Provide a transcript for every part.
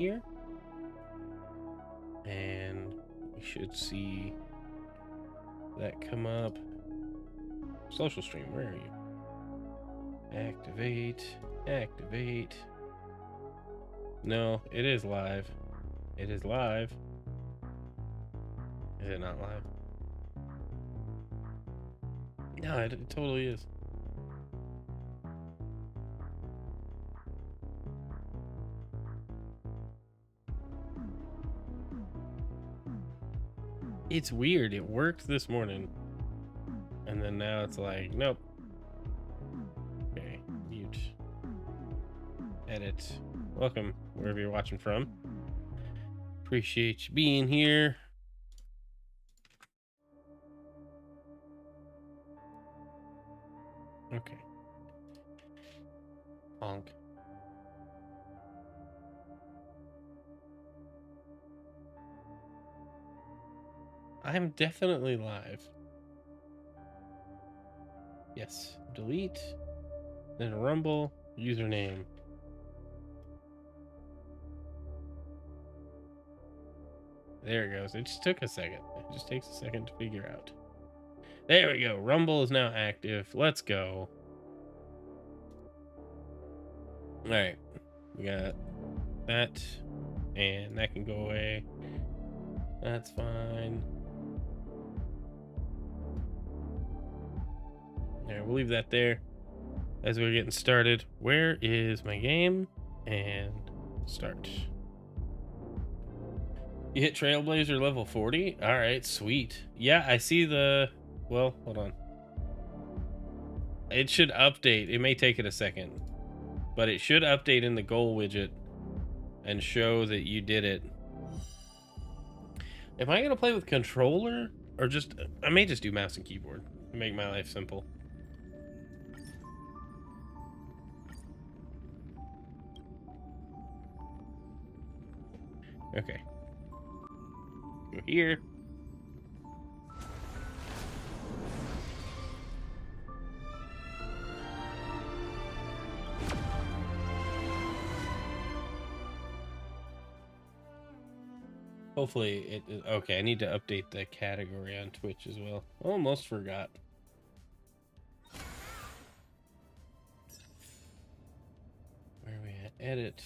here. And we should see that come up. Social stream, where are you? Activate, activate. No, it is live. It is live. Is it not live? No, it totally is. It's weird. It worked this morning. And then now it's like, nope. Okay, mute. Edit. Welcome, wherever you're watching from. Appreciate you being here. Okay. Honk. I'm definitely live. Yes. Delete. Then Rumble. Username. There it goes. It just took a second. It just takes a second to figure out. There we go. Rumble is now active. Let's go. All right. We got that. And that can go away. That's fine. There, we'll leave that there as we're getting started. Where is my game? And start. You hit Trailblazer level 40? All right, sweet. Yeah, I see the... Well, hold on. It should update. It may take it a second. But it should update in the goal widget and show that you did it. Am I going to play with controller? Or just... I may just do mouse and keyboard. Make my life simple. Okay. Go here. Hopefully it... Okay, I need to update the category on Twitch as well. Almost forgot. Where are we at? Edit.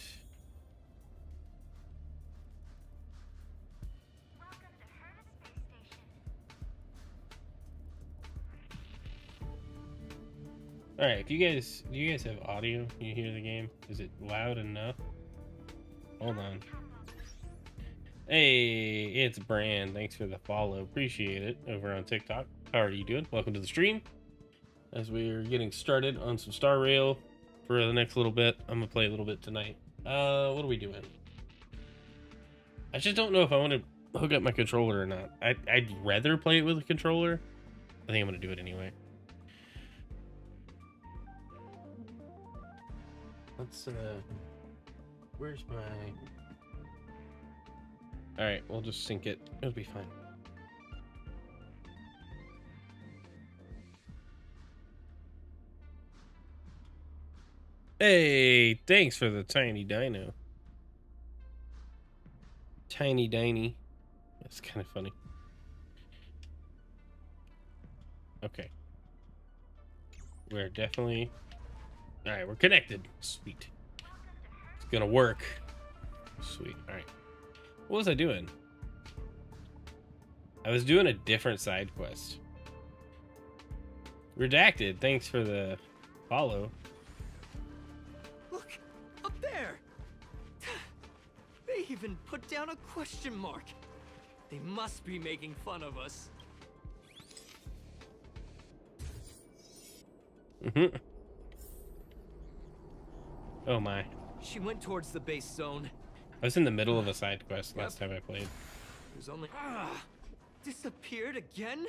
All right, do you guys have audio? Can you hear the game? Is it loud enough? Hold on. Hey, it's Brand. Thanks for the follow. Appreciate it over on TikTok. How are you doing? Welcome to the stream. As we're getting started on some Star Rail for the next little bit. I'm gonna play a little bit tonight. What are we doing? I just don't know if I want to hook up my controller or not. I'd rather play it with a controller. I think I'm gonna do it anyway. Let's where's my... All right, we'll just sync it. It'll be fine. Hey, thanks for the tiny dino. Tiny Diny. That's kind of funny. Okay. We're definitely... All right, we're connected. Sweet. It's gonna work. Sweet. All right. What was I doing? I was doing a different side quest. Redacted. Thanks for the follow. Look, up there. They even put down a question mark. They must be making fun of us. Mm-hmm. Oh my. She went towards the base zone. I was in the middle of a side quest last time I played. There's only... disappeared again?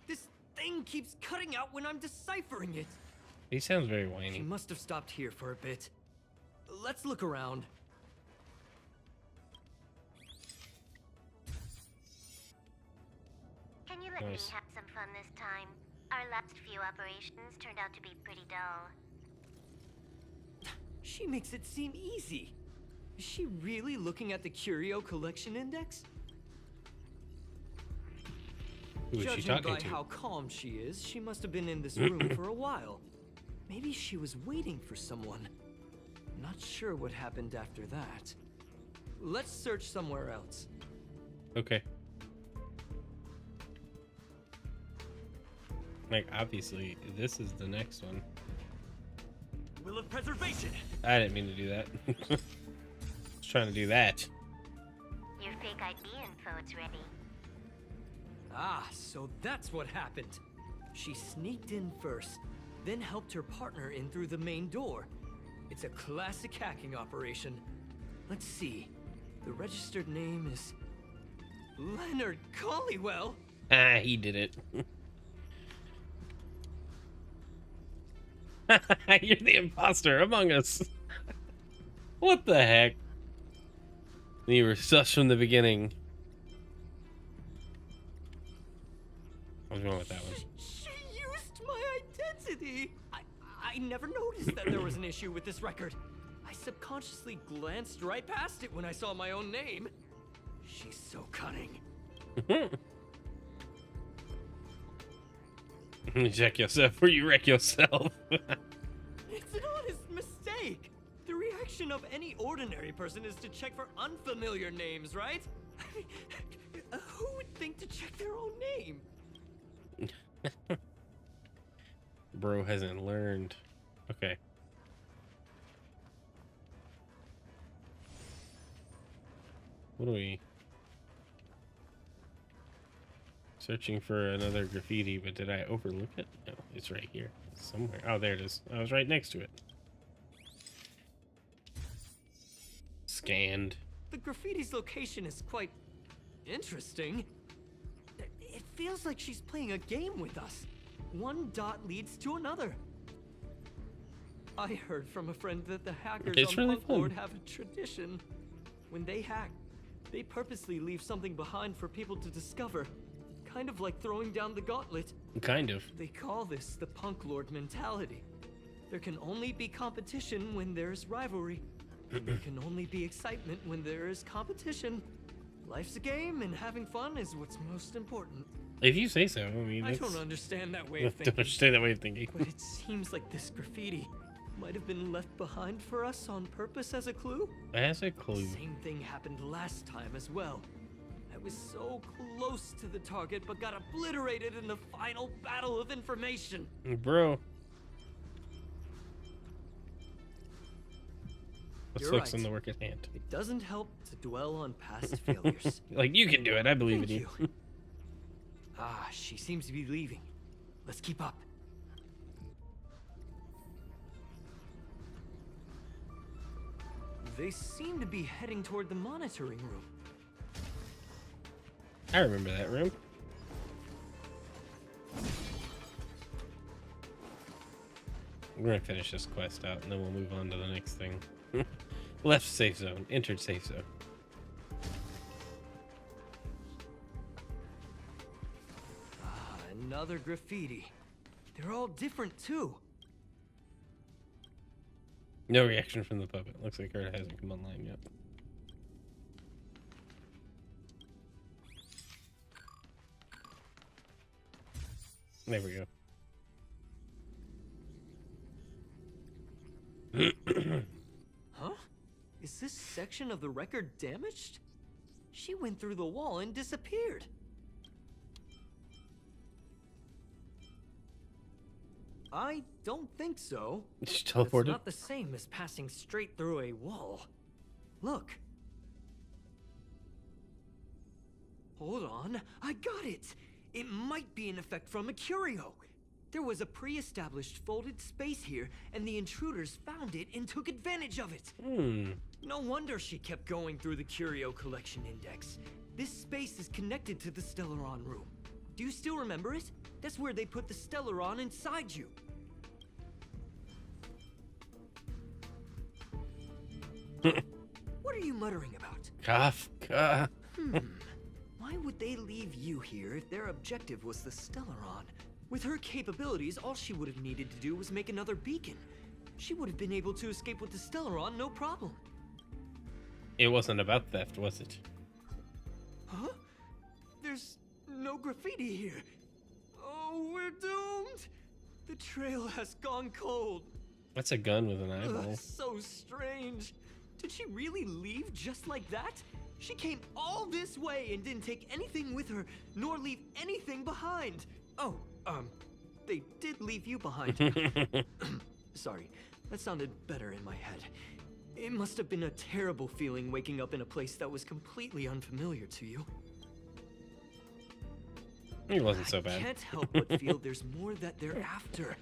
This thing keeps cutting out when I'm deciphering it. He sounds very She whiny. must have stopped here for a bit. Let's look around. Can you let Nice. me have some fun this time? Our last few operations turned out to be pretty dull. She makes it seem easy. Is she really looking at the curio collection index? Who is she Judging talking by to? how calm she is, she must have been in this room for a while. Maybe she was waiting for someone. Not sure what happened after that. Let's search somewhere else. Okay. Like, obviously, this is the next one. Will of preservation! I didn't mean to do that. I was trying to do that. Your fake ID info is ready. Ah, so that's what happened. She sneaked in first, then helped her partner in through the main door. It's a classic hacking operation. Let's see. The registered name is Leonard Collywell. Ah, he did it. You're the imposter among us. What the heck? You were sus from the beginning. I was going with that one. She used my identity. I never noticed that there was an issue with this record. I subconsciously glanced right past it when I saw my own name. She's so cunning. Check yourself before you wreck yourself. It's an honest mistake. The reaction of any ordinary person is to check for unfamiliar names, right? Who would think to check their own name? Bro hasn't learned. Okay. What do we... Searching for another graffiti, but did I overlook it? No, it's right here. Somewhere. Oh, there it is. I was right next to it. Scanned. The graffiti's location is quite interesting. It feels like she's playing a game with us. One dot leads to another. I heard from a friend that the hackers It's on really Punk fun. Lord have a tradition. When they hack, they purposely leave something behind for people to discover. Kind of like throwing down the gauntlet. Kind of. They call this the Punk Lord mentality. There can only be competition when there's rivalry. And there can only be excitement when there is competition. Life's a game, and having fun is what's most important. If you say so, I mean, I that's... don't understand that way I of don't thinking, understand that way of thinking. but it seems like this graffiti might have been left behind for us on purpose as a clue. As a clue. Same thing happened last time as well. I was so close to the target, but got obliterated in the final battle of information. Bro. Let's You're focus right. on the work at hand. It doesn't help to dwell on past failures. Like, you can do it. I believe Thank in you. you. Ah, she seems to be leaving. Let's keep up. They seem to be heading toward the monitoring room. I remember that room. We're gonna finish this quest out and then we'll move on to the next thing. Left safe zone. Entered safe zone. Ah, another graffiti. They're all different too. No reaction from the puppet. Looks like Herta hasn't come online yet. There we go. Huh? Is this section of the record damaged? She went through the wall and disappeared. I don't think so. She It's teleported. not the same as passing straight through a wall. Look. Hold on, I got it. It might be an effect from a curio. There was a pre-established folded space here, and the intruders found it and took advantage of it. No wonder she kept going through the curio collection index. This space is connected to the Stellaron room. Do you still remember it? That's where they put the Stellaron inside you. What are you muttering about? Kafka. Why would they leave you here if their objective was the Stellaron? With her capabilities, all she would have needed to do was make another beacon. She would have been able to escape with the Stellaron, no problem. It wasn't about theft, was it? Huh? There's no graffiti here. Oh, we're doomed. The trail has gone cold. That's a gun with an eyeball. So strange. Did she really leave just like that? She came all this way and didn't take anything with her, nor leave anything behind. Oh, they did leave you behind. Sorry, that sounded better in my head. It must have been a terrible feeling waking up in a place that was completely unfamiliar to you. It wasn't so bad. I can't help but feel there's more that they're after.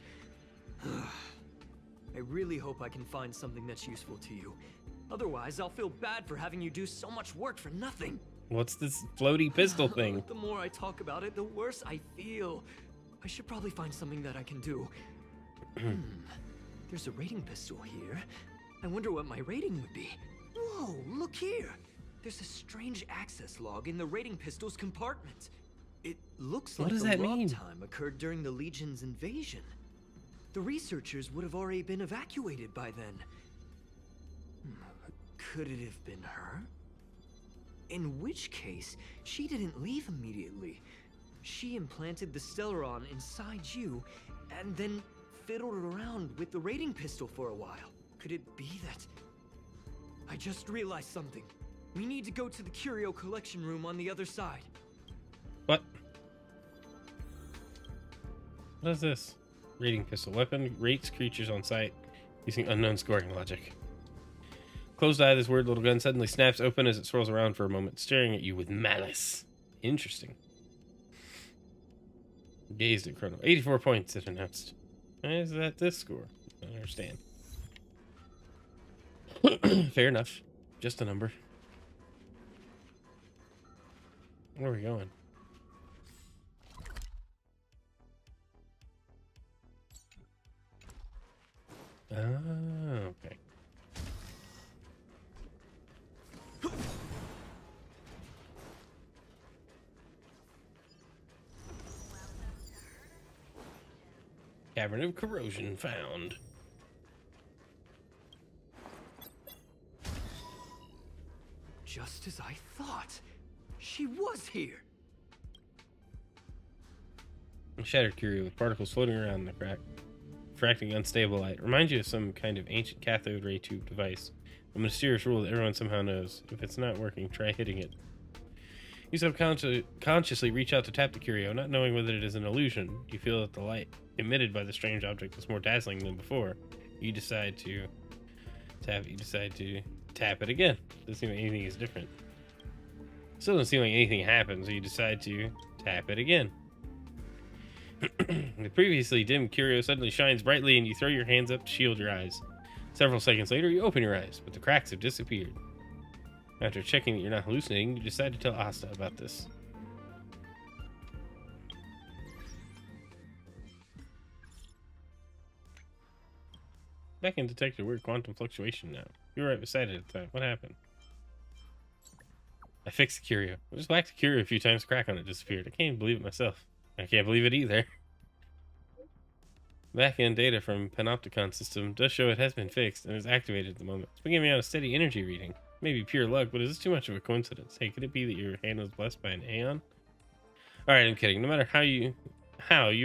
I really hope I can find something that's useful to you. Otherwise, I'll feel bad for having you do so much work for nothing. What's this floaty pistol thing? The more I talk about it, the worse I feel. I should probably find something that I can do. There's a rating pistol here. I wonder what my rating would be. Whoa, look here. There's a strange access log in the rating pistol's compartment. It looks like the log time occurred during the Legion's invasion. The researchers would have already been evacuated by then. Could it have been her? In which case, she didn't leave immediately. She implanted the Stellaron inside you, and then fiddled around with the rating pistol for a while. Could it be that... I just realized something. We need to go to the curio collection room on the other side. What? What is this? Rating pistol. Weapon rates creatures on sight using unknown scoring logic. Closed eye, this weird little gun suddenly snaps open as it swirls around for a moment, staring at you with malice. Interesting. Gazed at Chrono. 84 points, it announced. Why is that this score? I don't understand. Fair enough. Just a number. Where are we going? Oh, okay. Cavern of corrosion found. Just as I thought. She was here. A shattered curio with particles floating around in the crack. Refracting unstable light. Reminds you of some kind of ancient cathode ray tube device. A mysterious rule that everyone somehow knows. If it's not working, try hitting it. You subconsciously reach out to tap the curio, not knowing whether it is an illusion. You feel that the light emitted by the strange object is more dazzling than before. You decide to tap it again. Doesn't seem like anything is different. Still doesn't seem like anything happens, so you decide to tap it again. The previously dim curio suddenly shines brightly and you throw your hands up to shield your eyes. Several seconds later, you open your eyes, but the cracks have disappeared. After checking that you're not hallucinating, you decide to tell Asta about this. Back in detected weird quantum fluctuation now. You were right beside it at the time. What happened? I fixed the curio. I just whacked the curio a few times, the crack on it disappeared. I can't even believe it myself. I can't believe it either. Back-end data from Panopticon system does show it has been fixed and is activated at the moment. It's been giving me out a steady energy reading. Maybe pure luck, but is this too much of a coincidence? Hey, could it be that your hand was blessed by an Aeon? Alright, I'm kidding. No matter how you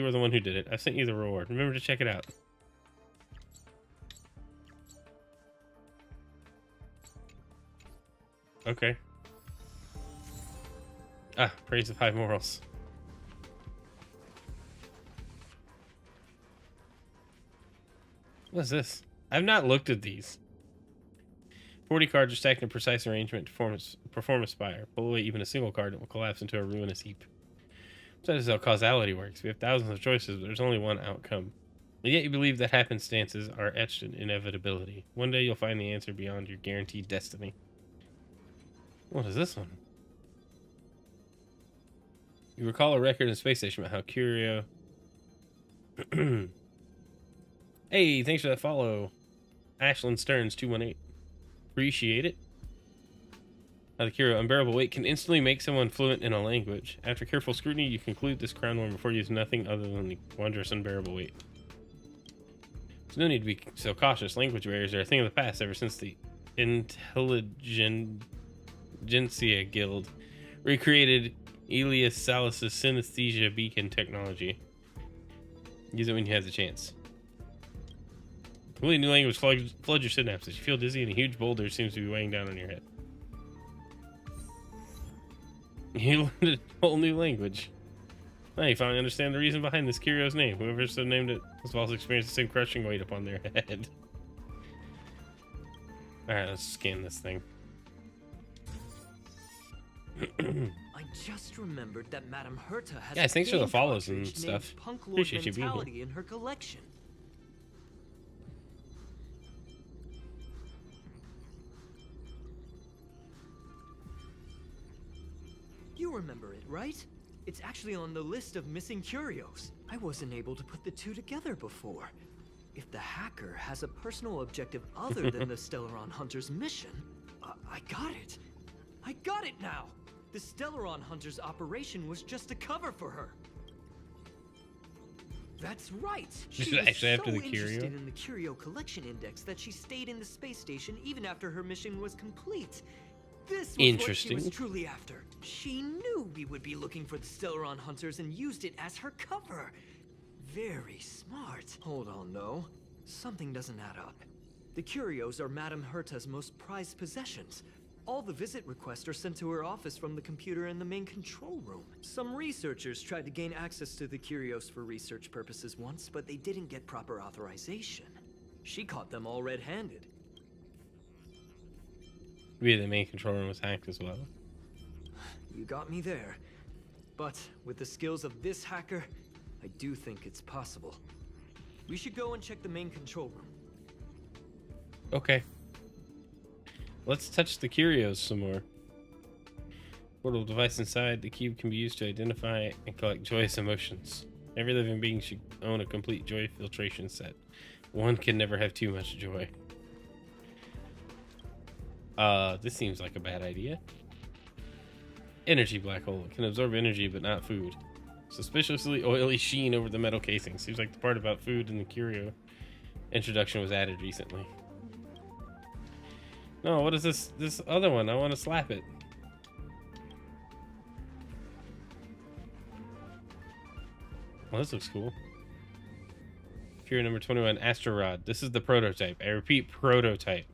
were the one who did it. I've sent you the reward. Remember to check it out. Okay. Ah, praise of high morals. What is this? I've not looked at these. 40 cards are stacked in precise arrangement to perform a spire. Pull away even a single card, it will collapse into a ruinous heap. That is how causality works. We have thousands of choices, but there's only one outcome. And yet you believe that happenstances are etched in inevitability. One day you'll find the answer beyond your guaranteed destiny. What is this one? You recall a record in Space Station about how Curio... Hey, thanks for that follow. Ashland Stearns 218. Appreciate it. How the Curio unbearable weight can instantly make someone fluent in a language. After careful scrutiny, you conclude this crown worm before you use nothing other than the wondrous unbearable weight. There's no need to be so cautious. Language barriers are a thing of the past ever since the Intelligentsia Guild recreated Elias Salus's synesthesia beacon technology. Use it when you have the chance. Completely new language floods your synapses. You feel dizzy and a huge boulder seems to be weighing down on your head. You learned a whole new language. Now you finally understand the reason behind this curio's name. Whoever so named it has also experienced the same crushing weight upon their head. Alright, let's scan this thing. I just remembered that Madame Herta has Yeah, thanks for the game follows and cartridge stuff. named Punk Lord Appreciate you being here. Mentality in her collection. You remember it, right? It's actually on the list of missing curios. I wasn't able to put the two together before. If the hacker has a personal objective other than the Stellaron Hunter's mission, I got it. I got it now! The Stellaron Hunter's operation was just a cover for her. That's right. This She is was actually after so the curio? interested in the curio collection index that she stayed in the space station even after her mission was complete. This was what she Interesting. was truly after. She knew we would be looking for the Stellaron Hunters and used it as her cover. Very smart. Hold on, though. Something doesn't add up. The curios are Madame Herta's most prized possessions. All the visit requests are sent to her office from the computer in the main control room. Some researchers tried to gain access to the curios for research purposes once, but they didn't get proper authorization. She caught them all red-handed. Maybe the main control room was hacked as well. You got me there. But with the skills of this hacker, I do think it's possible. We should go and check the main control room. Okay. Let's touch the curios some more. Portable device inside the cube can be used to identify and collect joyous emotions. Every living being should own a complete joy filtration set. One can never have too much joy. This seems like a bad idea. Energy black hole. It can absorb energy but not food. Suspiciously oily sheen over the metal casing. Seems like the part about food in the curio introduction was added recently. No, what is this other one? I want to slap it. Well, this looks cool. Curio number 21, Astrorod. This is the prototype. I repeat, prototype.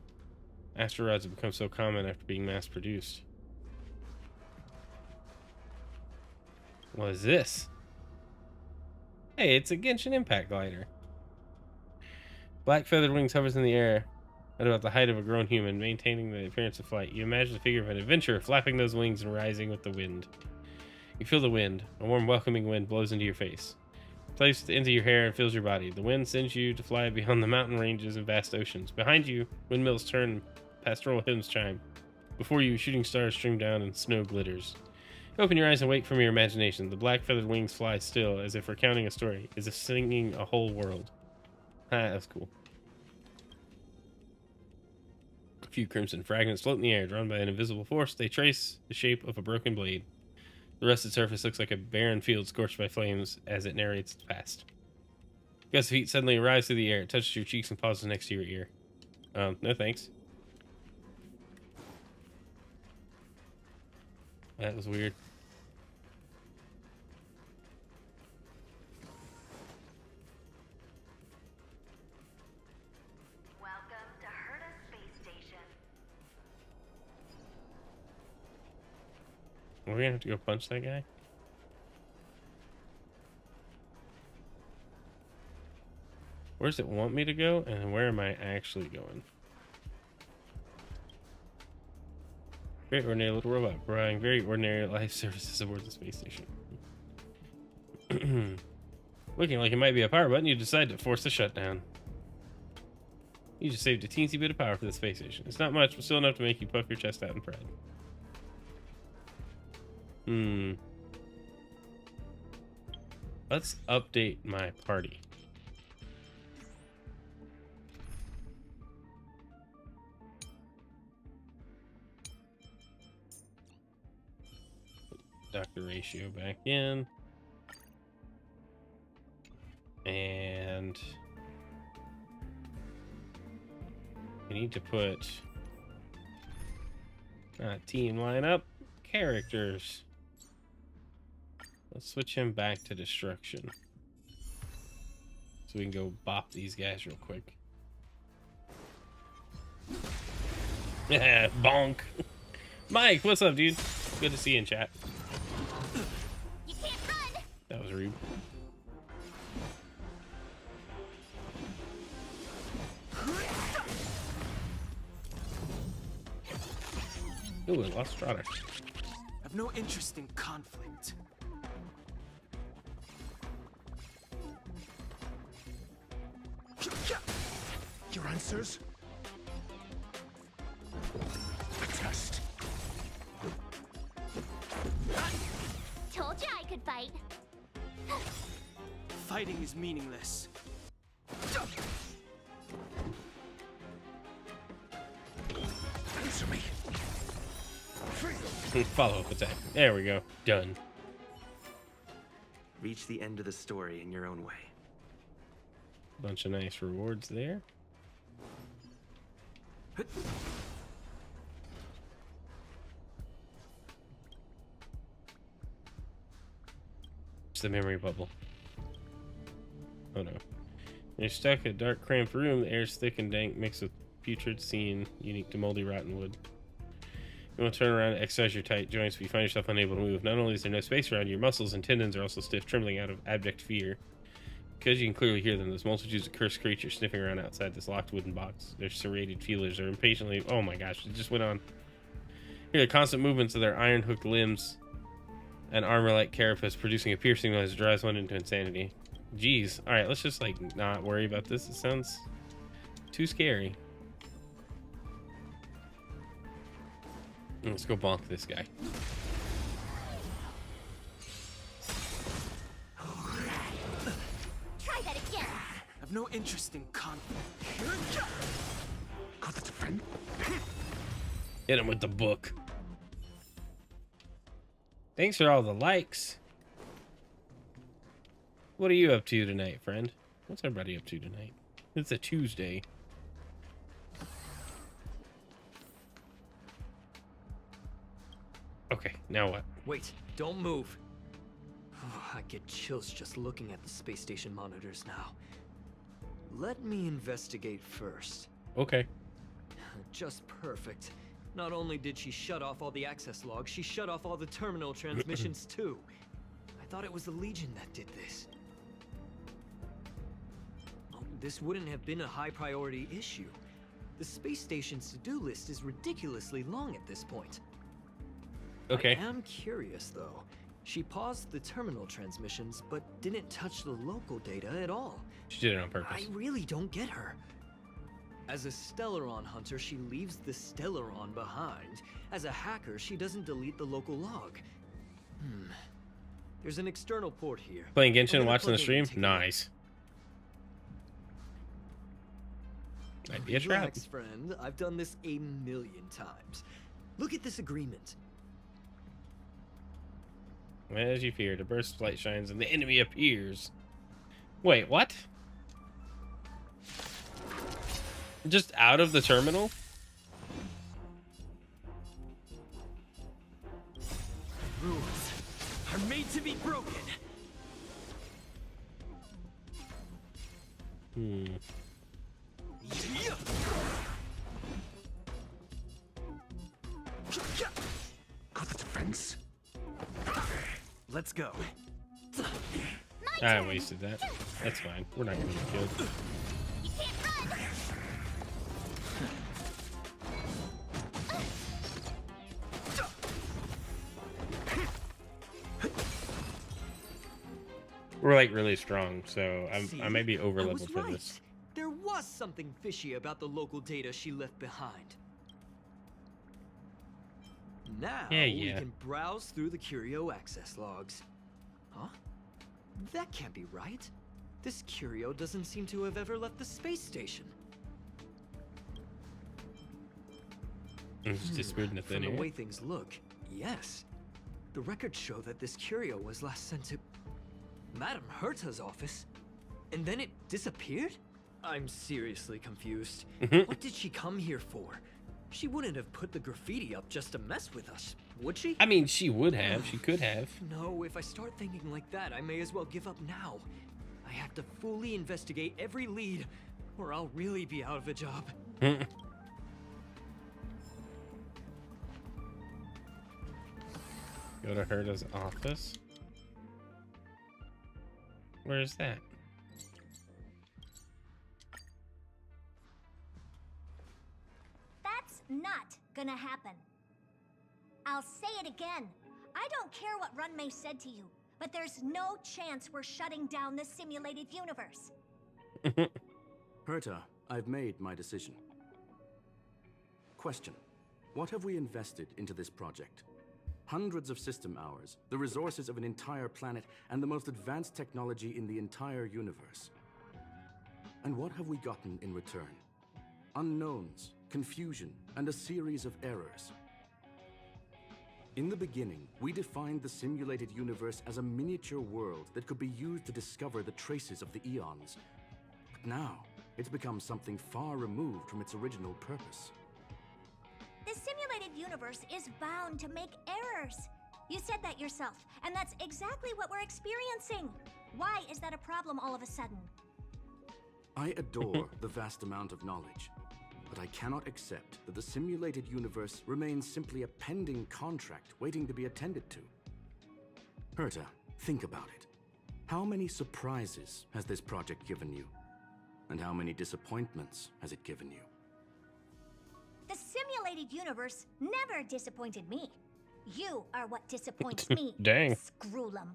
Astrorods have become so common after being mass-produced. What is this? Hey, it's a Genshin Impact glider. Black feathered wings hovers in the air at about the height of a grown human, maintaining the appearance of flight. You imagine the figure of an adventurer flapping those wings and rising with the wind. You feel the wind. A warm, welcoming wind blows into your face. It plays into your hair and fills your body. The wind sends you to fly beyond the mountain ranges and vast oceans. Behind you, windmills turn, pastoral hymns chime. Before you, shooting stars stream down and snow glitters. You open your eyes and wake from your imagination. The black feathered wings fly still, as if recounting a story, as if singing a whole world. Ah, that's cool. A few crimson fragments float in the air, drawn by an invisible force. They trace the shape of a broken blade. The rusted surface looks like a barren field scorched by flames as it narrates its past. A gust of heat suddenly arrives through the air. It touches your cheeks and pauses next to your ear. No thanks. That was weird. Welcome to Herta Space Station. We're gonna have to go punch that guy? Where does it want me to go, and where am I actually going? Very ordinary little robot, providing very ordinary life services aboard the space station. Looking like it might be a power button, you decide to force the shutdown. You just saved a teensy bit of power for the space station. It's not much, but still enough to make you puff your chest out in pride. Let's update my party. Doctor ratio back in. And we need to put Team lineup. Characters. Let's switch him back to destruction. So we can go bop these guys real quick. Yeah, bonk. Mike, what's up, dude? Good to see you in chat. You can't run. That was rude. Ooh, lost Strider. I've no interest in conflict. Your answers? A test. Told you I could fight. Fighting is meaningless. Answer me. Follow-up attack. There we go. Done. Reach the end of the story in your own way. Bunch of nice rewards there. It's the memory bubble. Oh no. You're stuck in a dark, cramped room. The air's thick and dank, mixed with putrid scene, unique to moldy, rotten wood. You want to turn around and exercise your tight joints, but you find yourself unable to move. Not only is there no space around you, your muscles and tendons are also stiff, trembling out of abject fear. Because you can clearly hear them, there's multitudes of cursed creatures sniffing around outside this locked wooden box. Their serrated feelers are impatiently... Oh my gosh, it just went on. Hear the constant movements of their iron-hooked limbs and armor-like carapace, producing a piercing noise that drives one into insanity. Jeez. Alright, let's just, like, not worry about this. It sounds too scary. Let's go bonk this guy. Try that again. I've no interest in conflict. Got the friend. Hit him with the book. Thanks for all the likes. What are you up to tonight, friend? What's everybody up to tonight? It's a Tuesday. Okay, now what? Wait, don't move. I get chills just looking at the space station monitors now. Let me investigate first. Okay. Just perfect. Not only did she shut off all the access logs, she shut off all the terminal transmissions too. I thought it was the Legion that did this. This wouldn't have been a high priority issue. The space station's to-do list is ridiculously long at this point. Okay. I am curious though. She paused the terminal transmissions, but didn't touch the local data at all. She did it on purpose. I really don't get her. As a Stellaron hunter, she leaves the Stellaron behind. As a hacker, she doesn't delete the local log. There's an external port here. Playing I'm Genshin, gonna watching the plug in and stream? take a look. Nice. Might be a trap. Relax, friend. I've done this a million times. Look at this agreement. As you feared, a burst of light shines and the enemy appears. Wait, what? Just out of the terminal? Rules are made to be broken. Got the defense. Let's go. I wasted that. That's fine. We're not gonna get killed. You can't run. We're like really strong, so See? I may be over I leveled was for right. this. There was something fishy about the local data she left behind. Now we Yeah. can browse through the Curio access logs. Huh? That can't be right. This Curio doesn't seem to have ever left the space station. It's just disappeared in the thin From the air. way things look, yes. The records show that this Curio was last sent to Madame Herta's office, and then it disappeared? I'm seriously confused. What did she come here for? She wouldn't have put the graffiti up just to mess with us, would she? I mean, she would have. She could have. No, if I start thinking like that, I may as well give up now. I have to fully investigate every lead, or I'll really be out of a job. Go to Herta's office. Where is that? That's not gonna happen. I'll say it again. I don't care what Runmei said to you, but there's no chance we're shutting down this simulated universe. Herta, I've made my decision. Question. What have we invested into this project? Hundreds of system hours, the resources of an entire planet, and the most advanced technology in the entire universe. And what have we gotten in return? Unknowns, confusion, and a series of errors. In the beginning, we defined the simulated universe as a miniature world that could be used to discover the traces of the eons. But now, it's become something far removed from its original purpose. The simulated universe is bound to make errors. You said that yourself, and that's exactly what we're experiencing. Why is that a problem all of a sudden? I adore the vast amount of knowledge, but I cannot accept that the simulated universe remains simply a pending contract waiting to be attended to. Herta, think about it. How many surprises has this project given you? And how many disappointments has it given you? The simulated universe never disappointed me. You are what disappoints me. Dang. Screwlum.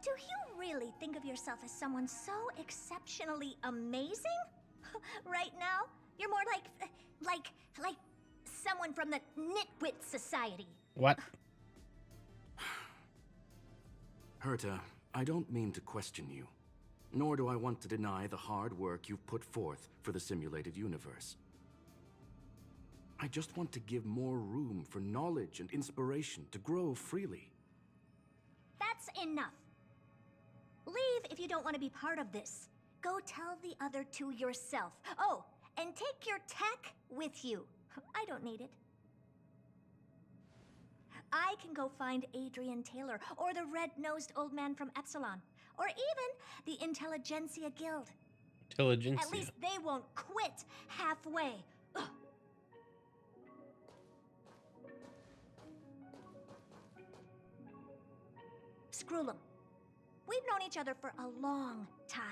Do you really think of yourself as someone so exceptionally amazing? Right now, you're more like someone from the Nitwit Society. What? Herta, I don't mean to question you, nor do I want to deny the hard work you've put forth for the simulated universe. I just want to give more room for knowledge and inspiration to grow freely. That's enough. Leave if you don't want to be part of this. Go tell the other two yourself. Oh, and take your tech with you. I don't need it. I can go find Adrian Taylor, or the red-nosed old man from Epsilon, or even the Intelligentsia Guild. Intelligentsia. At least they won't quit halfway. Ugh. Screwlum. We've known each other for a long time.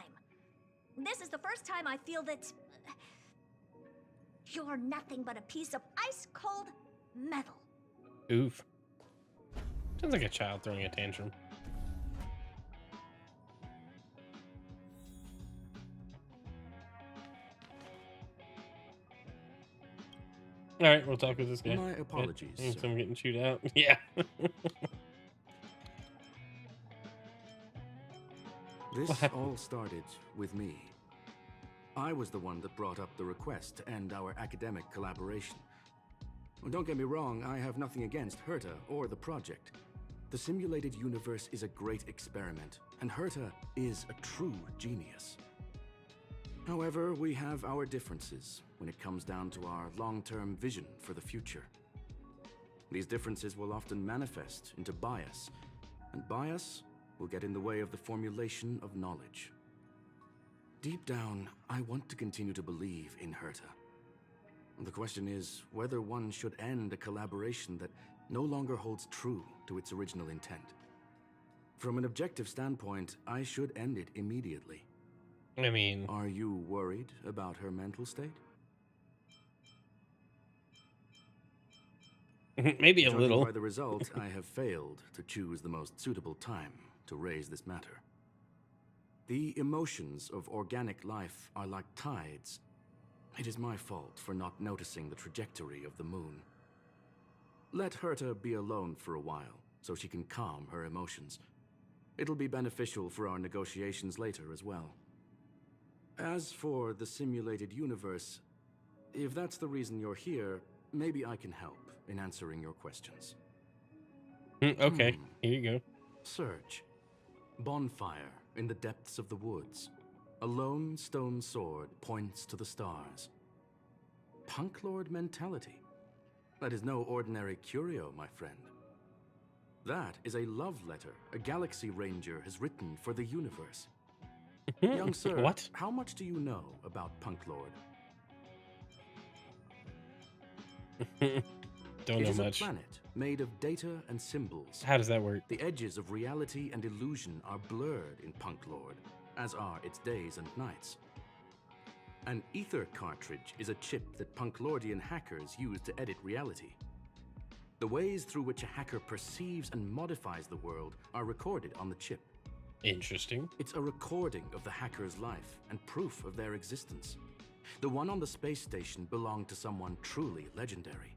This is the first time I feel that you're nothing but a piece of ice-cold metal. Oof. Sounds like a child throwing a tantrum. All right, we'll talk with this guy. My apologies, Thinks sir. I'm getting chewed out. Yeah. This What happened? all started with me. I was the one that brought up the request to end our academic collaboration. Well, don't get me wrong, I have nothing against Herta or the project. The simulated universe is a great experiment, and Herta is a true genius. However, we have our differences when it comes down to our long-term vision for the future. These differences will often manifest into bias, and bias will get in the way of the formulation of knowledge. Deep down, I want to continue to believe in Herta. The question is whether one should end a collaboration that no longer holds true to its original intent. From an objective standpoint, I should end it immediately. I mean, Are you worried about her mental state? maybe a Judging little. by the result, I have failed to choose the most suitable time to raise this matter. The emotions of organic life are like tides. It is my fault for not noticing the trajectory of the moon. Let Herta be alone for a while, so she can calm her emotions. It'll be beneficial for our negotiations later as well. As for the simulated universe, if that's the reason you're here, maybe I can help in answering your questions. Okay, here you go. Search. Bonfire in the depths of the woods. A lone stone sword points to the stars. Punk Lord mentality. That is no ordinary curio, my friend. That is a love letter a Galaxy Ranger has written for the universe. Young sir, What? how much do you know about Punk Lord? Don't It know is a much. planet made of data and symbols. How does that work? The edges of reality and illusion are blurred in Punk Lord, as are its days and nights. An ether cartridge is a chip that Punklordian hackers use to edit reality. The ways through which a hacker perceives and modifies the world are recorded on the chip. Interesting. It's a recording of the hacker's life and proof of their existence. The one on the space station belonged to someone truly legendary.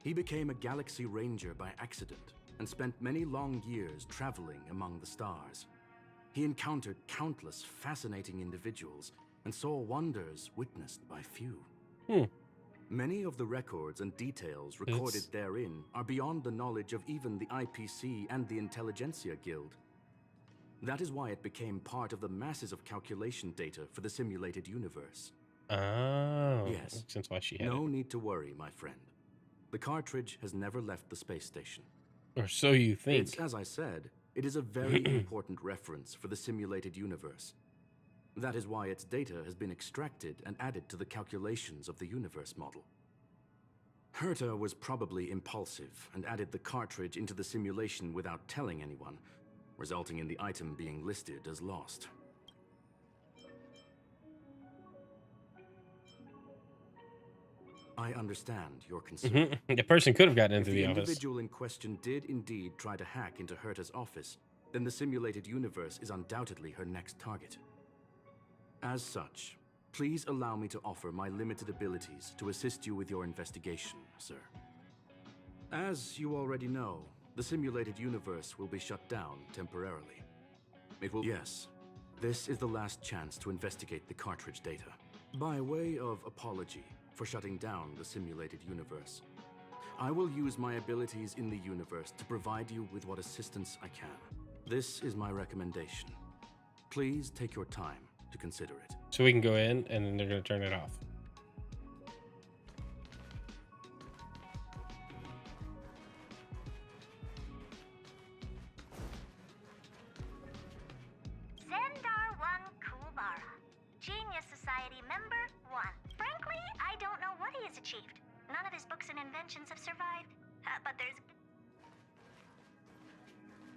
He became a Galaxy Ranger by accident and spent many long years traveling among the stars. He encountered countless fascinating individuals and saw wonders witnessed by few. Many of the records and details recorded therein are beyond the knowledge of even the IPC and the Intelligentsia Guild. That is why it became part of the masses of calculation data for the simulated universe. Oh. Yes. Makes sense why she had No it. need to worry, my friend. The cartridge has never left the space station. Or so you think. It's, as I said, it is a very important reference for the simulated universe. That is why its data has been extracted and added to the calculations of the universe model. Herta was probably impulsive and added the cartridge into the simulation without telling anyone, resulting in the item being listed as lost. I understand your concern. The person could have gotten If into the the office. individual in question did indeed try to hack into Herta's office, then the simulated universe is undoubtedly her next target. As such, please allow me to offer my limited abilities to assist you with your investigation, sir. As you already know, the simulated universe will be shut down temporarily. It will... Yes, this is the last chance to investigate the cartridge data. By way of apology for shutting down the simulated universe, I will use my abilities in the universe to provide you with what assistance I can. This is my recommendation. Please take your time to consider it. So we can go in and then they're going to turn it off. Zendar 1 Kulbara, Genius Society member 1. Frankly, I don't know what he has achieved. None of his books and inventions have survived. But there's...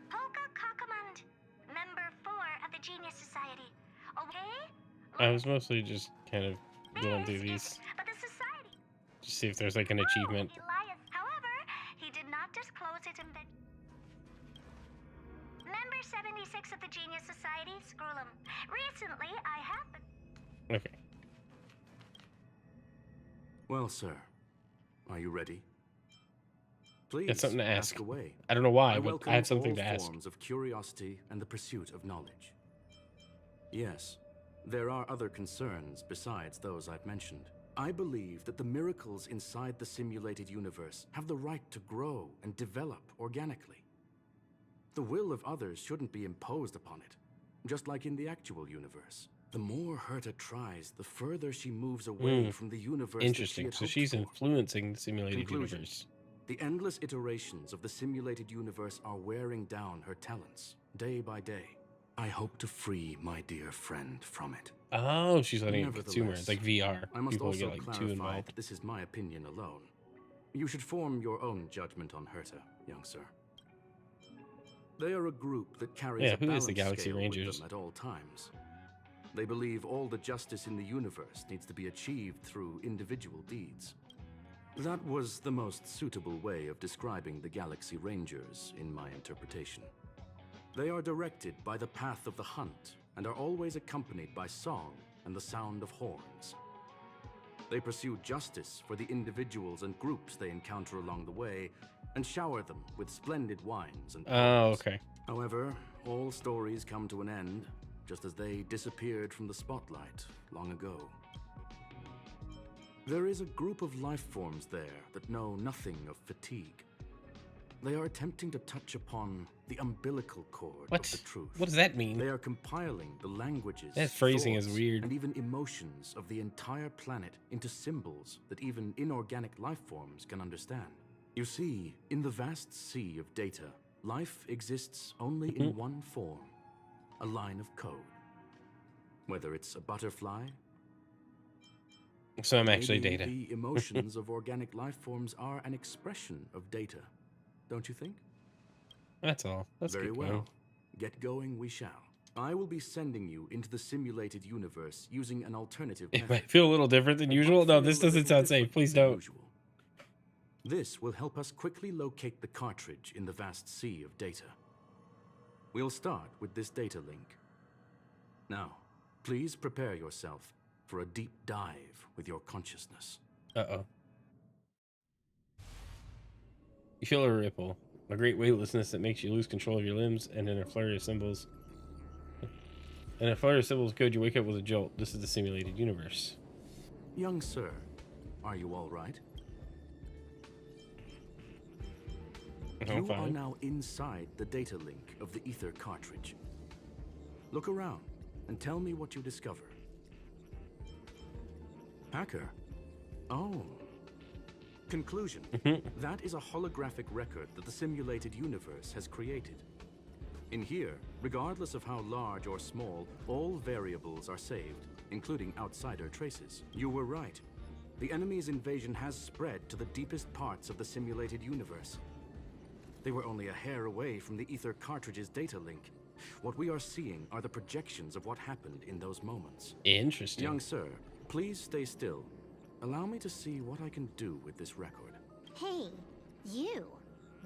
Polka Kakamund, member 4 of the Genius Society. Okay? I was mostly just kind of going through these. But the society... Just see if there's like an achievement. Elias. However, he did not disclose his invention. Member 76 of the Genius Society, Scrollum. Recently, I have been... Okay. Well, sir, are you ready? Please Got something to ask. away. I don't know why, but welcome I have something all to ask. forms of curiosity and the pursuit of knowledge. Yes, there are other concerns besides those I've mentioned. I believe that the miracles inside the simulated universe have the right to grow and develop organically. The will of others shouldn't be imposed upon it, just like in the actual universe. The more Herta tries, the further she moves away from the universe. Interesting. So she's influencing the simulated Conclusion. universe. The endless iterations of the simulated universe are wearing down her talents, day by day. I hope to free my dear friend from it. Oh, she's letting it consumer. Nevertheless, It's like VR. I must People also get like too clarify involved. that this is my opinion alone. You should form your own judgment on Herta, young sir. They are a group that carries Yeah, a who is balance the Galaxy scale with Rangers? them at all times. They believe all the justice in the universe needs to be achieved through individual deeds. That was the most suitable way of describing the Galaxy Rangers, in my interpretation. They are directed by the path of the hunt and are always accompanied by song and the sound of horns. They pursue justice for the individuals and groups they encounter along the way and shower them with splendid wines and Oh, poems. okay. However, all stories come to an end, just as they disappeared from the spotlight long ago. There is a group of life forms there that know nothing of fatigue. They are attempting to touch upon the umbilical cord What? of the truth. What does that mean? They are compiling the languages, That phrasing is thoughts, weird. and even emotions of the entire planet into symbols that even inorganic life forms can understand. You see, in the vast sea of data, life exists only in one form, a line of code. Whether it's a butterfly, So I'm actually maybe data. the emotions of organic life forms are an expression of data. Don't you think? That's all. Let's Very keep well. going. Get going we shall. I will be sending you into the simulated universe using an alternative It method. might feel a little different than It usual. might No, feel this a doesn't little sound safe. different Please than don't. usual. This will help us quickly locate the cartridge in the vast sea of data. We'll start with this data link. Now, please prepare yourself for a deep dive with your consciousness. Uh-oh. You feel a ripple, a great weightlessness that makes you lose control of your limbs, and in a flurry of symbols. In a flurry of symbols code, you wake up with a jolt. This is the simulated universe. Young sir, are you all right? I'm You are fine. now inside the data link of the ether cartridge. Look around and tell me what you discover. Hacker. Oh. Conclusion. That is a holographic record that the simulated universe has created. In here, regardless of how large or small, all variables are saved, including outsider traces. You were right. The enemy's invasion has spread to the deepest parts of the simulated universe. They were only a hair away from the ether cartridge's data link. What we are seeing are the projections of what happened in those moments. Interesting. Young sir, please stay still. Allow me to see what I can do with this record. Hey, you.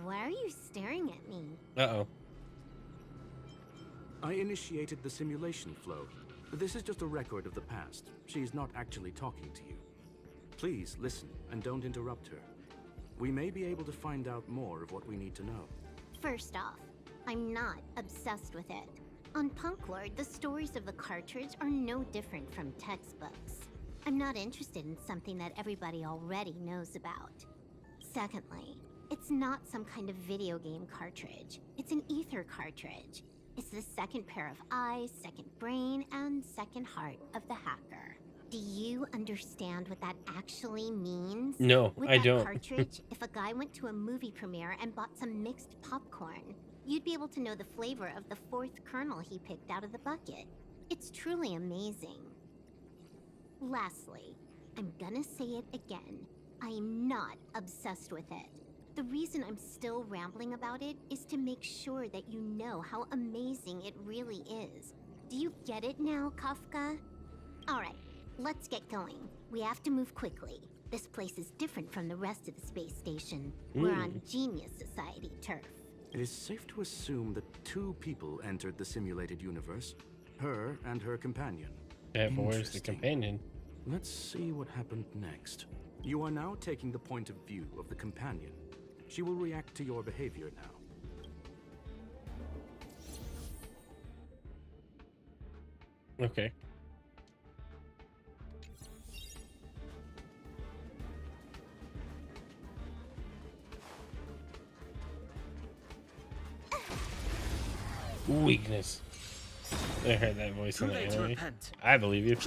Why are you staring at me? Uh-oh. I initiated the simulation flow. This is just a record of the past. She's not actually talking to you. Please listen and don't interrupt her. We may be able to find out more of what we need to know. First off, I'm not obsessed with it. On Punk Lord, the stories of the cartridge are no different from textbooks. I'm not interested in something that everybody already knows about. Secondly, it's not some kind of video game cartridge. It's an ether cartridge. It's the second pair of eyes, second brain, and second heart of the hacker. Do you understand what that actually means? No, With I that don't. cartridge, if a guy went to a movie premiere and bought some mixed popcorn, you'd be able to know the flavor of the fourth kernel he picked out of the bucket. It's truly amazing. Lastly, I'm gonna say it again. I am not obsessed with it. The reason I'm still rambling about it is to make sure that you know how amazing it really is. Do you get it now, Kafka? Alright, let's get going. We have to move quickly. This place is different from the rest of the space station. We're on Genius Society turf. It is safe to assume that two people entered the simulated universe. Her and her companion. Yeah, but where's the Interesting. companion? Let's see what happened next. You are now taking the point of view of the companion. She will react to your behavior now. Okay. Weakness. I heard that voice Too in the late to anime. repent. I believe you.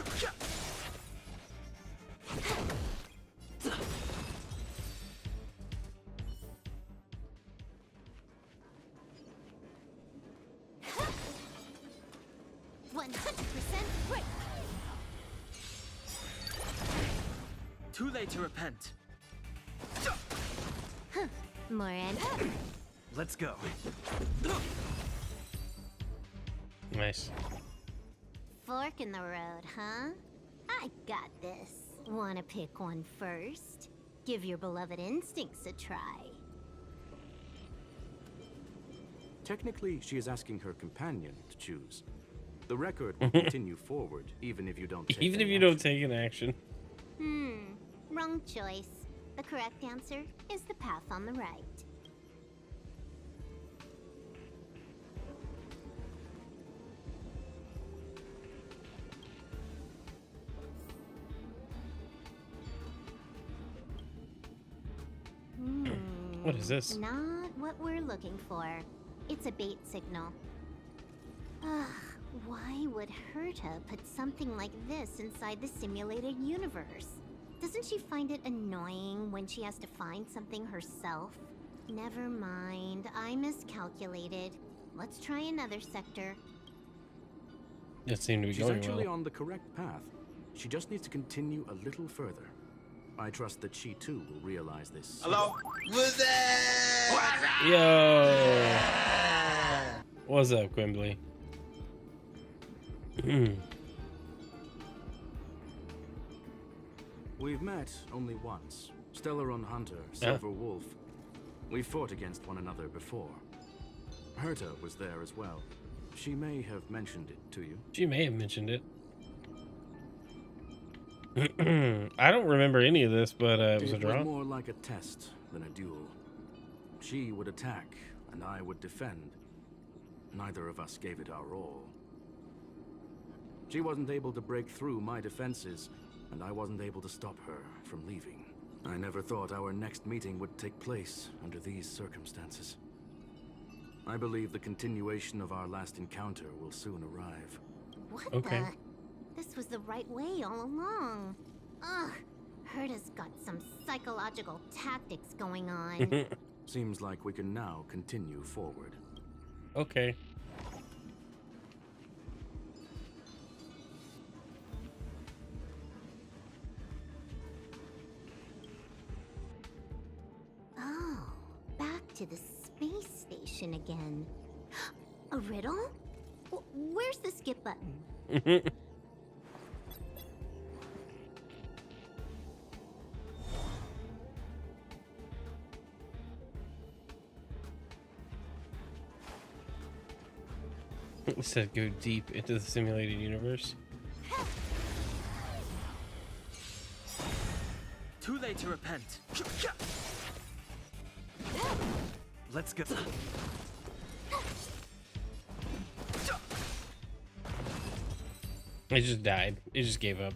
Too late to repent. More in. Let's go. Nice. Fork in the road, huh? I got this. Wanna pick one first? Give your beloved instincts a try. Technically, she is asking her companion to choose. The record will continue forward, even if you don't take Even if any you don't action. take an action. Wrong choice. The correct answer is the path on the right. What is this? Not what what we're looking for. It's a bait signal. Ugh, why would Herta put something like this inside the simulated universe? Doesn't she find it annoying when she has to find something herself? Never mind, I miscalculated. Let's try another sector. It seemed to be She's going actually well. on the correct path. She just needs to continue a little further. I trust that she too will realize this. Hello? What's that? Yo! What's up, Quimbley? We've met only once. Stellaron Hunter, Silver Wolf. We fought against one another before. Herta was there as well. She may have mentioned it to you. She may have mentioned it. I don't remember any of this, but it was a draw. It was more like a test than a duel. She would attack, and I would defend. Neither of us gave it our all. She wasn't able to break through my defenses, and I wasn't able to stop her from leaving. I never thought our next meeting would take place under these circumstances. I believe the continuation of our last encounter will soon arrive. What Okay. the? This was the right way all along. Ugh, Herta's got some psychological tactics going on. Seems like we can now continue forward. Okay. Oh, back to the space station again. A riddle? Where's the skip button? It said go deep into the simulated universe. Too late to repent. Let's go. It just died. It just gave up.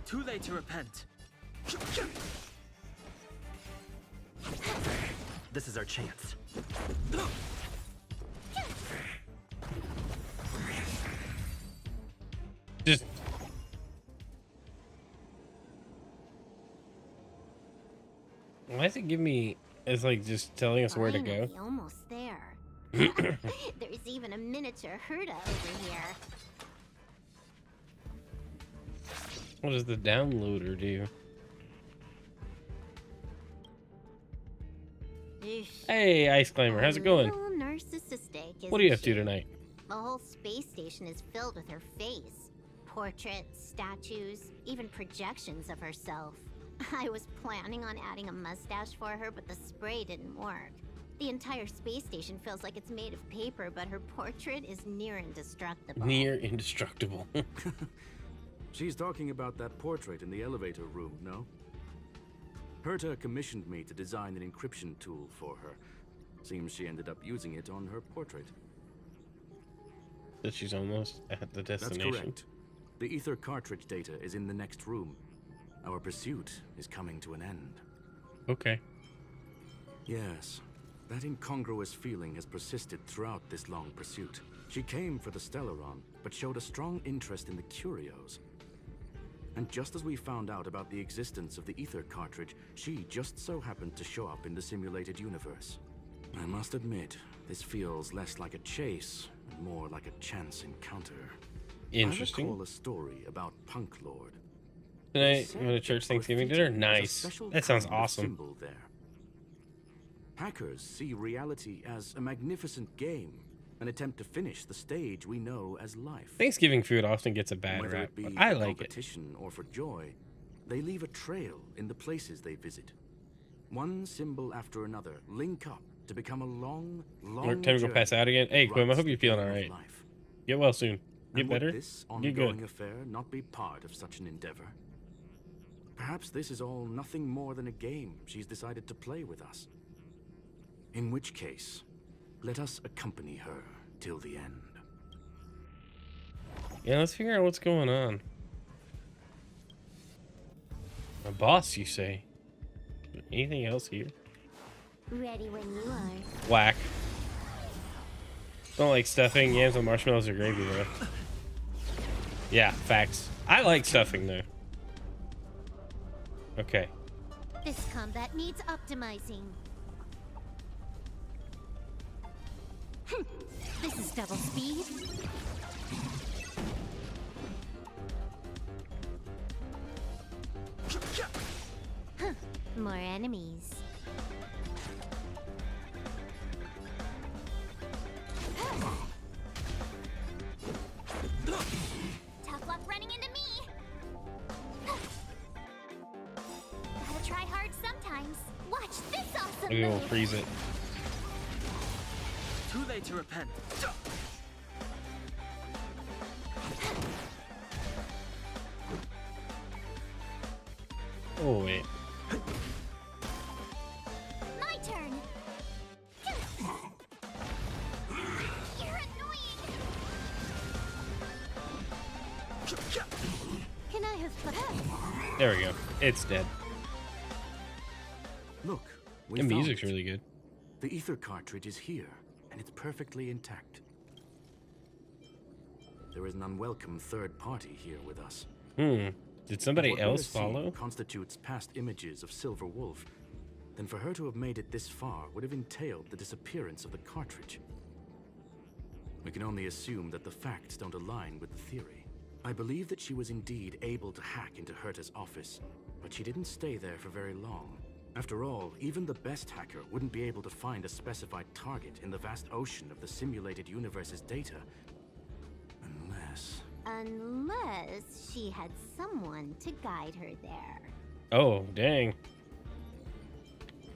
Too late to repent. This is our chance. Just. Why does it give me? It's like just telling us where to go. Finally, almost there. There's even a miniature Herta over here. What does the downloader do? Hey, Ice Climber, how's it going? A little narcissistic, What are you isn't up to she? tonight? The whole space station is filled with her face. Portraits, statues, even projections of herself. I was planning on adding a mustache for her, but the spray didn't work. The entire space station feels like it's made of paper, but her portrait is near indestructible. Near indestructible. She's talking about that portrait in the elevator room, no? Herta commissioned me to design an encryption tool for her. Seems she ended up using it on her portrait. That she's almost at the destination. That's correct. The ether cartridge data is in the next room. Our pursuit is coming to an end. Okay. Yes, that incongruous feeling has persisted throughout this long pursuit. She came for the Stellaron, but showed a strong interest in the curios. And just as we found out about the existence of the ether cartridge, she just so happened to show up in the simulated universe. I must admit, this feels less like a chase and more like a chance encounter. Interesting. I recall a story about Punk Lord. Tonight, you want to church Thanksgiving dinner? Nice. That sounds awesome. Symbol there. Hackers see reality as a magnificent game, an attempt to finish the stage we know as life. Thanksgiving food often gets a bad Whether rap, it be but I for like it. competition or for joy, they leave a trail in the places they visit. One symbol after another link up to become a long Time to go pass out again. Hey, Quim, I hope you're feeling all right. Get well soon. Get And better. would this Get ongoing good. affair not be part of such an endeavor? Perhaps this is all nothing more than a game she's decided to play with us. In which case, Let us accompany her till the end. Yeah, let's figure out what's going on. A boss, you say? Anything else here? Ready when you are. Whack. Don't like stuffing. Yams and marshmallows are gravy, though. Yeah, facts. I like stuffing, though. Okay. This combat needs optimizing. This is double speed. More enemies. Tough luck running into me. Gotta try hard sometimes. Watch this awesome Maybe we'll move. freeze it. Too late to repent. Oh, wait. My turn. You're annoying. Can I have There we go. It's dead. Look, we The found music's it. really good. The ether cartridge is here, and it's perfectly intact. There is an unwelcome third party here with us. Did somebody What we else are follow? seeing constitutes past images of Silver Wolf. Then for her to have made it this far would have entailed the disappearance of the cartridge. We can only assume that the facts don't align with the theory. I believe that she was indeed able to hack into Herta's office, but she didn't stay there for very long. After all, even the best hacker wouldn't be able to find a specified target in the vast ocean of the simulated universe's data. Unless she had someone to guide her there. Oh, dang.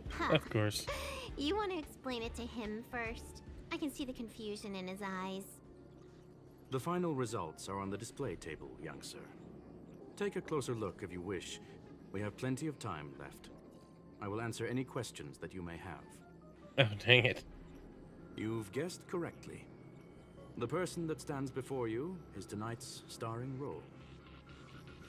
Huh. Of course. You want to explain it to him first? I can see the confusion in his eyes. The final results are on the display table, young sir. Take a closer look if you wish. We have plenty of time left. I will answer any questions that you may have. Oh, dang it. You've guessed correctly. The person that stands before you is tonight's starring role.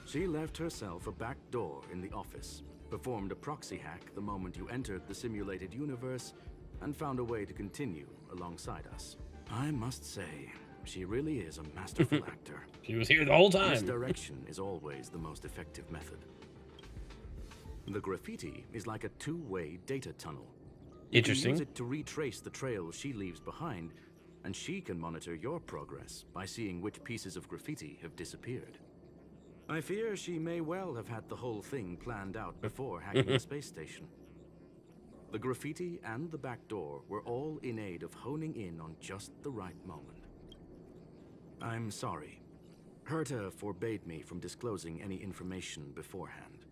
She left herself a back door in the office, performed a proxy hack the moment you entered the simulated universe, and found a way to continue alongside us. I must say, she really is a masterful actor. She was here the whole time. Misdirection is always the most effective method. The graffiti is like a two-way data tunnel. You can Interesting. use it to retrace the trail she leaves behind, and she can monitor your progress by seeing which pieces of graffiti have disappeared. I fear she may well have had the whole thing planned out before hacking the space station. The graffiti and the back door were all in aid of honing in on just the right moment. I'm sorry. Herta forbade me from disclosing any information beforehand.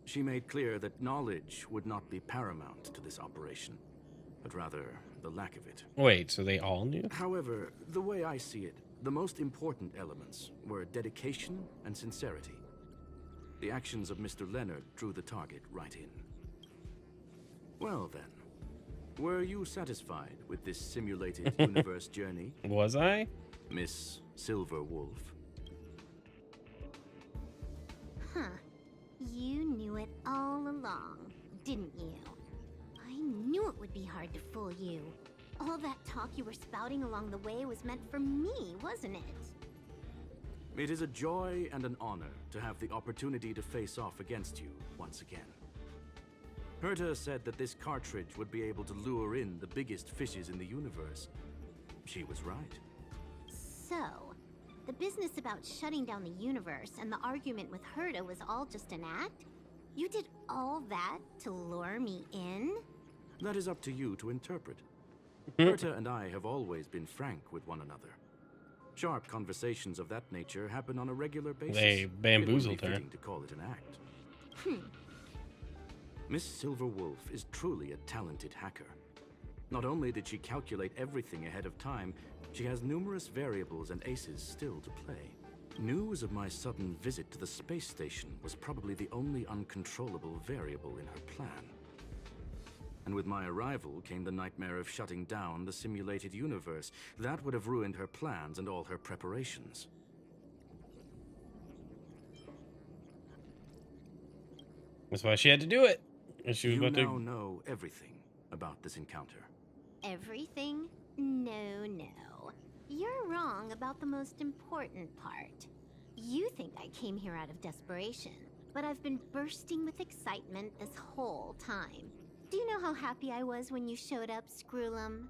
She made clear that knowledge would not be paramount to this operation, but rather the lack of it. Wait, so they all knew? However, the way I see it, the most important elements were dedication and sincerity. The actions of Mr. Leonard drew the target right in. Well then, were you satisfied with this simulated universe journey, Was I? Miss Silver Wolf? Huh. You knew it all along, didn't you? I knew it would be hard to fool you. All that talk you were spouting along the way was meant for me, wasn't it? It is a joy and an honor to have the opportunity to face off against you once again. Herta said that this cartridge would be able to lure in the biggest fishes in the universe. She was right. So, the business about shutting down the universe and the argument with Herta was all just an act? You did all that to lure me in? That is up to you to interpret. Herta and I have always been frank with one another. Sharp conversations of that nature happen on a regular basis. They bamboozled It would be her. fitting to call it an act. Miss Silver Wolf is truly a talented hacker. Not only did she calculate everything ahead of time, she has numerous variables and aces still to play. News of my sudden visit to the space station was probably the only uncontrollable variable in her plan. And with my arrival came the nightmare of shutting down the simulated universe. That would have ruined her plans and all her preparations. That's why she had to do it. And she was You about now to. know everything about this encounter. Everything? No, no. You're wrong about the most important part. You think I came here out of desperation, but I've been bursting with excitement this whole time. Do you know how happy I was when you showed up, Screwlum?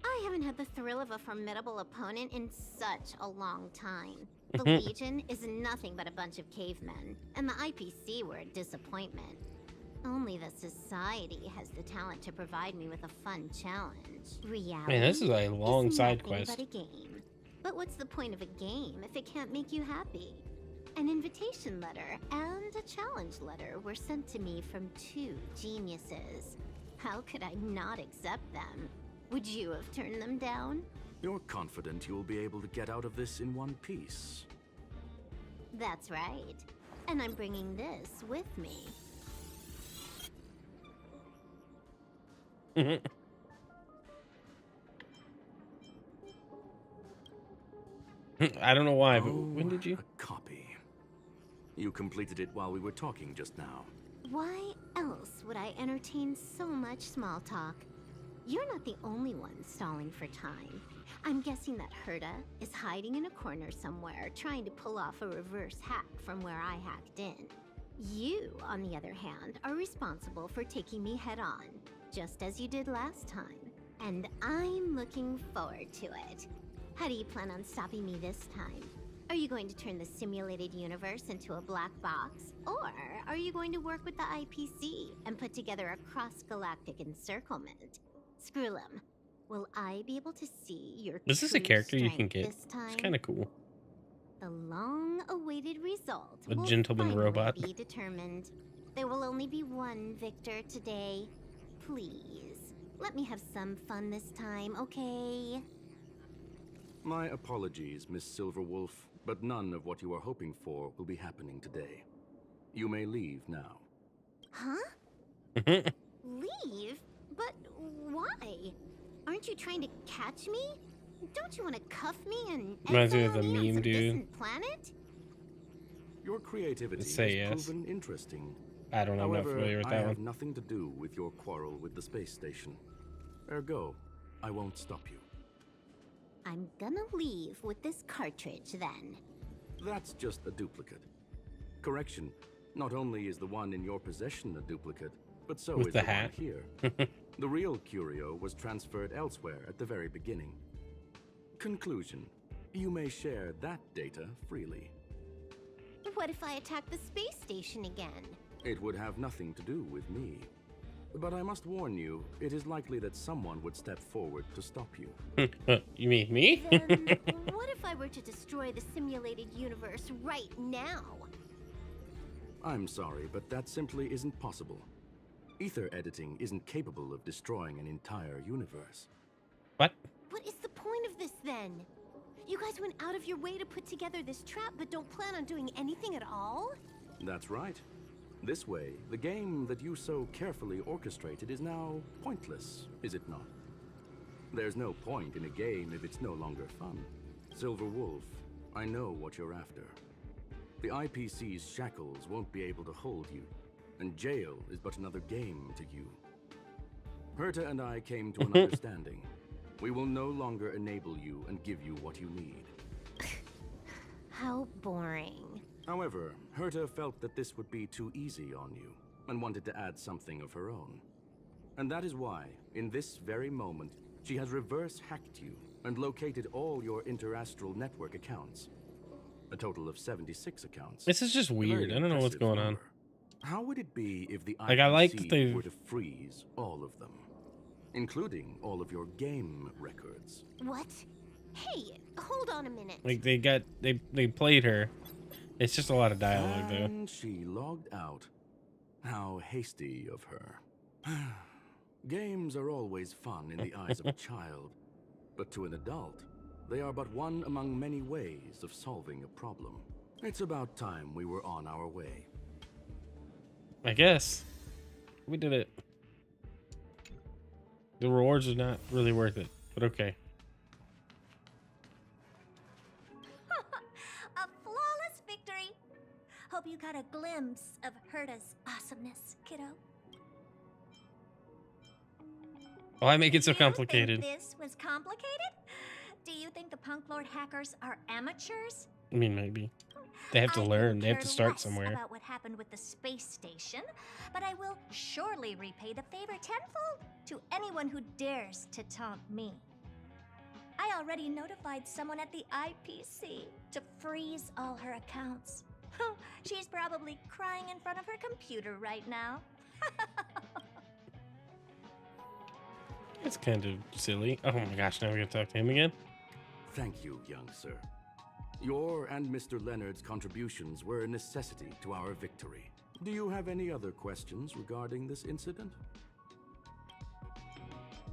I haven't had the thrill of a formidable opponent in such a long time. The Legion is nothing but a bunch of cavemen, and the IPC were a disappointment. Only the Society has the talent to provide me with a fun challenge. Reality Man, this is a long side nothing quest. but a game. But what's the point of a game if it can't make you happy? An invitation letter and a challenge letter were sent to me from two geniuses. How could I not accept them? Would you have turned them down? You're confident you'll be able to get out of this in one piece. That's right. And I'm bringing this with me. I don't know why, but when did you? A copy. You completed it while we were talking just now. Why else would I entertain so much small talk? You're not the only one stalling for time. I'm guessing that Herta is hiding in a corner somewhere, trying to pull off a reverse hack from where I hacked in. You, on the other hand, are responsible for taking me head on, just as you did last time. And I'm looking forward to it. How do you plan on stopping me this time? Are you going to turn the simulated universe into a black box? Or are you going to work with the IPC and put together a cross-galactic encirclement? Screwlum, will I be able to see your This is a true character you can strength get. this time? It's kind of cool. The long-awaited result A will gentleman finally robot. be determined. There will only be one victor today. Please, let me have some fun this time, okay? My apologies, Miss Silverwolf, but none of what you are hoping for will be happening today. You may leave now. Huh? Leave? But why? Aren't you trying to catch me? Don't you want to cuff me and Reminds me of exile the me on meme some dude. distant planet? Your creativity has Say yes. proven interesting. I don't know. I'm not However, familiar with I that have one. nothing to do with your quarrel with the space station. Ergo, I won't stop you. I'm gonna leave with this cartridge then. That's just a duplicate. Correction, not only is the one in your possession a duplicate, but so With is the the hat. one here. The real curio was transferred elsewhere at the very beginning. Conclusion, you may share that data freely. What if I attack the space station again? It would have nothing to do with me. But I must warn you, it is likely that someone would step forward to stop you. You mean me? Then what if I were to destroy the simulated universe right now? I'm sorry, but that simply isn't possible. Ether editing isn't capable of destroying an entire universe. What? What is the point of this then? You guys went out of your way to put together this trap but don't plan on doing anything at all? That's right. This way, the game that you so carefully orchestrated is now pointless, is it not? There's no point in a game if it's no longer fun. Silver Wolf, I know what you're after. The IPC's shackles won't be able to hold you, and jail is but another game to you. Herta and I came to an understanding. We will no longer enable you and give you what you need. How boring. However, Herta felt that this would be too easy on you, and wanted to add something of her own. And that is why, in this very moment, she has reverse-hacked you and located all your interastral network accounts. A total of 76 accounts. This is just A weird. very I don't know what's impressive going on. number. How would it be if the Like, I like that IPC they've- were to freeze all of them, including all of your game records? What? Hey, hold on a minute. Like they played her. It's just a lot of dialogue though. And she logged out. How hasty of her. Games are always fun in the eyes of a child, but to an adult, they are but one among many ways of solving a problem. It's about time we were on our way. I guess we did it. The rewards are not really worth it, but okay. A flawless victory. Hope you got a glimpse of Herta's awesomeness, kiddo. Why make it so Do you complicated? think this was complicated? Do you think the Punk Lord hackers are amateurs? I mean, maybe. They have to learn. They have to start less somewhere. About what happened with the space station, but I will surely repay the favor tenfold to anyone who dares to taunt me. I already notified someone at the IPC to freeze all her accounts. She's probably crying in front of her computer right now. It's kind of silly. Oh my gosh, now we gotta talk to him again? Thank you, young sir. Your and Mr. Leonard's contributions were a necessity to our victory. Do you have any other questions regarding this incident?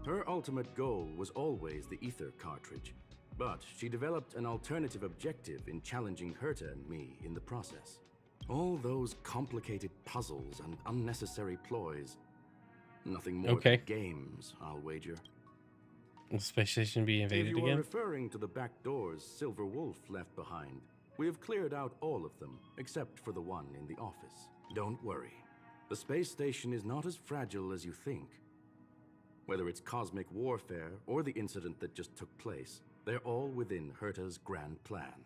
Her ultimate goal was always the ether cartridge, but she developed an alternative objective in challenging Herta and me in the process. All those complicated puzzles and unnecessary ploys. Nothing more than games, I'll wager. Will the space station be invaded If you are again? referring to the back doors Silver Wolf left behind, we have cleared out all of them, except for the one in the office. Don't worry. The space station is not as fragile as you think. Whether it's cosmic warfare or the incident that just took place, they're all within Herta's grand plan.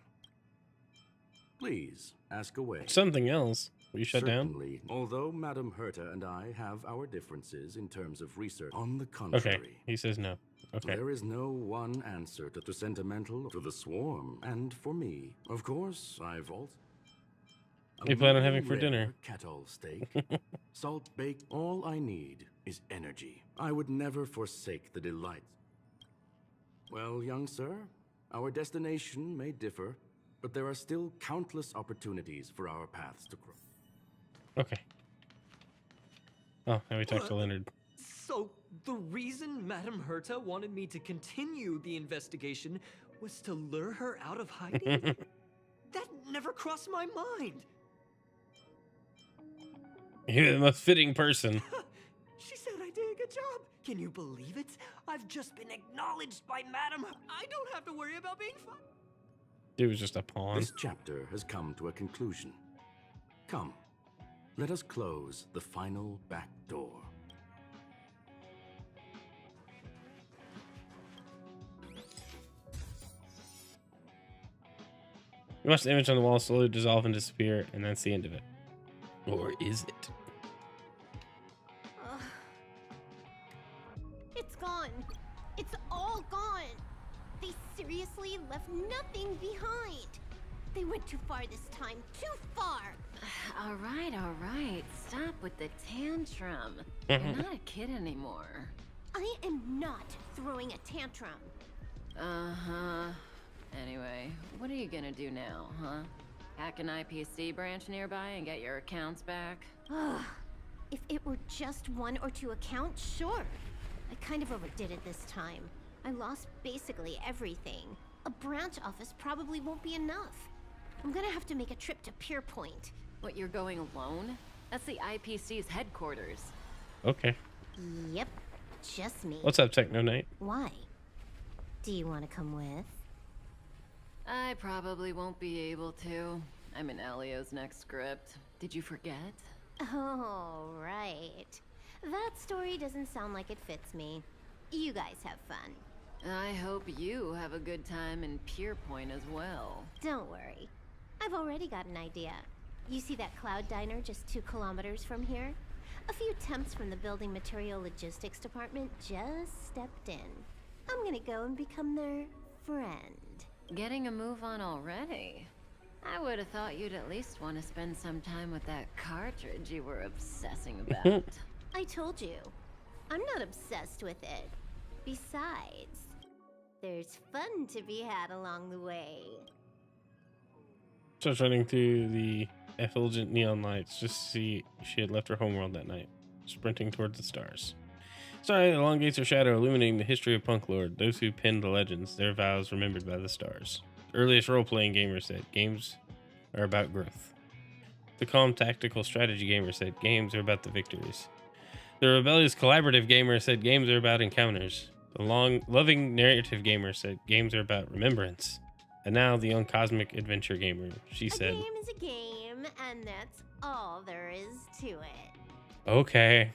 Please, ask away. Something else. Will you shut down? Certainly, although Madam Herta and I have our differences in terms of research, on the contrary. Okay, he says no. Okay. There is no one answer to the sentimental, to the swarm, and for me. Of course, I've also... You plan on having for dinner? Kettle steak, salt baked. All I need is energy. I would never forsake the delights. Well, young sir, our destination may differ, but there are still countless opportunities for our paths to cross. Okay. Oh, now we talk to Leonard. So, the reason Madame Herta wanted me to continue the investigation was to lure her out of hiding? That never crossed my mind. You're the most fitting person. She said I did a good job. Can you believe it? I've just been acknowledged by Madame. I don't have to worry about being fun. It was just a pawn. This chapter has come to a conclusion. Come, let us close the final back door. You watch the image on the wall slowly dissolve and disappear, and that's the end of it. Or is it? It's gone. It's all gone. They seriously left nothing behind. They went too far this time. Too far. All right. Stop with the tantrum. You're not a kid anymore. I am not throwing a tantrum. Uh-huh. Anyway, what are you gonna do now, huh? Hack an IPC branch nearby and get your accounts back? Ugh. If it were just 1 or 2 accounts, sure. I kind of overdid it this time. I lost basically everything. A branch office probably won't be enough. I'm gonna have to make a trip to Pier Point. What, you're going alone? That's the IPC's headquarters. Okay. Yep, just me. What's up, Techno Knight? Why? Do you want to come with? I probably won't be able to. I'm in Elio's next script. Did you forget? Oh, right. That story doesn't sound like it fits me. You guys have fun. I hope you have a good time in Pier Point as well. Don't worry. I've already got an idea. You see that cloud diner just 2 kilometers from here? A few temps from the building material logistics department just stepped in. I'm gonna go and become their friend. Getting a move on already? I would have thought you'd at least want to spend some time with that cartridge you were obsessing about. I told you, I'm not obsessed with it. Besides, there's fun to be had along the way. Starts running through the effulgent neon lights just to see she had left her homeworld that night, sprinting towards the stars. Starlight elongates her shadow, illuminating the history of Punk Lord, those who penned the legends, their vows remembered by the stars. The earliest role-playing gamer said, games are about growth. The calm tactical strategy gamer said, games are about the victories. The rebellious collaborative gamer said games are about encounters. The loving narrative gamer said games are about remembrance. And now the uncosmic adventure gamer, she said. A game is a game, and that's all there is to it. Okay.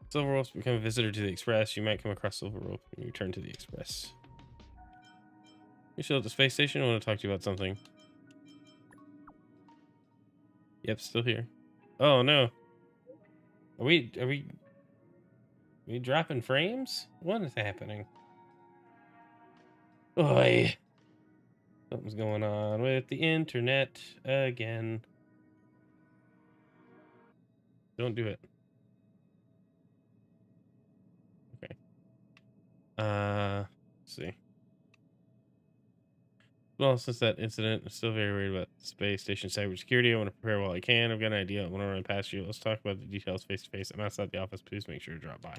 Silver Wolf's become a visitor to the Express. You might come across Silver Wolf when you return to the Express. You still at the space station? I want to talk to you about something. Yep, still here. Oh no. Are we dropping frames? What is happening? Oi. Something's going on with the internet again. Don't do it. Okay. Let's see. Well, since that incident, I'm still very worried about space station cybersecurity. I want to prepare while I can. I've got an idea. I want to run past you. Let's talk about the details face to face. I'm outside the office. Please make sure to drop by.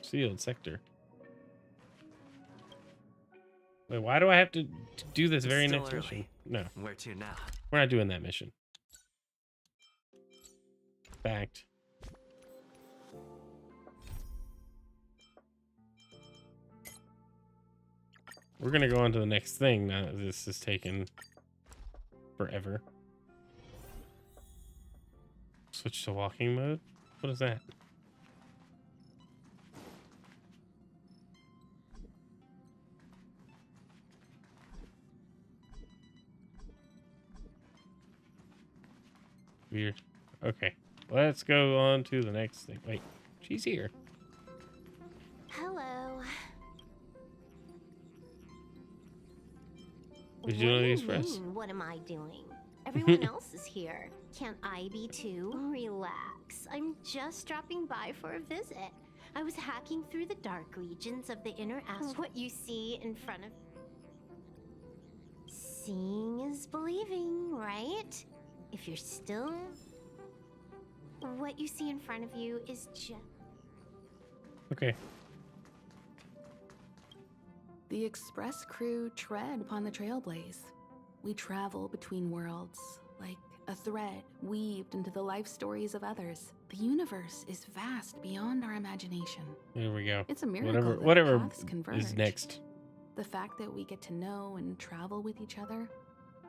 Sealed sector. Wait, why do I have to do this very Still next early. mission? No, Where to now? we're not doing that mission. Fact. We're gonna go on to the next thing now that this is taking forever. Switch to walking mode? What is that? Weird. Okay. Let's go on to the next thing. Wait, she's here. Hello. Did you know What the do you Express? mean, what am I doing? Everyone else is here. Can't I be too? Relax. I'm just dropping by for a visit. I was hacking through the dark regions of the inner astral. What you see in front of... Seeing is believing, right? If you're still... What you see in front of you is just... Okay. The Express crew tread upon the Trailblaze. We travel between worlds, like a thread weaved into the life stories of others. The universe is vast beyond our imagination. Here we go. It's a miracle that Whatever paths converge. is next. The fact that we get to know and travel with each other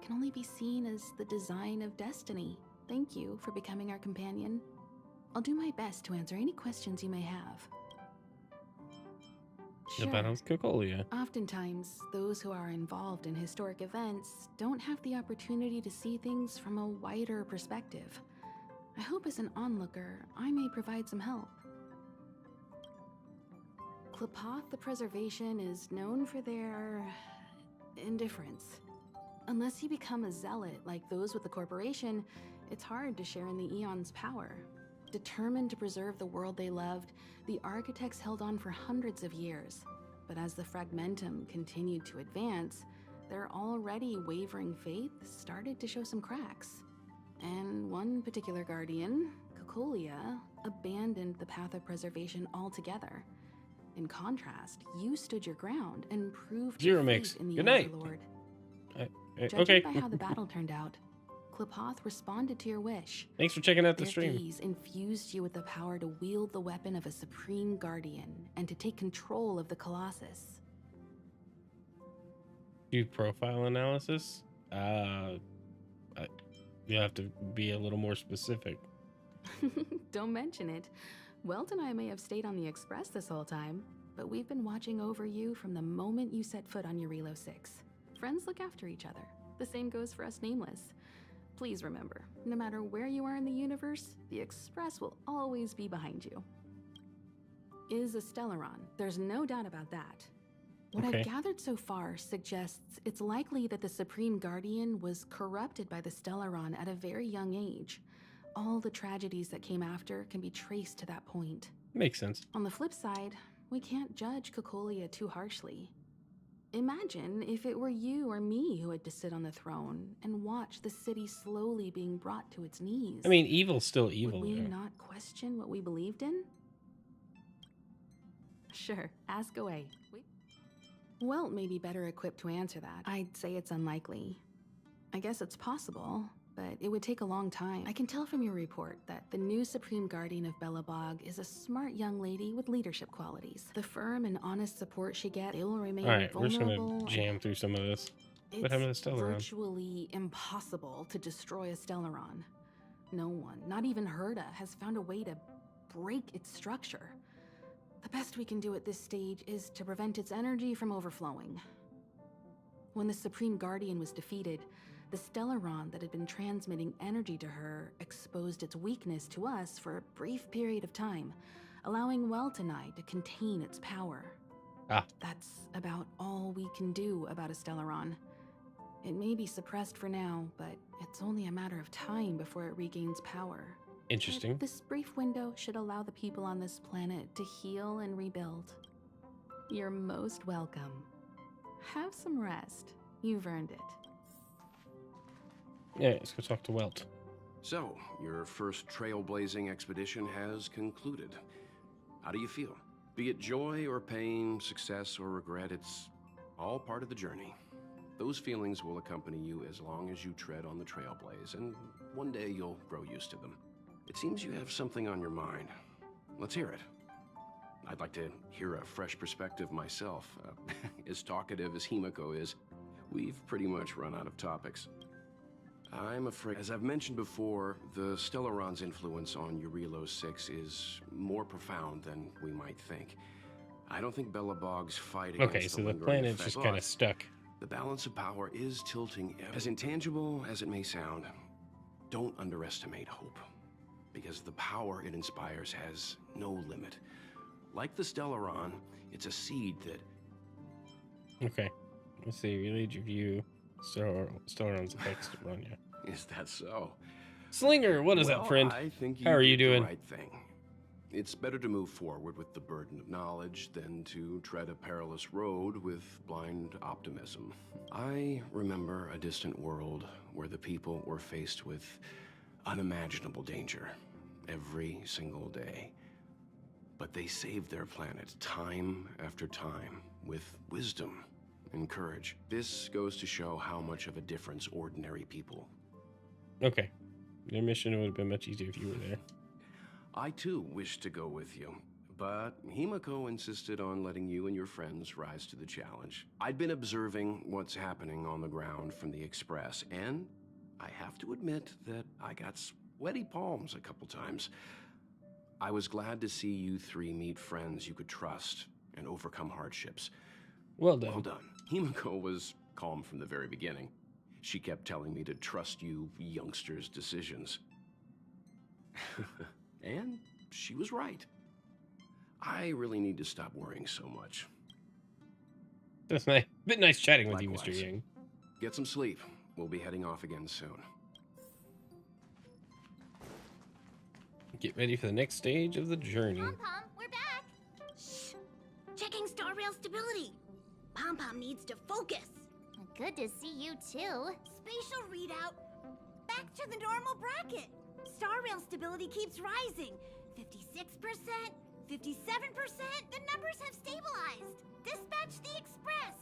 can only be seen as the design of destiny. Thank you for becoming our companion. I'll do my best to answer any questions you may have. The Battle of Cocolia. Oftentimes, those who are involved in historic events don't have the opportunity to see things from a wider perspective. I hope as an onlooker, I may provide some help. Klapoth the Preservation is known for their... indifference. Unless you become a zealot like those with the corporation, it's hard to share in the Eon's power. Determined to preserve the world they loved, the architects held on for hundreds of years. But as the Fragmentum continued to advance, their already wavering faith started to show some cracks. And one particular guardian, Cocolia, abandoned the path of preservation altogether. In contrast, you stood your ground and proved Zero your mix. faith in the Good night. Overlord. Okay. Judging by how the battle turned out, Klapoth responded to your wish. Thanks for checking out the Their stream. gaze infused you with the power to wield the weapon of a supreme guardian and to take control of the Colossus. Do profile analysis? You have to be a little more specific. Don't mention it. Welt and I may have stayed on the Express this whole time, but we've been watching over you from the moment you set foot on Jarilo VI. Friends look after each other. The same goes for us Nameless. Please remember, no matter where you are in the universe, the Express will always be behind you. Is a Stellaron, there's no doubt about that. What Okay. I've gathered so far suggests it's likely that the Supreme Guardian was corrupted by the Stellaron at a very young age. All the tragedies that came after can be traced to that point. Makes sense. On the flip side, we can't judge Cocolia too harshly. Imagine if it were you or me who had to sit on the throne and watch the city slowly being brought to its knees. I mean, evil's still evil. Would we though. not question what we believed in? Sure, ask away. Wait. Welt may be better equipped to answer that. I'd say it's unlikely. I guess it's possible, but it would take a long time. I can tell from your report that the new Supreme Guardian of Belobog is a smart young lady with leadership qualities. The firm and honest support she gets, they will remain Alright, we're just vulnerable. gonna jam through some of this. What happened to the Stellaron? It's virtually impossible to destroy a Stellaron. No one, not even Herta, has found a way to break its structure. The best we can do at this stage is to prevent its energy from overflowing. When the Supreme Guardian was defeated, the Stellaron that had been transmitting energy to her exposed its weakness to us for a brief period of time, allowing Welt and I to contain its power. That's about all we can do about a Stellaron. It may be suppressed for now, but it's only a matter of time before it regains power. Interesting. But this brief window should allow the people on this planet to heal and rebuild. You're most welcome. Have some rest. You've earned it. Yeah, let's go talk to Welt. So, your first trailblazing expedition has concluded. How do you feel? Be it joy or pain, success or regret, it's all part of the journey. Those feelings will accompany you as long as you tread on the Trailblaze, and one day you'll grow used to them. It seems you have something on your mind. Let's hear it. I'd like to hear a fresh perspective myself. As talkative as Himiko is, we've pretty much run out of topics. I'm afraid, as I've mentioned before, the Stellaron's influence on Jarilo VI is more profound than we might think. I don't think Belobog's fight against Okay, so the planet's just kind of stuck. The balance of power is tilting. As intangible as it may sound, don't underestimate hope, because the power it inspires has no limit. Like the Stellaron, it's a seed that... Okay, let's see. Relate your view. Stellaron's effects to run you. Is that so? Slinger, what is up, friend? I think How are you did doing? The right thing. It's better to move forward with the burden of knowledge than to tread a perilous road with blind optimism. I remember a distant world where the people were faced with unimaginable danger every single day. But they saved their planet time after time with wisdom and courage. This goes to show how much of a difference ordinary people. Okay. Your mission would have been much easier if you were there. I too wish to go with you, but Himiko insisted on letting you and your friends rise to the challenge. I'd been observing what's happening on the ground from the Express, and I have to admit that I got sweaty palms a couple times. I was glad to see you three meet friends you could trust and overcome hardships. Well done. Well done. Himiko was calm from the very beginning. She kept telling me to trust you youngsters' decisions. And she was right. I really need to stop worrying so much. That's nice. Bit nice chatting with Likewise. you, Mr. Yang. Get some sleep. We'll be heading off again soon. Get ready for the next stage of the journey. Pom-Pom, we're back! Shh! Checking star rail stability. Pom-Pom needs to focus. Good to see you too. Spatial readout. Back to the normal bracket. Star rail stability keeps rising. 56%, 57%. The numbers have stabilized. Dispatch the Express.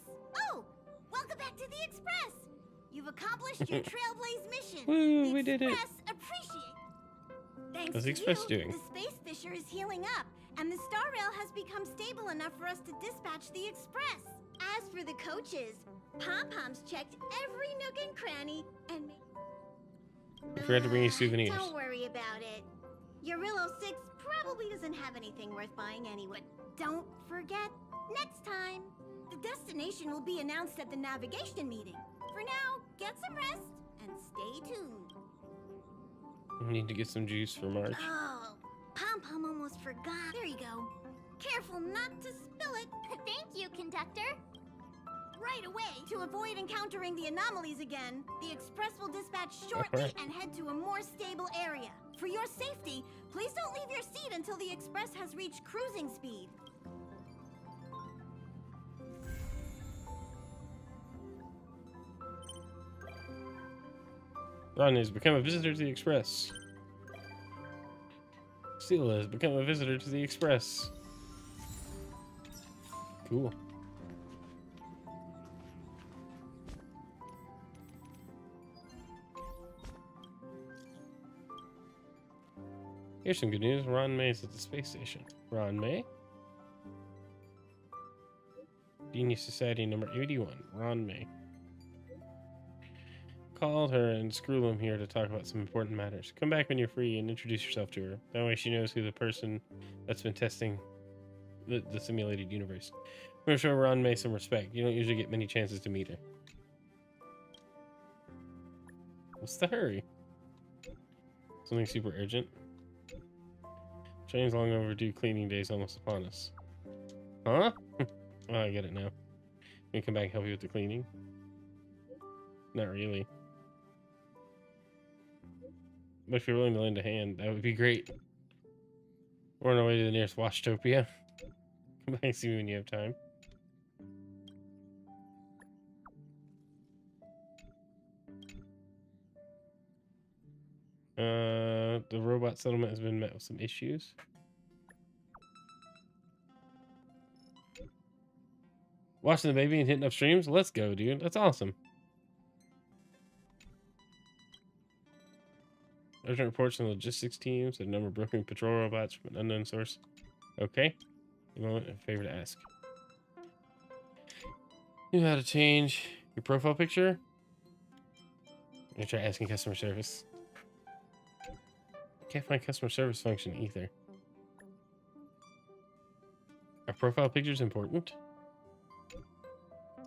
Oh, welcome back to the Express. You've accomplished your Trailblaze mission. Woo, we did it. Express appreciate. Thanks How's to the Express you, doing? the Space Fisher is healing up, and the Star Rail has become stable enough for us to dispatch the Express. As for the coaches, Pom-Pom's checked every nook and cranny and I forgot to bring you souvenirs. Don't worry about it. Jarilo VI probably doesn't have anything worth buying anyway. But don't forget, next time, the destination will be announced at the navigation meeting. For now, get some rest and stay tuned. We need to get some juice for March. Oh, Pom-Pom almost forgot. There you go. Careful not to spill it. Thank you, conductor. Right away. To avoid encountering the anomalies again, the Express will dispatch shortly and head to a more stable area. For your safety, please don't leave your seat until the Express has reached cruising speed. Ron has become a visitor to the Express. Sela has become a visitor to the Express. Cool. Here's some good news. Ron May's at the space station. Ron May? Genius Society number 81. Ron May. Called her and Screwlum here to talk about some important matters. Come back when you're free and introduce yourself to her. That way she knows who the person that's been testing the simulated universe. We're gonna show Ron May some respect. You don't usually get many chances to meet her. What's the hurry? Something super urgent? Train's long overdue cleaning day's almost upon us. Huh? Oh, I get it now. Can you come back and help you with the cleaning? Not really. But if you're willing to lend a hand, that would be great. We're on our way to the nearest Washtopia. Come back and see me when you have time. The robot settlement has been met with some issues. Watching the baby and hitting up streams? Let's go, dude. That's awesome. Urgent reports from the logistics teams. A number of broken patrol robots from an unknown source. Okay. A moment, a favor to ask. You know how to change your profile picture? I'm gonna try asking customer service. Can't find customer service function either. Are profile pictures important?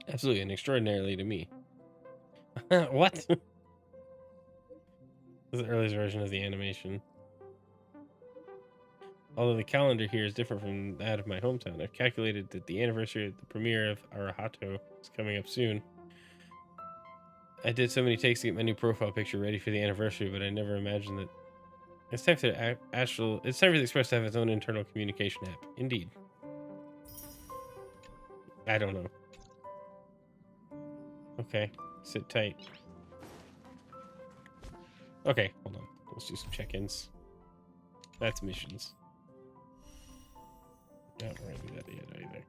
Absolutely, and extraordinarily to me. What? This is the earliest version of the animation. Although the calendar here is different from that of my hometown, I've calculated that the anniversary of the premiere of Arahato is coming up soon. I did so many takes to get my new profile picture ready for the anniversary, but I never imagined that it's time for the It's time for the Express to have its own internal communication app. Indeed. I don't know. Okay, sit tight. Okay, hold on. Let's do some check-ins. That's missions. Not gonna do that yet either.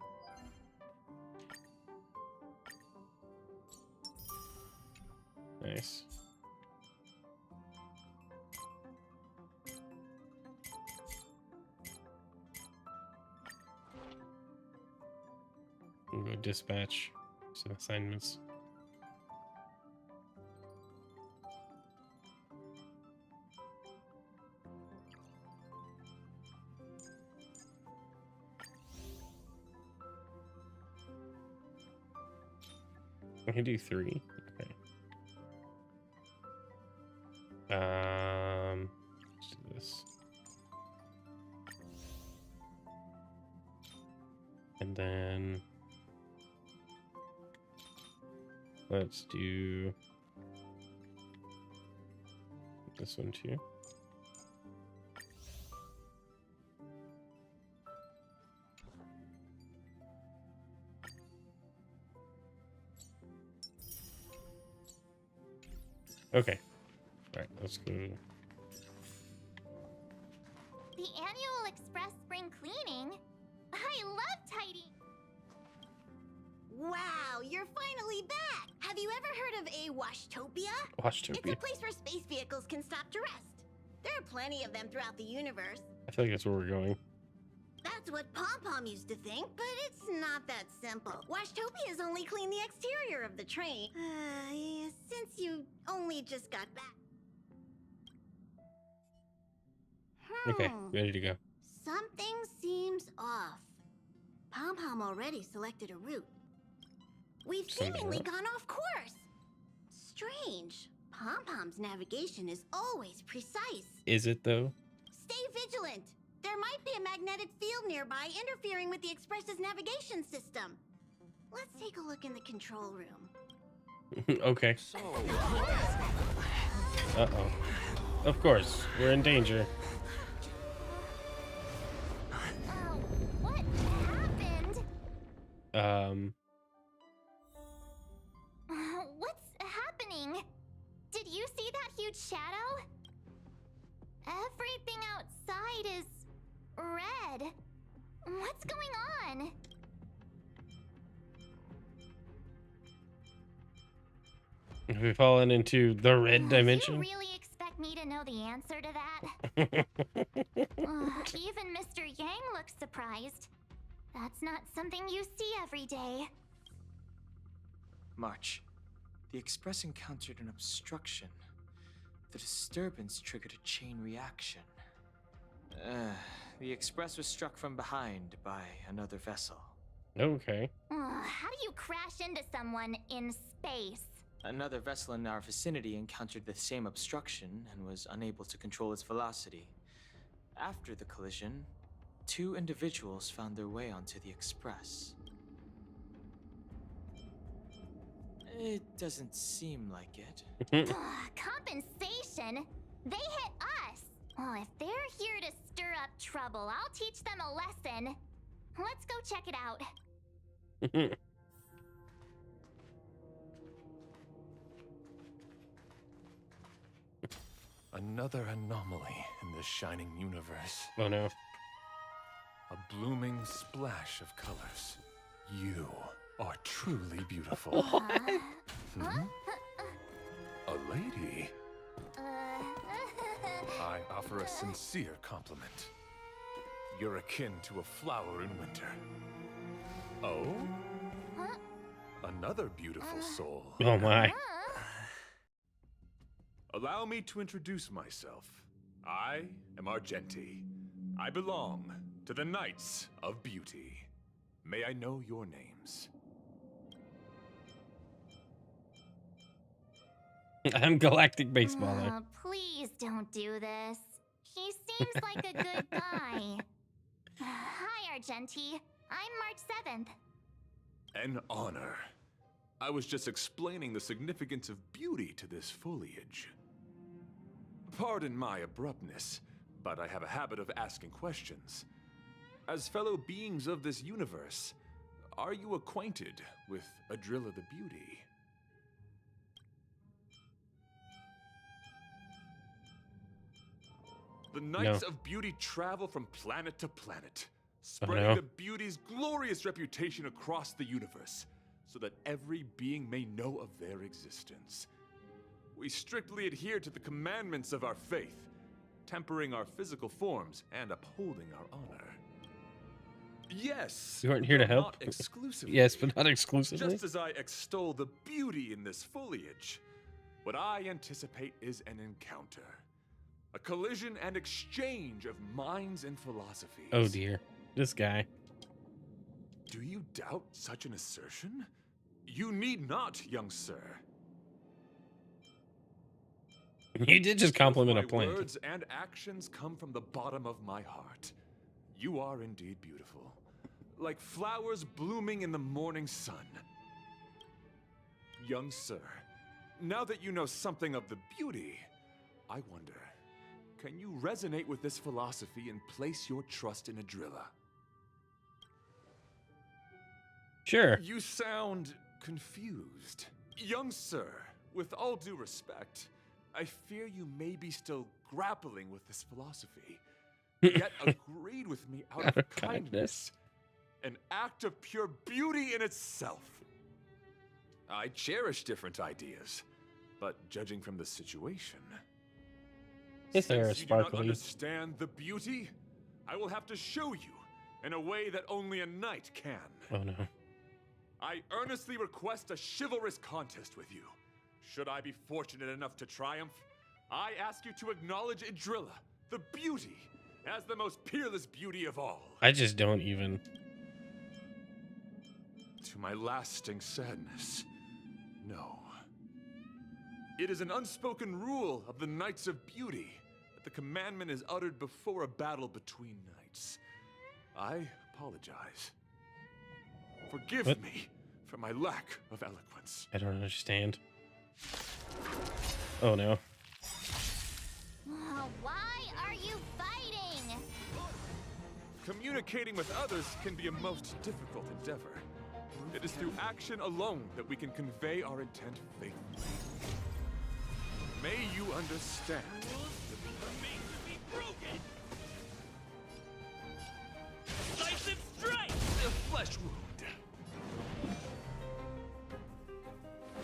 Nice. We'll go dispatch some assignments. I can do 3. Okay. Let's do this. And then let's do this one too. Okay. All right, let's go. The annual Express Spring Cleaning? I love tidy. Wow, you're finally back! Have you ever heard of a Washtopia? Washtopia. It's a place where space vehicles can stop to rest. There are plenty of them throughout the universe. I feel like that's where we're going. That's what Pom-Pom used to think, but it's not that simple. Washtopias only clean the exterior of the train. Since you only just got back. Okay, ready to go. Something seems off. Pom-Pom already selected a route. We've seemingly gone off course. Strange. Pom-Pom's navigation is always precise. Is it though? Stay vigilant. There might be a magnetic field nearby interfering with the Express's navigation system. Let's take a look in the control room. Okay. Uh-oh. Of course, we're in danger. What happened? What's happening? Did you see that huge shadow? Everything outside is red. What's going on? Have we fallen into the red dimension? You really expect me to know the answer to that? Even Mr. Yang looks surprised. That's not something you see every day. March. The Express encountered an obstruction. The disturbance triggered a chain reaction. The Express was struck from behind by another vessel. Okay. How do you crash into someone in space? Another vessel in our vicinity encountered the same obstruction and was unable to control its velocity. After the collision, 2 individuals found their way onto the Express. It doesn't seem like it. Compensation? They hit us! Well, if they're here to stir up trouble, I'll teach them a lesson. Let's go check it out. Another anomaly in the shining universe. Oh no. A blooming splash of colors. You are truly beautiful. Hmm? A lady? I offer a sincere compliment. You're akin to a flower in winter. Oh? Another beautiful soul. Oh my. Allow me to introduce myself. I am Argenti. I belong to the Knights of Beauty. May I know your names? I'm Galactic Baseballer. Please don't do this. He seems like a good guy. Hi, Argenti. I'm March 7th. An honor. I was just explaining the significance of beauty to this foliage. Pardon my abruptness, but I have a habit of asking questions. As fellow beings of this universe, are you acquainted with Jarilo the Beauty? The Knights of Beauty travel from planet to planet, spreading the beauty's glorious reputation across the universe, so that every being may know of their existence. We strictly adhere to the commandments of our faith, tempering our physical forms and upholding our honor. Yes, You aren't here to help? not exclusively. Yes, but not exclusively. Just as I extol the beauty in this foliage, what I anticipate is an encounter. A collision and exchange of minds and philosophies. Oh dear. This guy. Do you doubt such an assertion? You need not, young sir. You did just compliment a My plant. words and actions come from the bottom of my heart. You are indeed beautiful, like flowers blooming in the morning sun. Young sir, now that you know something of the beauty, I wonder, can you resonate with this philosophy and place your trust in Jarilo? Sure. You sound confused. Young sir, with all due respect, I fear you may be still grappling with this philosophy, yet agreed with me out of kindness. An act of pure beauty in itself. I cherish different ideas, but judging from the situation, His hair is since you do not sparkly. understand the beauty, I will have to show you in a way that only a knight can. Oh no. I earnestly request a chivalrous contest with you. Should I be fortunate enough to triumph, I ask you to acknowledge Jarilo, the beauty, as the most peerless beauty of all. I just don't even. To my lasting sadness, no. It is an unspoken rule of the Knights of Beauty that the commandment is uttered before a battle between knights. I apologize. Forgive me for my lack of eloquence. I don't understand. Oh no. Why are you fighting? Communicating with others can be a most difficult endeavor. It is through action alone that we can convey our intent faithfully. May you understand. Decisive strike! A flesh wound.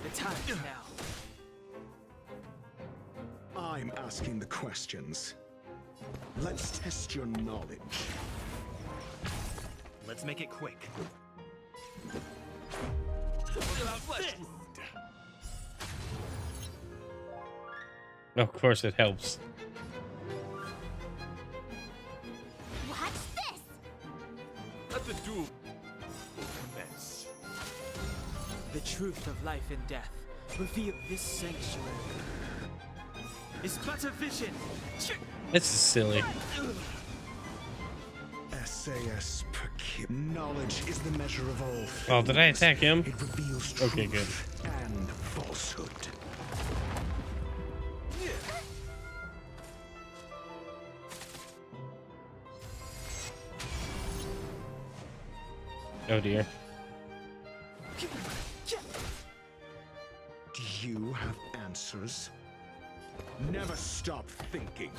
The time now. I'm asking the questions. Let's test your knowledge. Let's make it quick. Of course it helps. Watch this! Let the duel commence. The truth of life and death reveal this sanctuary. It's but a vision. This is silly. SAS per kid. Knowledge is the measure of all things. Oh, did I attack him? It reveals truth Okay, good. and falsehood. Oh dear. Do you have answers? Never stop thinking.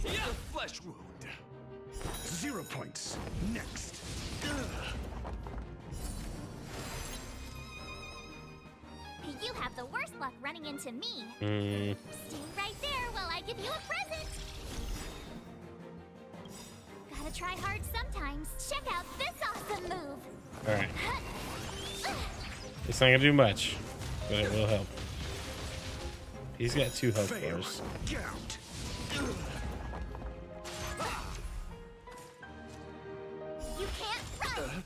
The flesh wound. 0 points. Next. You have the worst luck running into me. Mm. Stay right there while I give you a present. Gotta try hard sometimes. Check out this awesome move. All right. It's not gonna do much, but it will help. He's got 2 health bars. Get out. You can't run.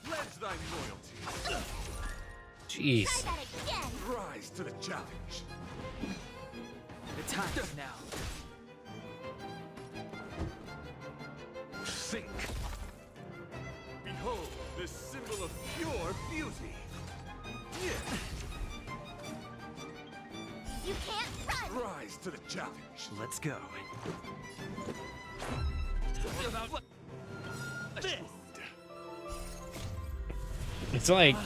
Pledge thy loyalty. Jeez. Try that again. Rise to the challenge. The time is now. Think. Behold, this symbol of pure beauty. You can't run. Rise to the challenge. Let's go. It's like,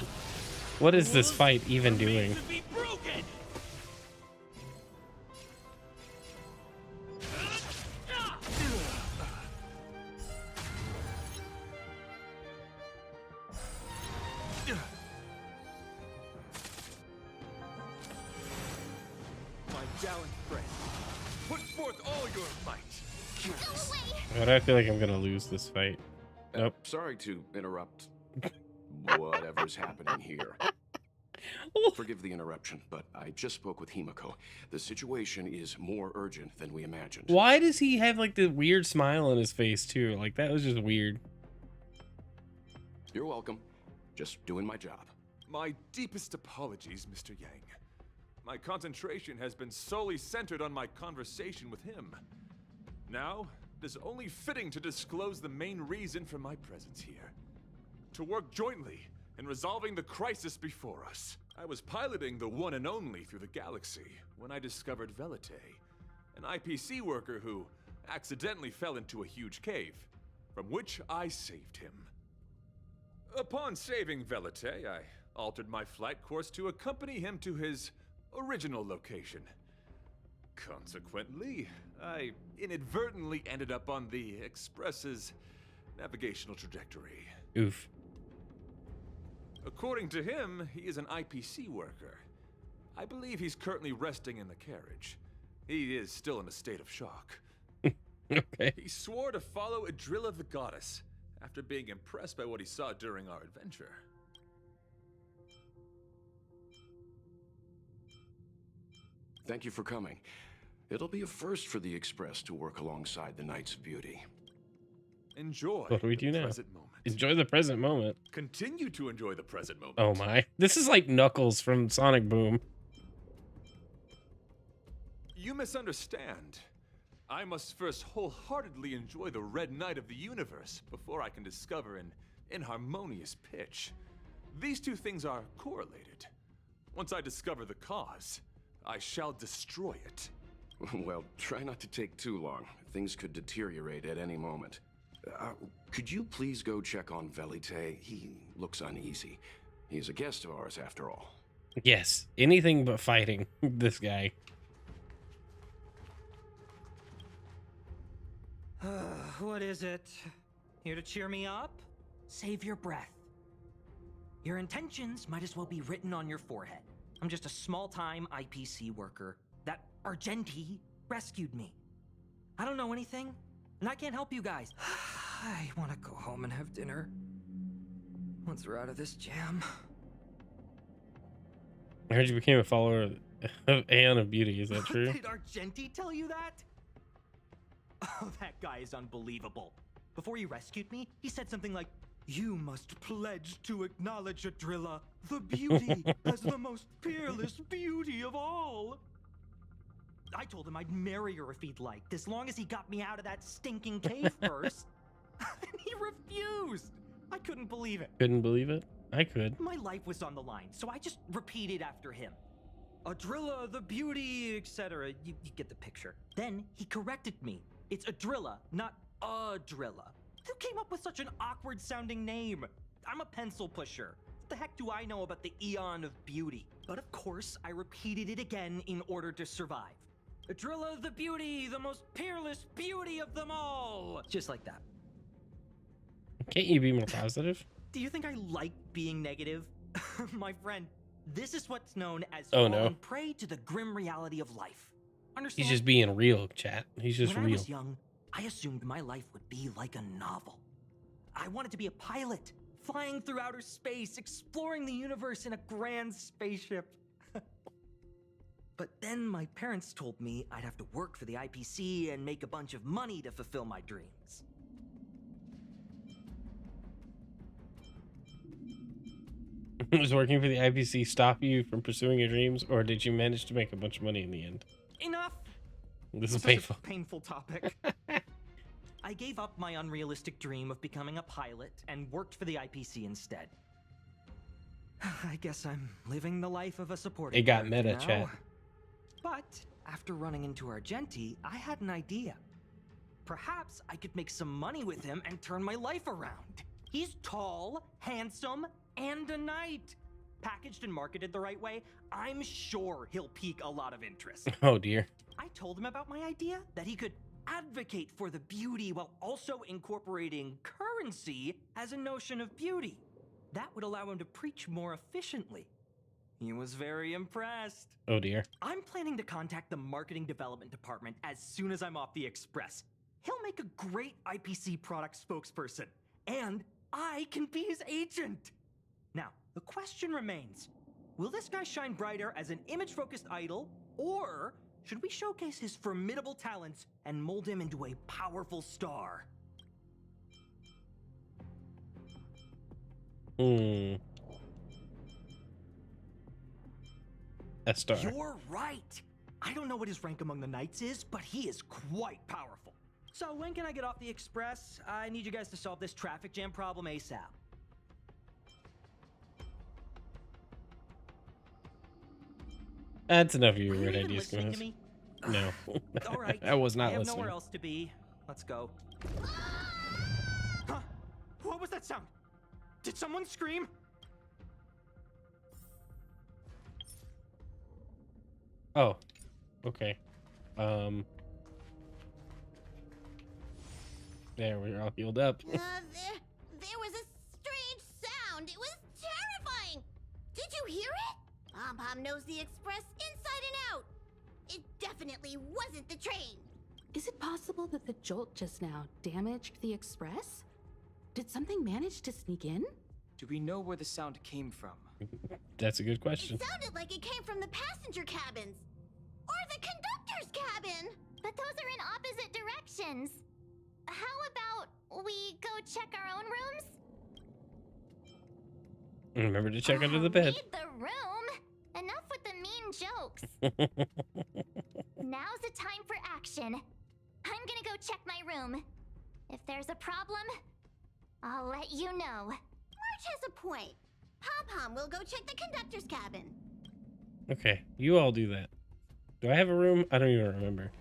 what is this fight even doing? My gallant friend, put forth all your might. But I feel like I'm gonna lose this fight. Nope. Sorry to interrupt whatever's happening here. Forgive the interruption, but I just spoke with Himiko. The situation is more urgent than we imagined. Why does he have like the weird smile on his face too? Like that was just weird. You're welcome. Just doing my job. My deepest apologies, Mr. Yang. My concentration has been solely centered on my conversation with him. Now, it is only fitting to disclose the main reason for my presence here. To work jointly in resolving the crisis before us. I was piloting the one and only through the galaxy when I discovered Velite, an IPC worker who accidentally fell into a huge cave, from which I saved him. Upon saving Velite, I altered my flight course to accompany him to his original location. Consequently, I inadvertently ended up on the Express's navigational trajectory. Oof. According to him, he is an IPC worker. I believe he's currently resting in the carriage. He is still in a state of shock. Okay. He swore to follow Jarilo the Goddess after being impressed by what he saw during our adventure. Thank you for coming. It'll be a first for the Express to work alongside the Knights of Beauty. Enjoy What do we do the now? present moment. Enjoy the present moment. Continue to enjoy the present moment. Oh my. This is like Knuckles from Sonic Boom. You misunderstand. I must first wholeheartedly enjoy the red night of the universe before I can discover an inharmonious pitch. These two things are correlated. Once I discover the cause, I shall destroy it. Well, try not to take too long. Things could deteriorate at any moment. Could you please go check on Velite? He looks uneasy. He's a guest of ours, after all. Yes. Anything but fighting. This guy. What is it? Here to cheer me up? Save your breath. Your intentions might as well be written on your forehead. I'm just a small-time IPC worker. That Argenti rescued me. I don't know anything, and I can't help you guys. I want to go home and have dinner. Once we're out of this jam. I heard you became a follower of Aeon of Beauty. Is that true? Did Argenti tell you that? Oh, that guy is unbelievable. Before he rescued me, he said something like, "You must pledge to acknowledge Adrilla, the beauty, as the most peerless beauty of all." I told him I'd marry her if he'd liked, as long as he got me out of that stinking cave first. And he refused. I couldn't believe it. Couldn't believe it? I could. My life was on the line, so I just repeated after him. Adrilla, the beauty, etc. You get the picture. Then he corrected me. It's Adrilla, not Adrilla. Who came up with such an awkward sounding name? I'm a pencil pusher. What the heck do I know about the Eon of Beauty? But of course, I repeated it again in order to survive. Adrilla, the beauty, the most peerless beauty of them all. Just like that. Can't you be more positive? Do you think I like being negative? My friend, this is what's known as falling prey to the grim reality of life. Understand? He's just being real, chat. He's just when real. I was young, I assumed my life would be like a novel. I wanted to be a pilot, flying through outer space, exploring the universe in a grand spaceship. But then my parents told me I'd have to work for the IPC and make a bunch of money to fulfill my dreams. Was working for the IPC stop you from pursuing your dreams, or did you manage to make a bunch of money in the end? Enough! This is Such painful. a painful topic. I gave up my unrealistic dream of becoming a pilot and worked for the IPC instead. I guess I'm living the life of a supporting It got character meta, now. chat. But after running into Argenti, I had an idea. Perhaps I could make some money with him and turn my life around. He's tall, handsome, and a knight. Packaged and marketed the right way, I'm sure he'll pique a lot of interest. Oh dear. I told him about my idea, that he could advocate for the beauty while also incorporating currency as a notion of beauty. That would allow him to preach more efficiently. He was very impressed. Oh dear. I'm planning to contact the marketing development department as soon as I'm off the express. He'll make a great IPC product spokesperson, and I can be his agent. Now, the question remains, will this guy shine brighter as an image-focused idol, or should we showcase his formidable talents and mold him into a powerful star? A star. You're right. I don't know what his rank among the knights is, but he is quite powerful. So when can I get off the express? I need you guys to solve this traffic jam problem ASAP. That's enough of your Are you weird even ideas, listening guys. to me? No. All right. I was not I have listening. nowhere else to be. Let's go. Huh? What was that sound? Did someone scream? Oh. Okay. There, we're all healed up. There was a strange sound. It was terrifying. Did you hear it? Pom-Pom knows the express inside and out. It definitely wasn't the train. Is it possible that the jolt just now damaged the express? Did something manage to sneak in? Do we know where the sound came from? That's a good question. It sounded like it came from the passenger cabins. Or the conductor's cabin. But those are in opposite directions. How about we go check our own rooms? Remember to check under the bed. Read the room. Enough with the mean jokes. Now's the time for action. I'm gonna go check my room. If there's a problem, I'll let you know. Marge has a point. Pom-Pom will go check the conductor's cabin. Okay, you all do that. Do I have a room? I don't even remember.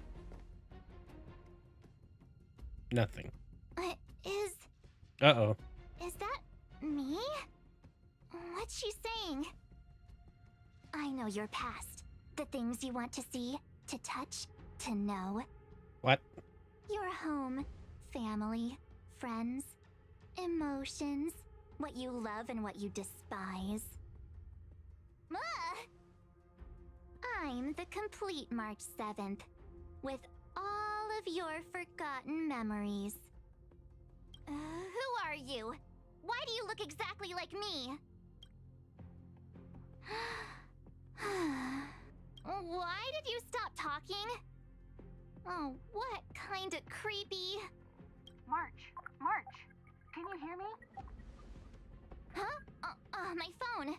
Nothing. Uh-oh. Is that me? What's she saying? I know your past. The things you want to see, to touch, to know. What? Your home, family, friends, emotions. What you love and what you despise. I'm the complete March 7th, with all of your forgotten memories. Who are you? Why do you look exactly like me? Why did you stop talking? Oh, what kind of creepy... March, can you hear me? Huh? My phone.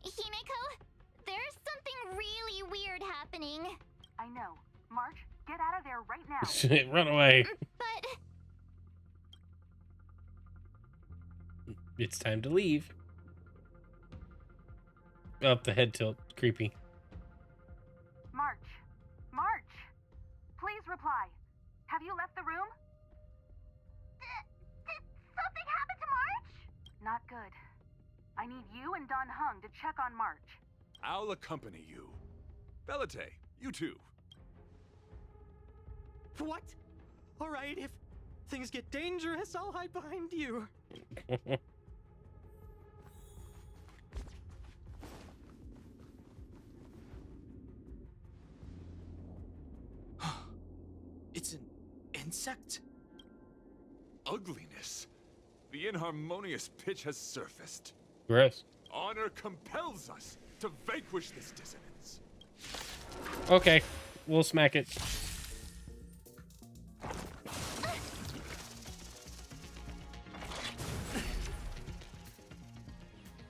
Himeko, there's something really weird happening. I know. March, get out of there right now. Shit, run away. But... It's time to leave. Up the head tilt. Creepy. March, please reply. Have you left the room? Did something happen to March? Not good. I need you and Don Hung to check on March. I'll accompany you. Belate, you too. What? Alright, if things get dangerous, I'll hide behind you. It's an insect? Ugliness. The inharmonious pitch has surfaced. Gross. Honor compels us to vanquish this dissonance. Okay, we'll smack it.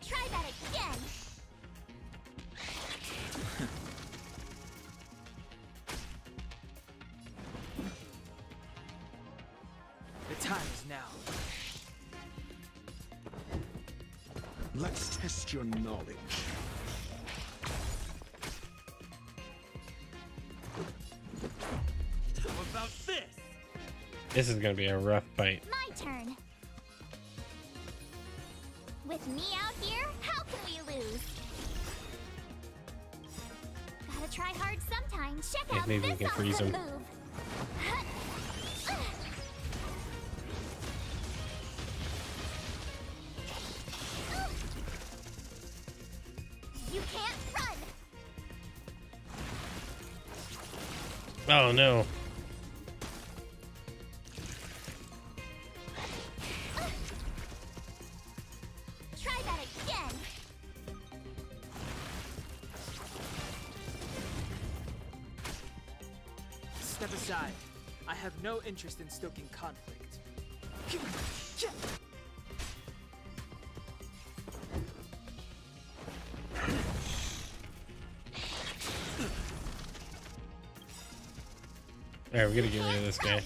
Try that again. The time is now. Let's test your knowledge. How about this? This is gonna be a rough fight. My turn. With me out here, how can we lose? Gotta try hard sometimes. Check Yeah, out maybe we this can freeze awesome him. move. You can't run. Oh no. Try that again. Step aside. I have no interest in stoking conflict. Alright, we gotta get rid of this guy.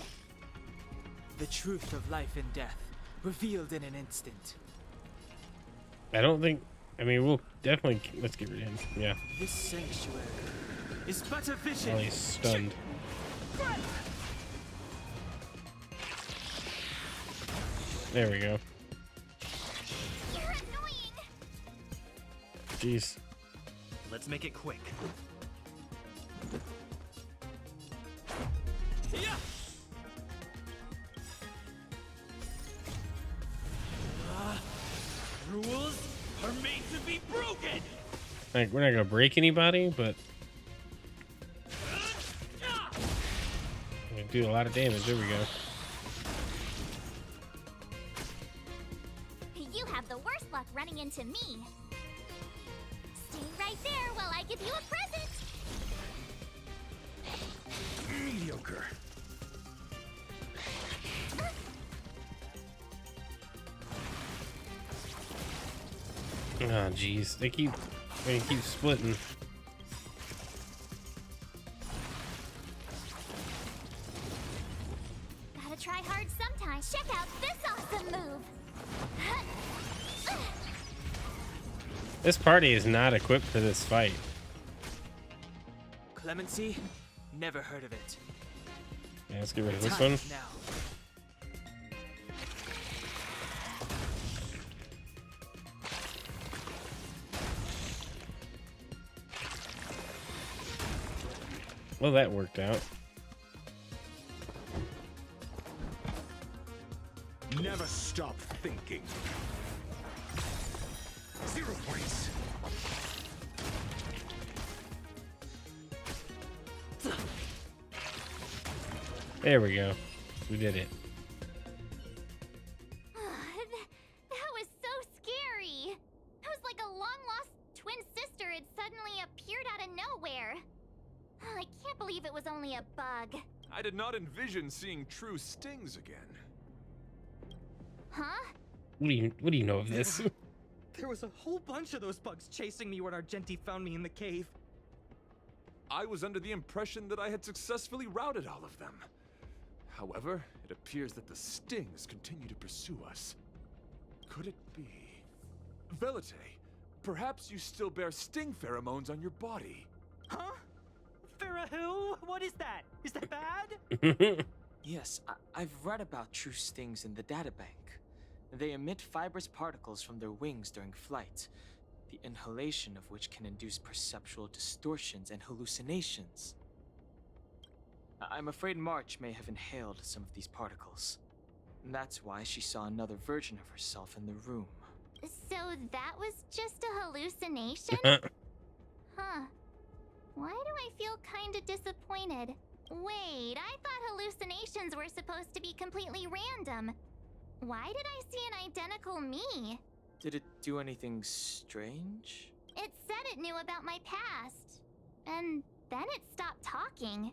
The truth of life and death, revealed in an instant. I don't think... I mean, we'll definitely... Let's get rid of him. Yeah. This sanctuary is but a vision. Oh, he's stunned. There we go. You're annoying. Jeez. Let's make it quick. Yeah. Rules are made to be broken. Like, we're not gonna break anybody, but... we do a lot of damage. There we go. You have the worst luck running into me. Stay right there while I give you a present. Mediocre. Oh, jeez. They keep splitting. Gotta try hard sometimes. Check out this awesome move. This party is not equipped for this fight. Clemency? Never heard of it. Yeah, let's get rid of The this time one. is now. Well, that worked out. Never stop thinking. 0 points. There we go. We did it. That was so scary. It was like a long-lost twin sister had suddenly appeared out of nowhere. I can't believe it was only a bug. I did not envision seeing true stings again. Huh? What do you know of this? There was a whole bunch of those bugs chasing me when Argenti found me in the cave. I was under the impression that I had successfully routed all of them. However, it appears that the stings continue to pursue us. Could it be? Velite, perhaps you still bear sting pheromones on your body. Huh? Farah, what is that? Is that bad? Yes, I've read about true stings in the databank. They emit fibrous particles from their wings during flight, the inhalation of which can induce perceptual distortions and hallucinations. I'm afraid March may have inhaled some of these particles. And that's why she saw another version of herself in the room. So that was just a hallucination? Huh. Why do I feel kinda disappointed? Wait, I thought hallucinations were supposed to be completely random. Why did I see an identical me? Did it do anything strange? It said it knew about my past. And then it stopped talking.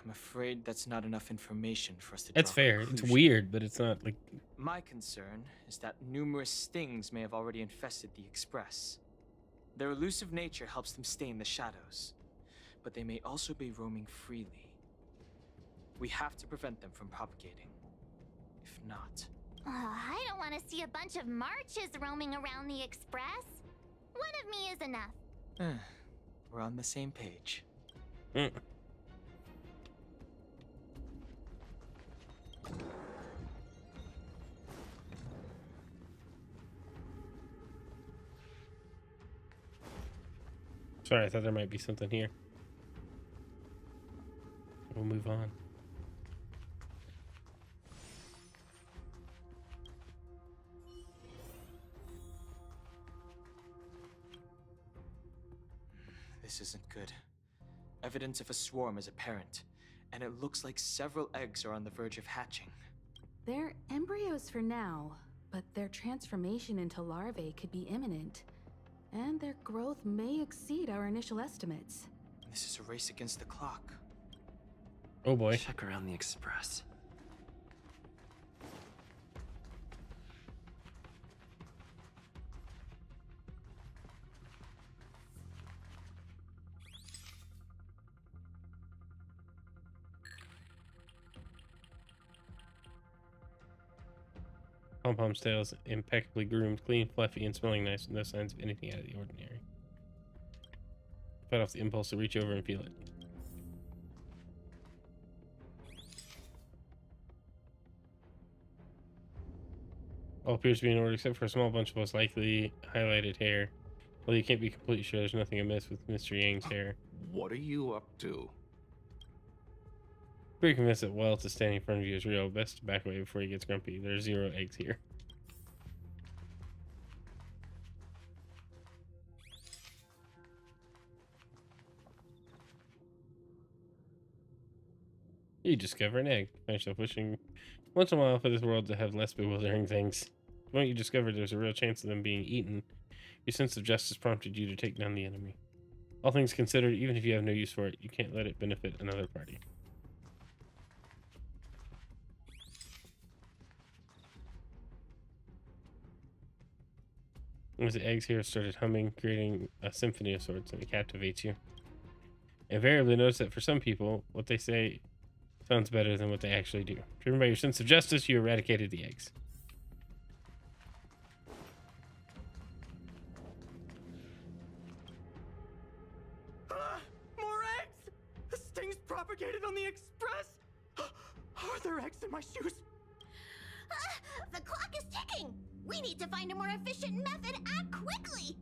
I'm afraid that's not enough information for us to That's draw fair. It's conclusions. weird, but it's not like... My concern is that numerous stings may have already infested the Express. Their elusive nature helps them stay in the shadows, but they may also be roaming freely. We have to prevent them from propagating. If not... I don't want to see a bunch of marches roaming around the Express. One of me is enough. We're on the same page. Sorry, I thought there might be something here. We'll move on. This isn't good. Evidence of a swarm is apparent, and it looks like several eggs are on the verge of hatching. They're embryos for now, but their transformation into larvae could be imminent. And their growth may exceed our initial estimates. This is a race against the clock. Oh boy. Check around the Express. Pom-Pom's tail is impeccably groomed, clean, fluffy, and smelling nice with no signs of anything out of the ordinary. Fight off the impulse to reach over and feel it. All appears to be in order except for a small bunch of most likely highlighted hair. Although you can't be completely sure, there's nothing amiss with Mr. Yang's hair. What are you up to? Pretty convinced that Wells is standing in front of you is real. Best to back away before he gets grumpy. There's 0 eggs here. You discover an egg. Find yourself wishing once in a while for this world to have less bewildering things. The moment you discover there's a real chance of them being eaten, your sense of justice prompted you to take down the enemy. All things considered, even if you have no use for it, you can't let it benefit another party. As the eggs here started humming, creating a symphony of sorts, and it captivates you. Invariably notice that for some people, what they say sounds better than what they actually do. Driven by your sense of justice, you eradicated the eggs. More eggs! The stings propagated on the Express! Are there eggs in my shoes? The clock is ticking! We need to find a more efficient method. Act quickly!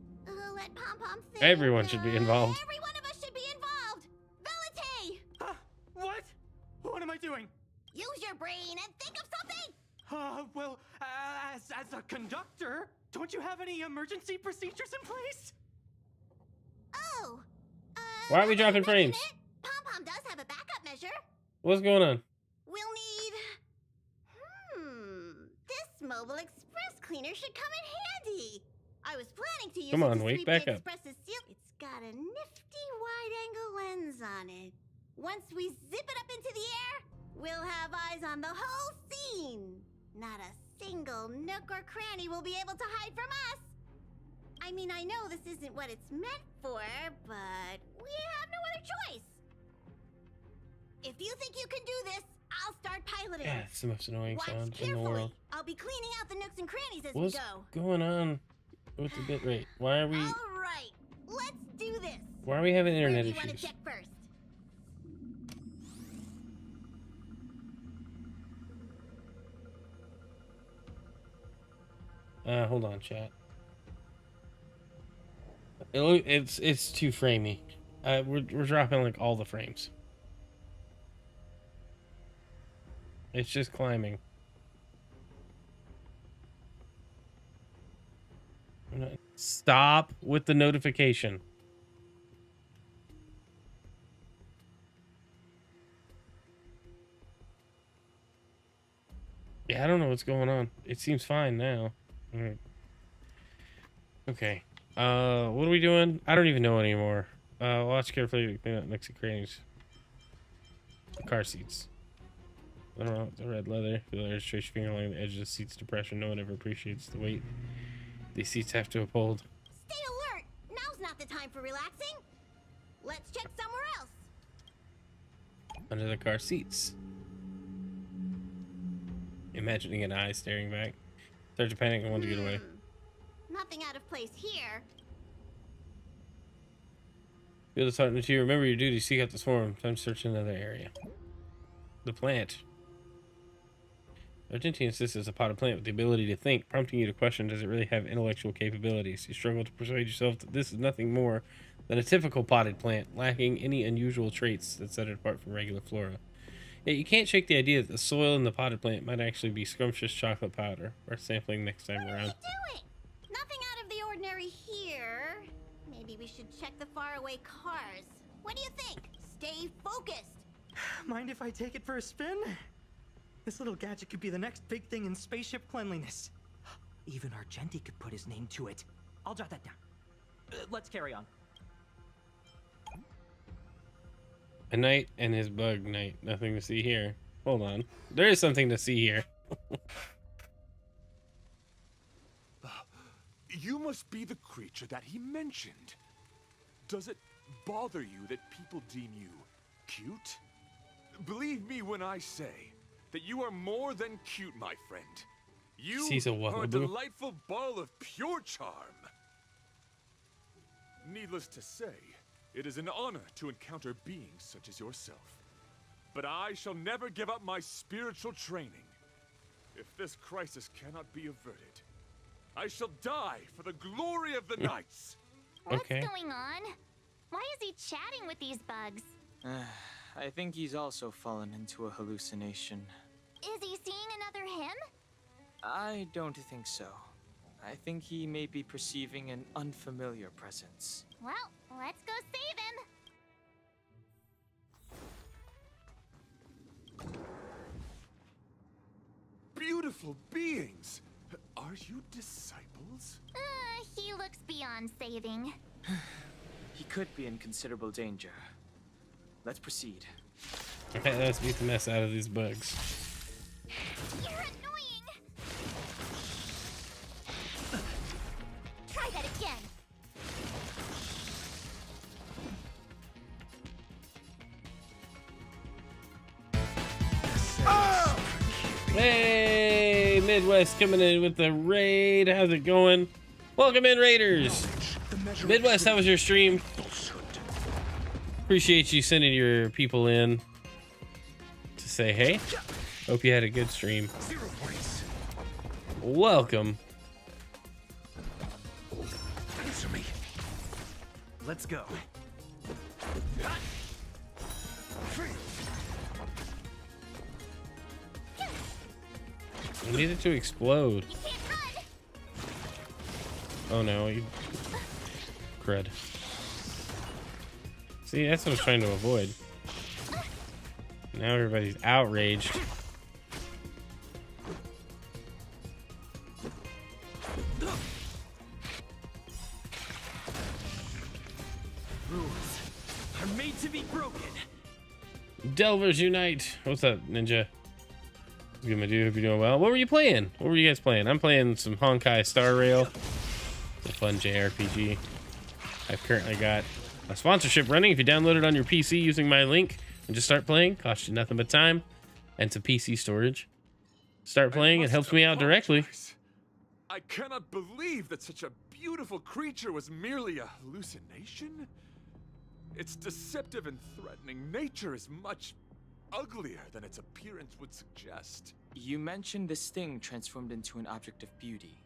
Let Pom-Pom think. Everyone should be involved. Every one of us should be involved! Velite! What? What am I doing? Use your brain and think of something! Well, as a conductor, don't you have any emergency procedures in place? Oh, Why are we dropping frames? Pom-Pom does have a backup measure. What's going on? We'll need... This mobile express cleaner should come in handy. I was planning to use Come it on, to wake sweep back the up. express's seal. It's got a nifty wide-angle lens on it. Once we zip it up into the air, we'll have eyes on the whole scene. Not a single nook or cranny will be able to hide from us. I mean, I know this isn't what it's meant for, but we have no other choice. If you think you can do this, I'll start piloting. Yeah, it's the most annoying Watch sound carefully. in the world. I'll be cleaning out the nooks and crannies as What's we go. going on with the bitrate? Why are we? All right, let's do this. Why are we having Where internet do you want to issues? check first? Hold on, chat. It's too framey. We're dropping like all the frames. It's just climbing. Stop with the notification. Yeah, I don't know what's going on. It seems fine now. Alright. Okay. What are we doing? I don't even know anymore. Watch carefully. Clean up next to crannies. Car seats. I don't know. The red leather. Feel the air trace finger along the edge of the seat's depression. No one ever appreciates the weight these seats have to uphold. Stay alert. Now's not the time for relaxing. Let's check somewhere else. Under the car seats. Imagining an eye staring back. Start to panic and want to get away. Nothing out of place here. Feel disheartened to remember your duty. Seek out the swarm. Time to search another area. The plant. Argentine insists is a potted plant with the ability to think, prompting you to question, does it really have intellectual capabilities? You struggle to persuade yourself that this is nothing more than a typical potted plant, lacking any unusual traits that set it apart from regular flora. Yet you can't shake the idea that the soil in the potted plant might actually be scrumptious chocolate powder. Worth sampling next time around. Doing? Nothing out of the ordinary here. Maybe we should check the faraway cars. What do you think? Stay focused. Mind if I take it for a spin? This little gadget could be the next big thing in spaceship cleanliness. Even Argenti could put his name to it. I'll jot that down. Let's carry on. A knight and his bug knight. Nothing to see here. Hold on. There is something to see here. You must be the creature that he mentioned. Does it bother you that people deem you cute? Believe me when I say that you are more than cute, my friend. You are a delightful ball of pure charm. Needless to say, it is an honor to encounter beings such as yourself. But I shall never give up my spiritual training. If this crisis cannot be averted, I shall die for the glory of the Knights. What's going on? Why is he chatting with these bugs? I think he's also fallen into a hallucination. Is he seeing another him? I don't think so. I think he may be perceiving an unfamiliar presence. Well, let's go save him. Beautiful beings! Are you disciples? He looks beyond saving. He could be in considerable danger. Let's proceed. Okay, let's beat the mess out of these bugs. You're annoying! Try that again. Hey, Midwest coming in with the raid. How's it going? Welcome in, Raiders. Midwest, how was your stream? Appreciate you sending your people in to say hey. Hope you had a good stream. Welcome. Answer me. Let's go. I need it to explode. Oh no, you crud. See, that's what I was trying to avoid. Now everybody's outraged. Rules are made to be broken. Delvers unite. What's up, Ninja? What's good, my dude? Hope you're doing well. What were you playing? What were you guys playing? I'm playing some Honkai Star Rail. It's a fun JRPG. I've currently got a sponsorship running. If you download it on your PC using my link and just start playing, costs you nothing but time and some PC storage. Start playing. It helps me out directly. I cannot believe that such a beautiful creature was merely a hallucination. Its deceptive and threatening nature is much uglier than its appearance would suggest. You mentioned this thing transformed into an object of beauty,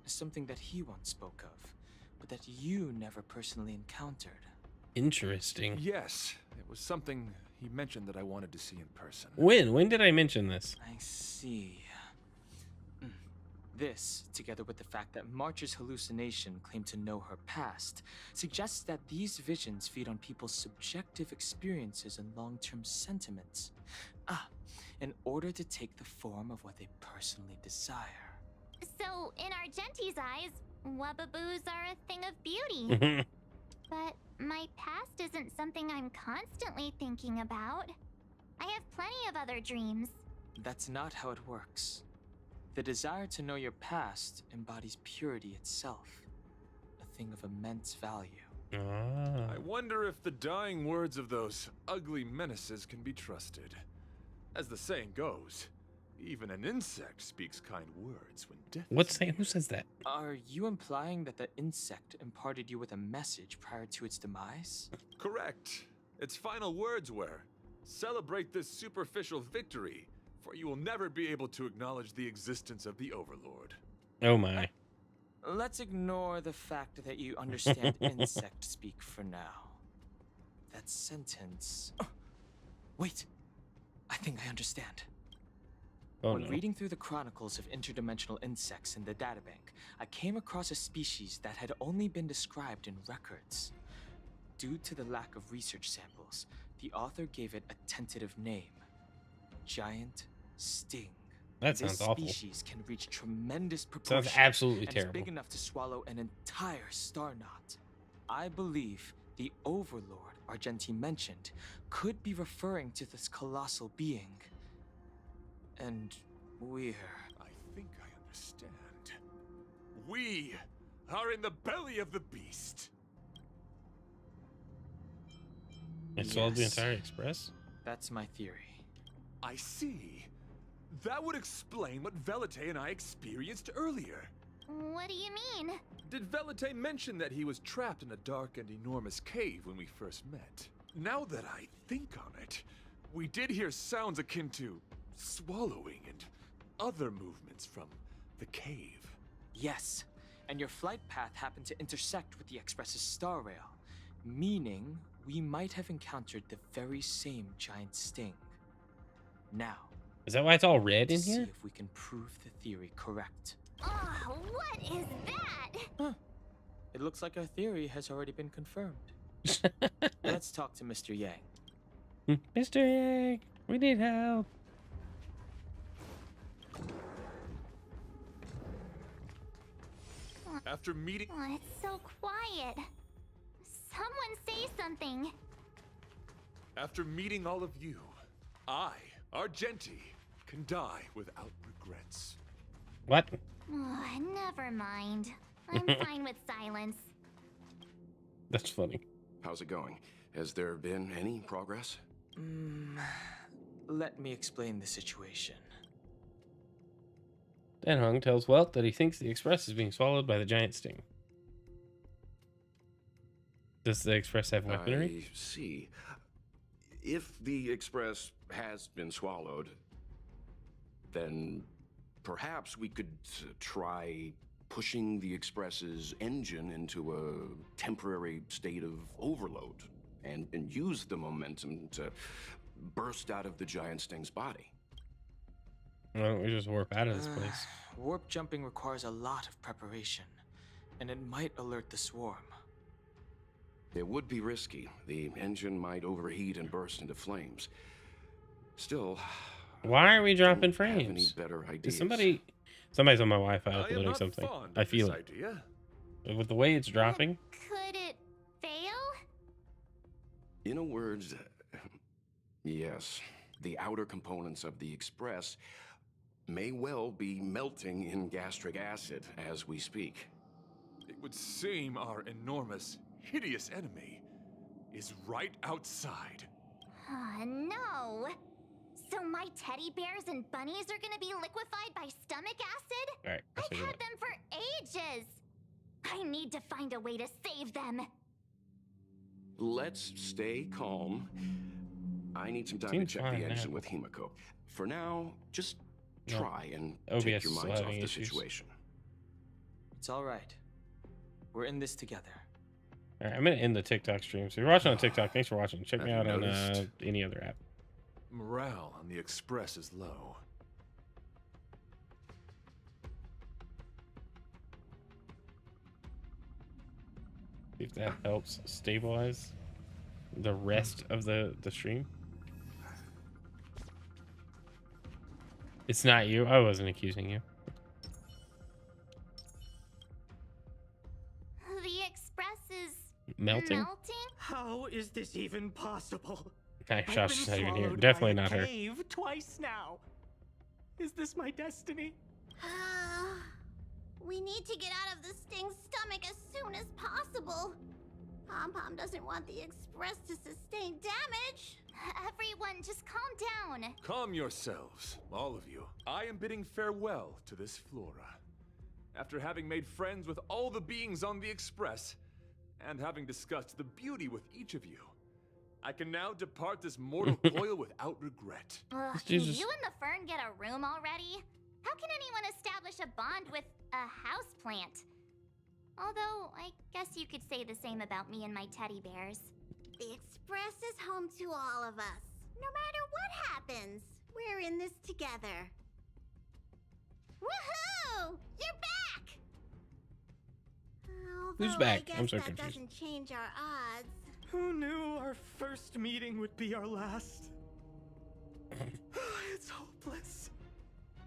something that he once spoke of, but that you never personally encountered. Interesting. Yes, it was something he mentioned that I wanted to see in person. When did I mention this? I see. This, together with the fact that March's hallucination claimed to know her past, suggests that these visions feed on people's subjective experiences and long-term sentiments. In order to take the form of what they personally desire. So, in Argenti's eyes, wubbaboos are a thing of beauty. But my past isn't something I'm constantly thinking about. I have plenty of other dreams. That's not how it works. The desire to know your past embodies purity itself, a thing of immense value. I wonder if the dying words of those ugly menaces can be trusted. As the saying goes, even an insect speaks kind words when death. What's saying? Who says that? Are you implying that the insect imparted you with a message prior to its demise? Correct. Its final words were, "Celebrate this superficial victory, for you will never be able to acknowledge the existence of the Overlord." Oh my. Let's ignore the fact that you understand insect speak for now. That sentence... Oh, wait, I think I understand. Oh, when no. reading through the chronicles of interdimensional insects in the databank, I came across a species that had only been described in records. Due to the lack of research samples, the author gave it a tentative name. Giant Sting. That sounds awful. This species can reach tremendous proportions. Sounds absolutely and terrible. Is big enough to swallow an entire star knot. I believe the Overlord Argenti mentioned could be referring to this colossal being. And we're... I think I understand. We are in the belly of the beast. It swallowed the entire express? That's my theory. I see. That would explain what Velite and I experienced earlier. What do you mean? Did Velite mention that he was trapped in a dark and enormous cave when we first met? Now that I think on it, we did hear sounds akin to swallowing and other movements from the cave. Yes, and your flight path happened to intersect with the Express's star rail, meaning we might have encountered the very same giant sting. Now, is that why it's all red in see here? if we can prove the theory correct. Oh, what is that? Huh. It looks like our theory has already been confirmed. Let's talk to Mr. Yang. Mr. Yang, we need help. After meeting... Oh, it's so quiet. Someone say something. After meeting all of you, I, Argenti, can die without regrets. What? Oh, never mind. I'm fine with silence. That's funny. How's it going? Has there been any progress? Let me explain the situation. Dan Hung tells Welt that he thinks the Express is being swallowed by the giant sting. Does the Express have weaponry? I see. If the Express has been swallowed, then perhaps we could try pushing the Express's engine into a temporary state of overload and use the momentum to burst out of the giant sting's body. Why don't we just warp out of this place? Warp jumping requires a lot of preparation, and it might alert the swarm. It would be risky. The engine might overheat and burst into flames. Still, why are we dropping have any frames? better ideas? Is somebody's on my Wi-Fi I am uploading not something. fond I of feel this it. idea. With the way it's dropping. Could it fail? In a word, yes. The outer components of the Express may well be melting in gastric acid as we speak. It would seem our enormous, hideous enemy is right outside. No. So my teddy bears and bunnies are gonna be liquefied by stomach acid? All right. I've had them for ages. I need to find a way to save them. Let's stay calm. I need some time Seems to check fine the engine now. with Himiko. For now, just No. try and OBS take your is minds off having the issues. situation. It's all right. We're in this together. All right, I'm gonna end the TikTok stream. So if you're watching on TikTok, thanks for watching. Check me Have out you on noticed? any other app. Morale on the Express is low. See if that helps stabilize the rest of the stream. It's not you. I wasn't accusing you. The Express is Melting? How is this even possible? Hey, I've Josh is been not even here. swallowed Definitely by a not her. cave twice now. Is this my destiny? We need to get out of this thing's stomach as soon as possible. Pom-Pom doesn't want the Express to sustain damage. Everyone, just calm down. Calm yourselves, all of you. I am bidding farewell to this flora. After having made friends with all the beings on the Express, and having discussed the beauty with each of you, I can now depart this mortal coil without regret. Ugh, can you and the Fern get a room already? How can anyone establish a bond with a houseplant? Although, I guess you could say the same about me and my teddy bears. The Express is home to all of us. No matter what happens, we're in this together. Woohoo! You're back! Who's Although back? I guess I'm so that confused. doesn't change our odds. Who knew our first meeting would be our last? It's hopeless.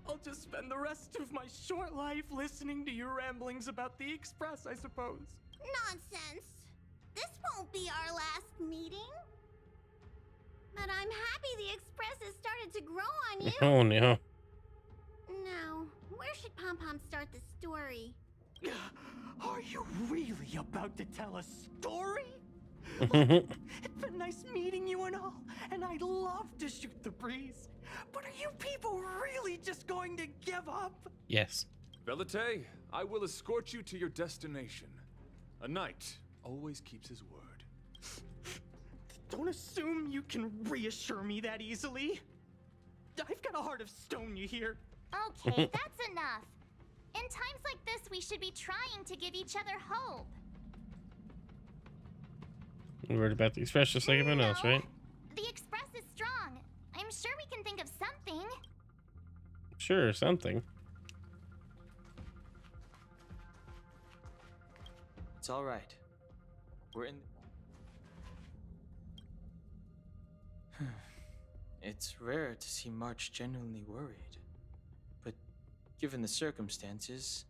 I'll just spend the rest of my short life listening to your ramblings about the Express, I suppose. Nonsense. This won't be our last meeting. But I'm happy the Express has started to grow on you. Oh no. Now, where should Pom-Pom start the story? Are you really about to tell a story? It's been nice meeting you and all, and I'd love to shoot the breeze. But are you people really just going to give up? Yes. Velite, I will escort you to your destination. A knight always keeps his word. Don't assume you can reassure me that easily. I've got a heart of stone, you hear? Okay, that's enough. In times like this, we should be trying to give each other hope. We're worried about the Express just like everyone else, right? The Express is strong. I'm sure we can think of something. Sure, something. It's all right. We're in. It's rare to see March genuinely worried. But given the circumstances,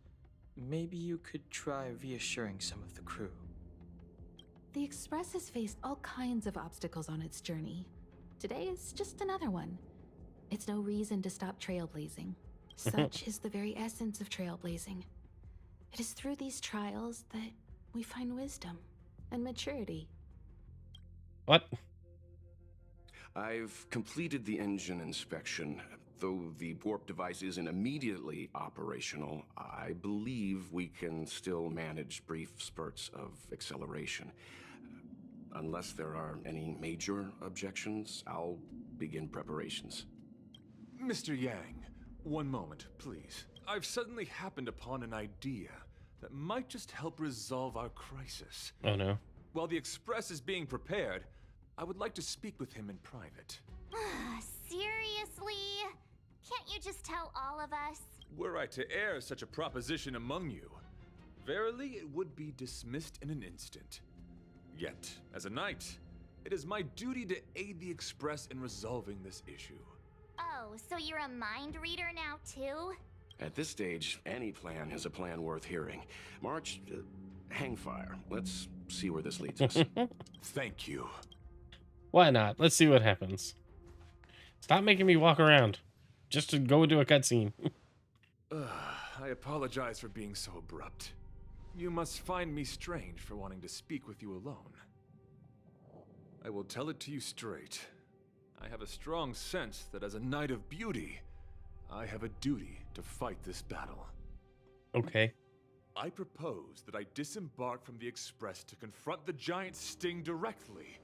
maybe you could try reassuring some of the crew. The Express has faced all kinds of obstacles on its journey. Today is just another one. It's no reason to stop trailblazing. Such is the very essence of trailblazing. It is through these trials that we find wisdom and maturity. What? I've completed the engine inspection. Though the warp device isn't immediately operational, I believe we can still manage brief spurts of acceleration. Unless there are any major objections, I'll begin preparations. Mr. Yang, one moment, please. I've suddenly happened upon an idea that might just help resolve our crisis. Oh no. While the Express is being prepared, I would like to speak with him in private. Seriously? Can't you just tell all of us? Were I to air such a proposition among you, verily it would be dismissed in an instant. Yet, as a knight, it is my duty to aid the Express in resolving this issue. Oh, so you're a mind reader now too? At this stage, any plan is a plan worth hearing. March, hang fire. Let's see where this leads us. Thank you. Why not? Let's see what happens. Stop making me walk around just to go into a cutscene. I apologize for being so abrupt. You must find me strange for wanting to speak with you alone. I will tell it to you straight. I have a strong sense that as a Knight of Beauty, I have a duty to fight this battle. Okay. I propose that I disembark from the Express to confront the giant sting directly.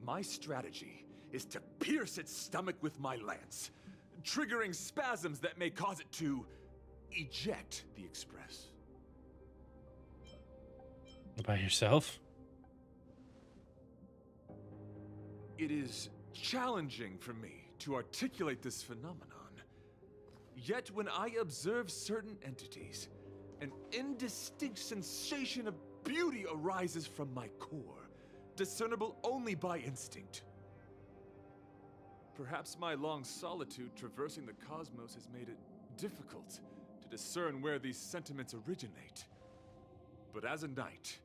My strategy is to pierce its stomach with my lance, triggering spasms that may cause it to eject the Express. By yourself? It is challenging for me to articulate this phenomenon. Yet when I observe certain entities, an indistinct sensation of beauty arises from my core, discernible only by instinct. Perhaps my long solitude traversing the cosmos has made it difficult to discern where these sentiments originate. But as a knight,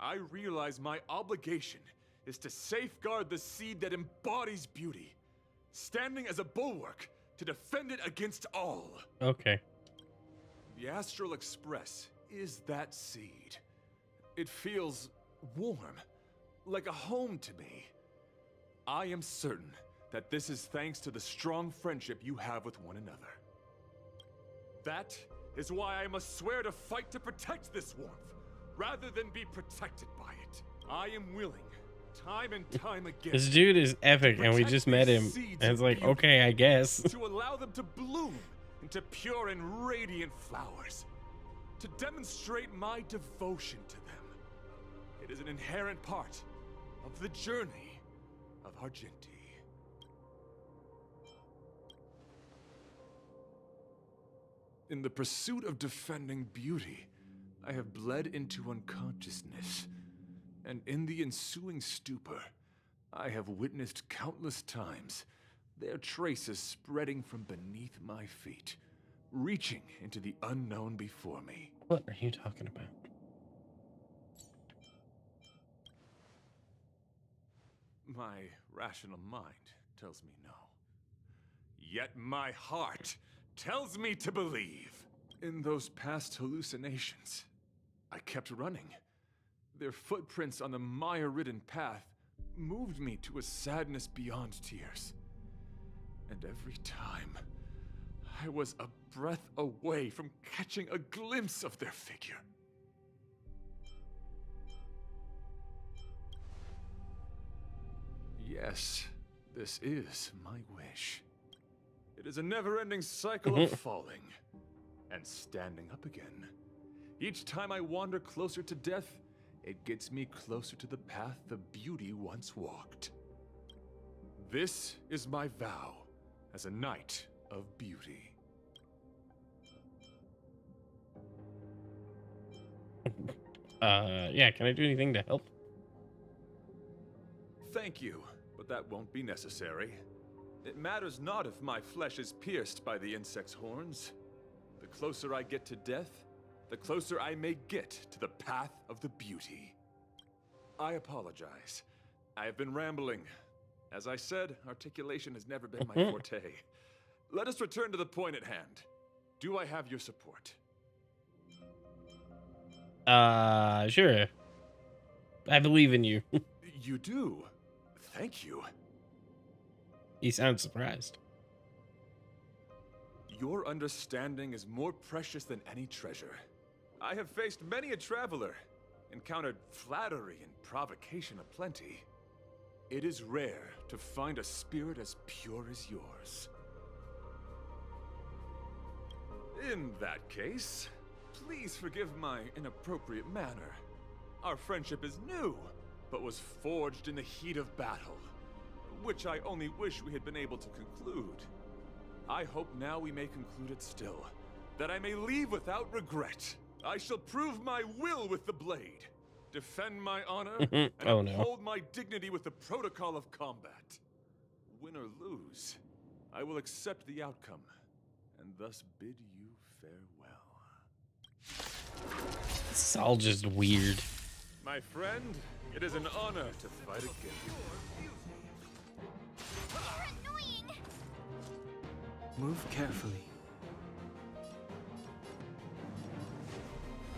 I realize my obligation is to safeguard the seed that embodies beauty, standing as a bulwark to defend it against all. Okay. The Astral Express is that seed. It feels warm, like a home to me. I am certain that this is thanks to the strong friendship you have with one another. That is why I must swear to fight to protect this warmth, rather than be protected by it. I am willing, time and time again. This dude is epic, and we just met him. And it's like, okay, I guess. To allow them to bloom into pure and radiant flowers. To demonstrate my devotion to them. It is an inherent part of the journey of Argenti. In the pursuit of defending beauty, I have bled into unconsciousness, and in the ensuing stupor, I have witnessed countless times their traces spreading from beneath my feet, reaching into the unknown before me. What are you talking about? My rational mind tells me no. Yet my heart tells me to believe. In those past hallucinations, I kept running. Their footprints on the mire-ridden path moved me to a sadness beyond tears. And every time, I was a breath away from catching a glimpse of their figure. Yes, this is my wish. It is a never-ending cycle of falling and standing up again. Each time I wander closer to death, it gets me closer to the path the beauty once walked. This is my vow as a knight of beauty. Yeah, can I do anything to help? Thank you, but that won't be necessary. It matters not if my flesh is pierced by the insect's horns. The closer I get to death, the closer I may get to the path of the beauty. I apologize. I have been rambling. As I said, articulation has never been my forte. Let us return to the point at hand. Do I have your support? Sure. I believe in you. You do? Thank you. He sounds surprised. Your understanding is more precious than any treasure. I have faced many a traveler, encountered flattery and provocation aplenty. It is rare to find a spirit as pure as yours. In that case, please forgive my inappropriate manner. Our friendship is new, but was forged in the heat of battle, which I only wish we had been able to conclude. I hope now we may conclude it still, that I may leave without regret. I shall prove my will with the blade, defend my honor, and Oh, no. uphold my dignity with the protocol of combat. Win or lose, I will accept the outcome, and thus bid you farewell. It's all just weird. My friend, it is an honor to fight again. Move carefully.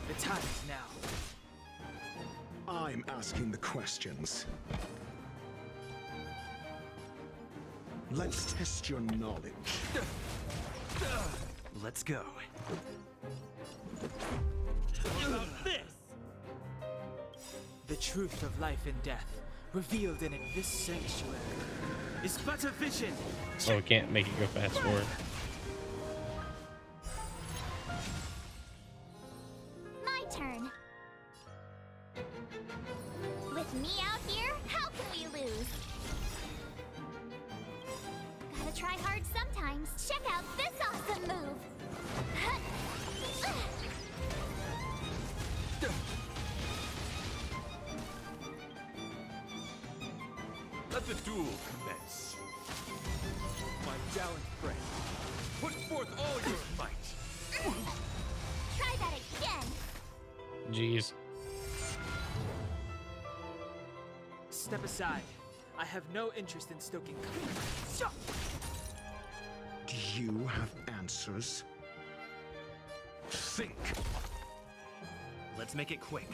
The time is now. I'm asking the questions. Let's test your knowledge. Let's go. How about this? The truth of life and death, revealed in this sanctuary, is but a vision. Oh, we can't make it go fast forward. My turn. With me out here, how can we lose? Gotta try hard sometimes. Check out this awesome move. Let the duel commence. My gallant friend, put forth all your might. Try that again. Jeez. Step aside. I have no interest in stoking. Do you have answers? Think. Let's make it quick.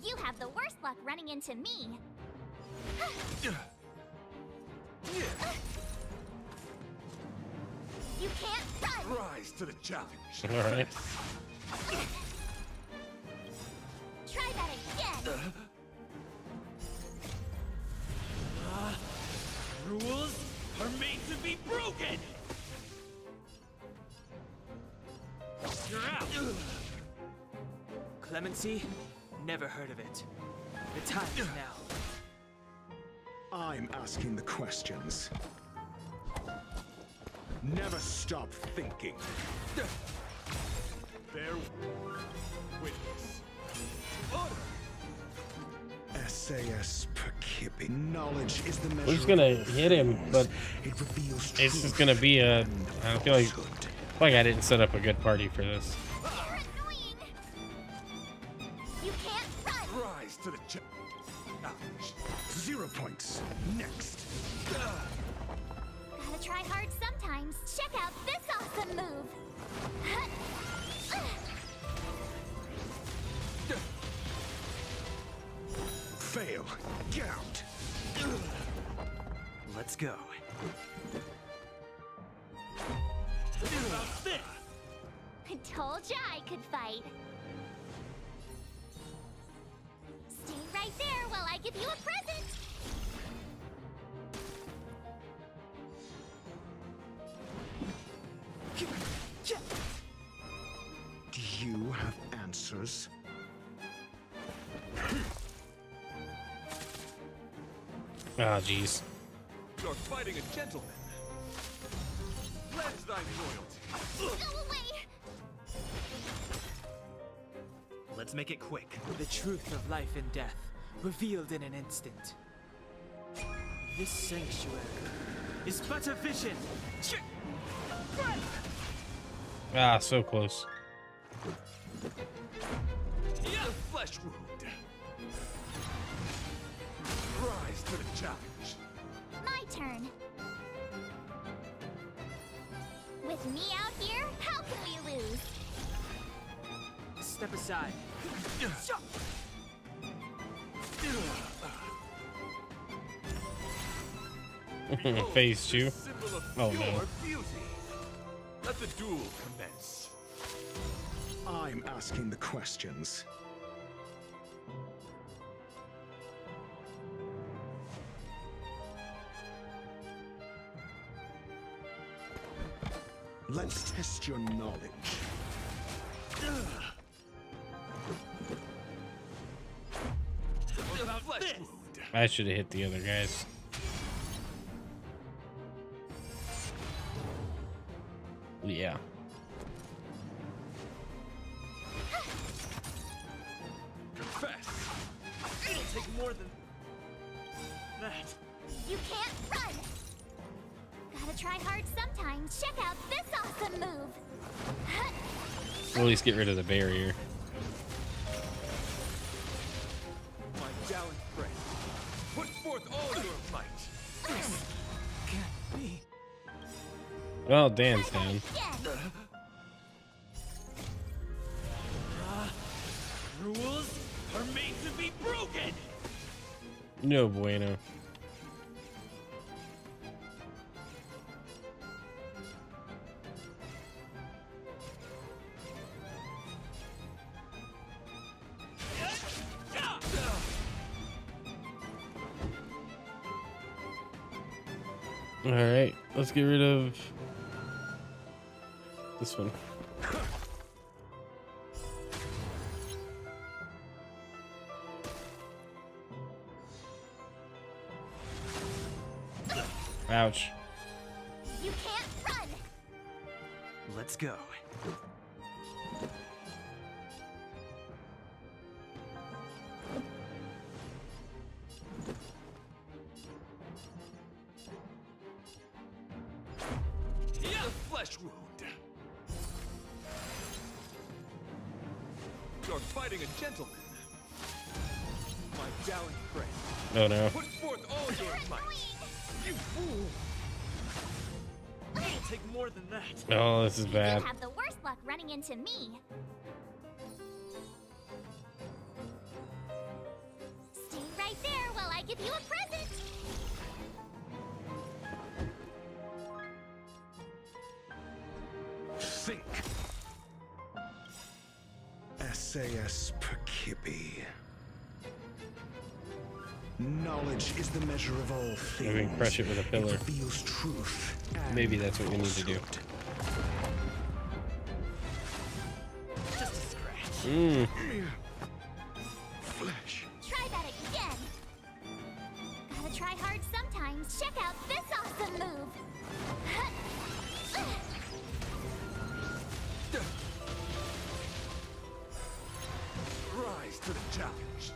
You have the worst luck running into me. You can't run. Rise to the challenge. All right. Try that again. Rules are made to be broken! You're out! Clemency? Never heard of it. The time is now. I'm asking the questions. Never stop thinking. Bear witness. Honor. SAS per kipping. Knowledge is the measure. He's gonna hit him, but it reveals it's just gonna be a. I feel like I didn't set up a good party for this. You can't run. Rise to the challenge. 0 points. Next. Gotta try hard sometimes. Check out this awesome move. Fail. Get out. Let's go. How about this? I told ya I could fight. Stay right there while I give you a present. Do you have answers? Ah, jeez. You're fighting a gentleman. Pledge thy loyalty. Go away. Let's make it quick. The truth of life and death, revealed in an instant. This sanctuary is but a vision. Ah, so close. The flesh wound. Rise to the challenge. My turn. With me out here, how can we lose? Step aside. Phase 2. Oh no. Beauty. Let the duel commence. I'm asking the questions. Let's test your knowledge. How about this? I should have hit the other guys. Yeah. Confess. It'll take more than that. You can't run! Gotta try hard sometimes. Check out this awesome move! Or at least get rid of the barrier. My gallant friend, put forth all your might. This can't be. Well, Dan's down. Rules are made to be broken. No bueno. All right, let's get rid of this one. Ouch. You can't run! Let's go. A flesh wound. You're fighting a gentleman. My gallant friend. Oh no. Put forth all your might. You fool. It'll take more than that. Oh, this is bad. You have the worst luck running into me. Stay right there while I give you a present. Think. SAS Perkibi. Knowledge is the measure of all things. Maybe crush it with a pillar. It reveals truth. Maybe that's what we need to do. Just a scratch. Mm. Flesh. Try that again. Gotta try hard sometimes. Check out this awesome move. Rise to the challenge.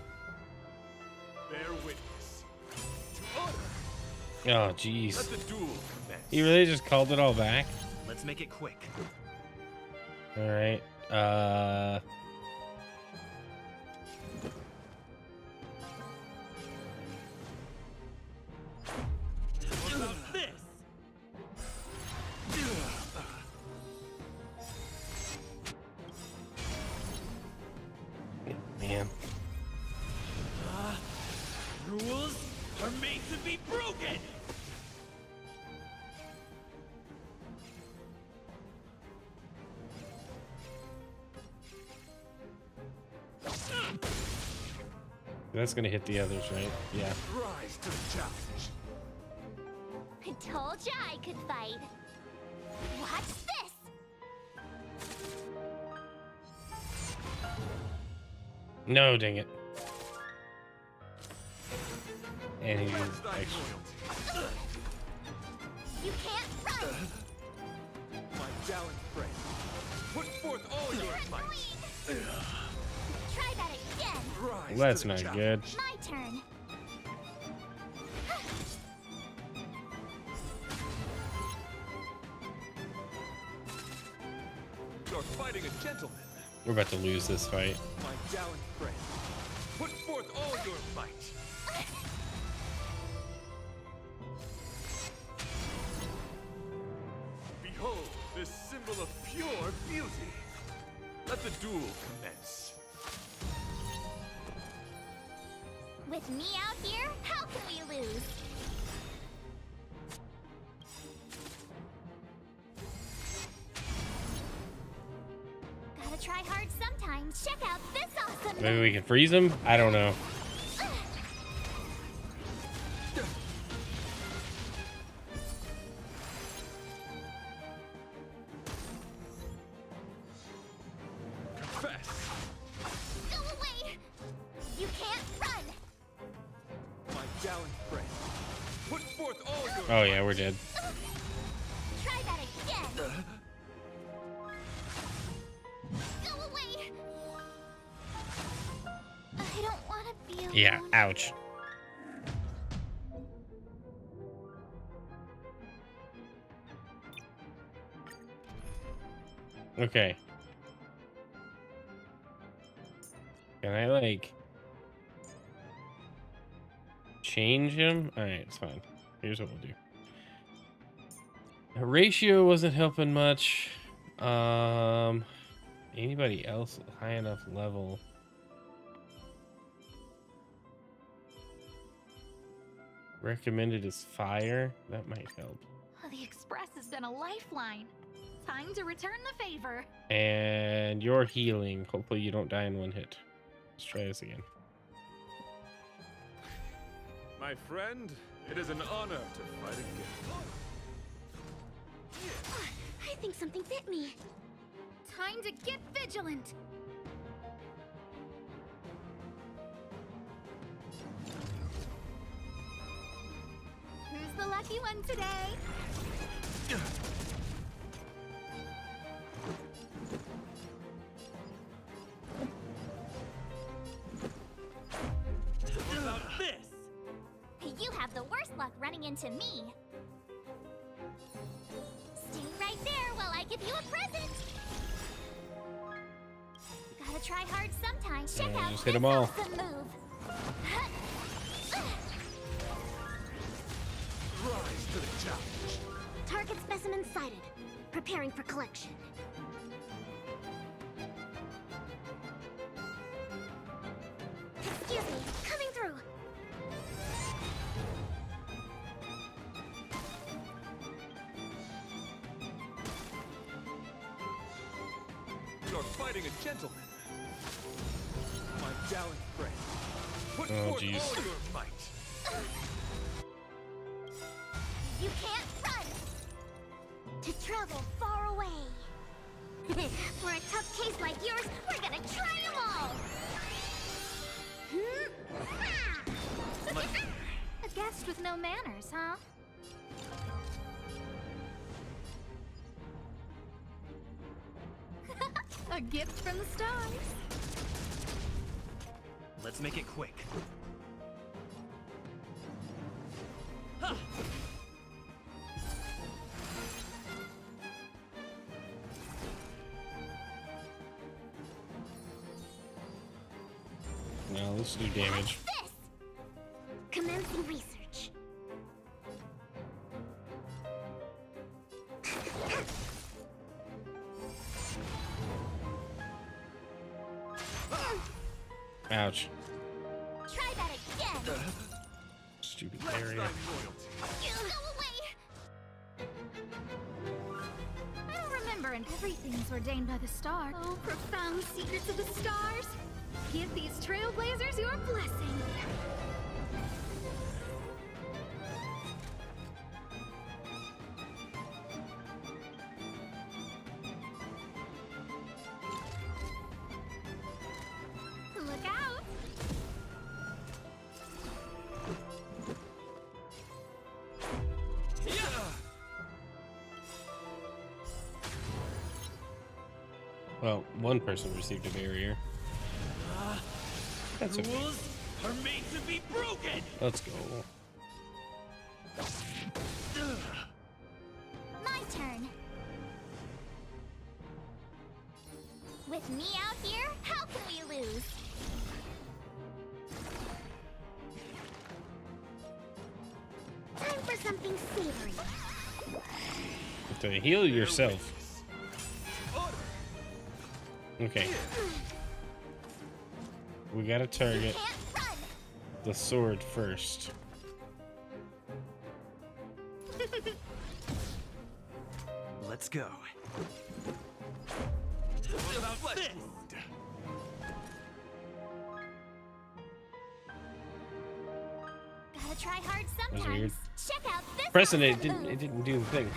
Bear witness to honor. Oh, jeez. Let the duel commence. He really just called it all back? Let's make it quick. All right. What about this? Man. Rules are made to be broken. That's gonna hit the others, right? Yeah. Rise to the challenge. I told ya I could fight. Watch this. No, dang it. And he Where's used thy extra. loyalty? You can't run. My gallant friend, put forth all your might. Try that again. Rise Well, that's to the not challenge. good. My turn. You're fighting a gentleman. We're about to lose this fight. My gallant friend, put forth all your might. Behold, this symbol of pure beauty. Let the duel commence. With me out here, how can we lose? Gotta try hard sometimes. Check out this awesome Maybe we can freeze him? I don't know. Confess. Go away! You can't run! My Oh yeah, we're dead. Try that again. Go away. I don't want to be alone. Yeah, ouch. Okay. Can I, like, change him? Alright, it's fine. Here's what we'll do. The ratio wasn't helping much. Anybody else high enough level? Recommended is fire. That might help. The Express has been a lifeline. Time to return the favor. And you're healing. Hopefully you don't die in one hit. Let's try this again. My friend, it is an honor to fight again. I think something bit me. Time to get vigilant. Who's the lucky one today? What about this? You have the worst luck running into me. Stay right there while I give you a present. Gotta try hard sometimes. Check out just hit 'em this all. awesome move. Rise to the challenge. Target specimen sighted. Preparing for collection. Excuse me, coming through. You're fighting a gentleman. My gallant friend. Put Oh, forth jeez. all your might. You can't run! To travel far away. For a tough case like yours, we're gonna try them all! A guest with no manners, huh? A gift from the stars. Let's make it quick. Now let's do damage. This! Commencing research. Ouch. Try that again! Stupid Pledge area. thy loyalty. Go away! I don't remember, and everything's ordained by the stars. Oh, profound secrets of the stars. Give these trailblazers your blessing. Look out! Well, one person received a barrier. That's okay. Rules are made to be broken. Let's go. My turn. With me out here, how can we lose? Time for something savory. To heal yourself. Okay. We gotta target the sword first. Let's go. What about this? Gotta try hard That was sometimes. weird. Check out this Pressing it awesome move. didn't do the thing.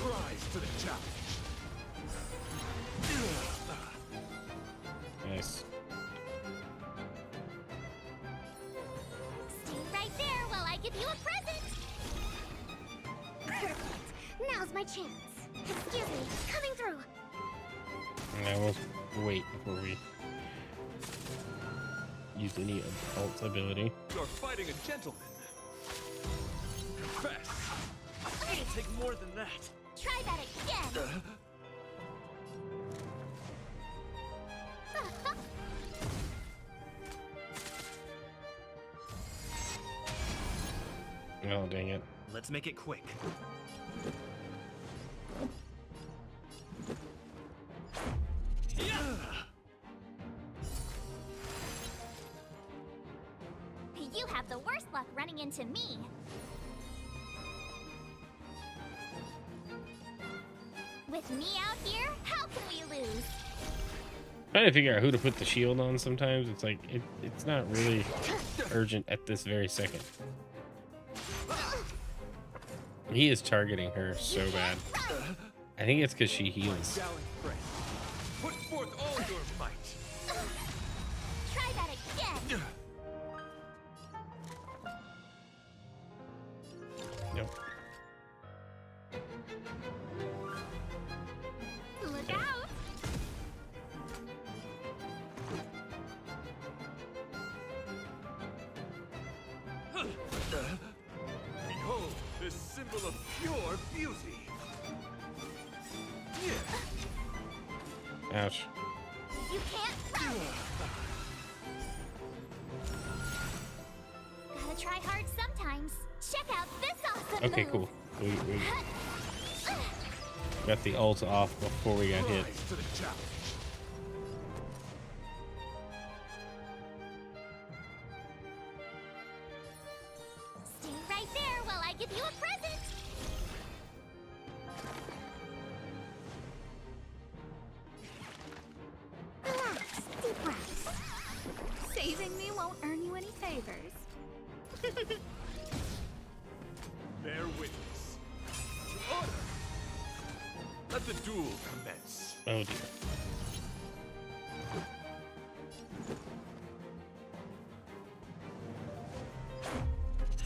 Rise to the challenge. Nice. Stay right Now's my chance. Excuse me, coming through. I will wait before we use any adult ability. You're fighting a gentleman. Confess. It'll take more than that. Try that again. Oh, dang it. Let's make it quick. You have the worst luck running into me. With me out here, how can we lose? Trying to figure out who to put the shield on sometimes. It's like, it's not really urgent at this very second. He is targeting her so bad. I think it's because she heals. Put forth all your might. Try that again. Nope. Look out. Behold, this symbol of pure beauty. Ouch. You can't run. Gotta try hard sometimes. Check out this awesome Okay, move. cool. We got the ult off before we got hit. Rise to the challenge. Stay right there while I give you a present. Relax, deep breaths. Saving me won't earn you any favors. Bear witness. To order. Let the duel commence. Oh dear.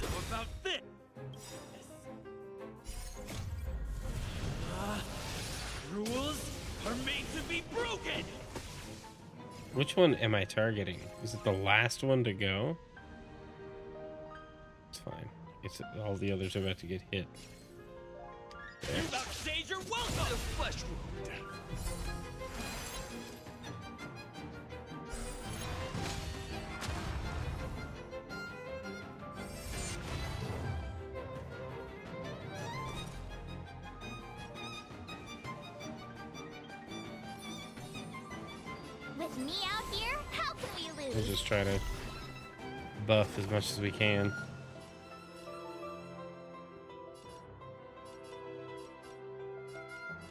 How about this? Rules are made to be broken. Which one am I targeting? Is it the last one to go? It's fine. It's all the others are about to get hit. There. You vouchsafe your welcome. The flesh wound. With me out here, how can we lose? We'll just try to buff as much as we can.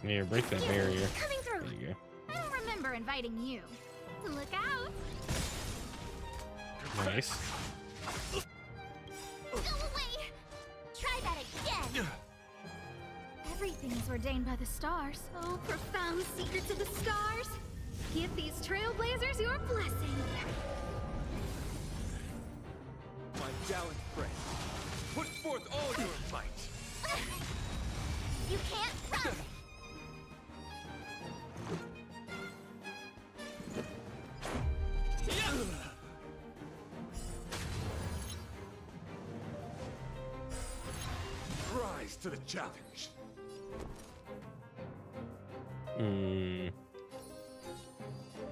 Here, break that barrier. Coming through. There you go. I don't remember inviting you. Look out. Nice. Go away. Try that again. Everything's ordained by the stars. Oh, profound secrets of the stars. Give these trailblazers your blessing. My gallant friend. Put forth all your might. You can't run. Rise to the challenge.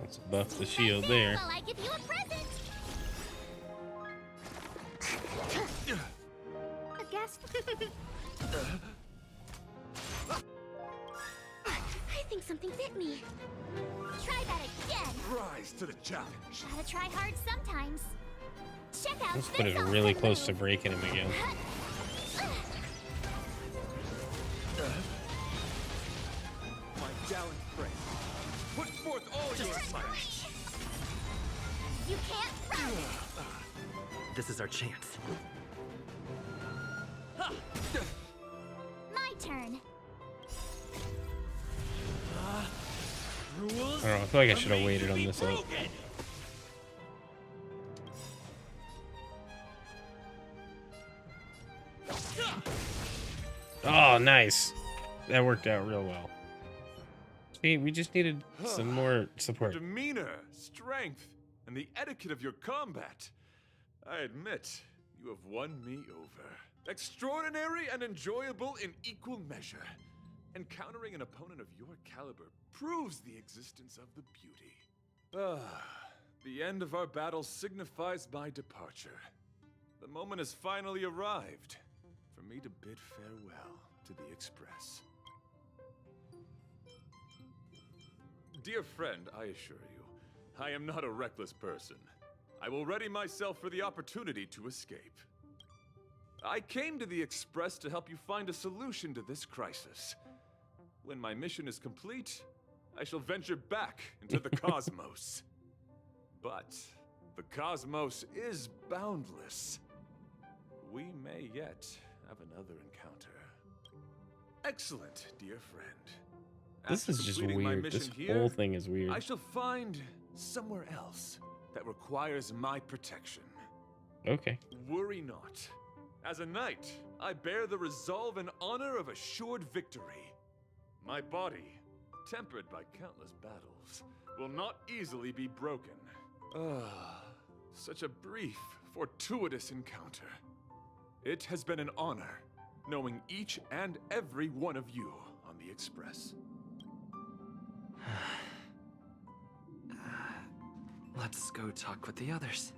Let's buff the shield there. Well, I give you a present. A guest. I think something bit me. Try that again. Rise to the challenge. Gotta try hard sometimes. Check out Let's this put it awesome really close move. to breaking him again. My gallant friend. Put forth all your might. You can't run. This is our chance. My turn. Rules I don't know, I feel like I are should have made waited to on be this ult. broken. Oh, nice. That worked out real well. See, we just needed some more support. Your demeanor, strength, and the etiquette of your combat. I admit, you have won me over. Extraordinary and enjoyable in equal measure. Encountering an opponent of your caliber proves the existence of the beauty. The end of our battle signifies my departure. The moment has finally arrived for me to bid farewell to the Express. Dear friend, I assure you, I am not a reckless person. I will ready myself for the opportunity to escape. I came to the Express to help you find a solution to this crisis. When my mission is complete, I shall venture back into the cosmos. But the cosmos is boundless. We may yet have another encounter. Excellent, dear friend. This After is just completing my weird. mission This here, whole thing is weird. I shall find somewhere else that requires my protection. Okay. Worry not. As a knight, I bear the resolve and honor of assured victory. My body, tempered by countless battles, will not easily be broken. Such a brief, fortuitous encounter. It has been an honor knowing each and every one of you on the Express. Let's go talk with the others.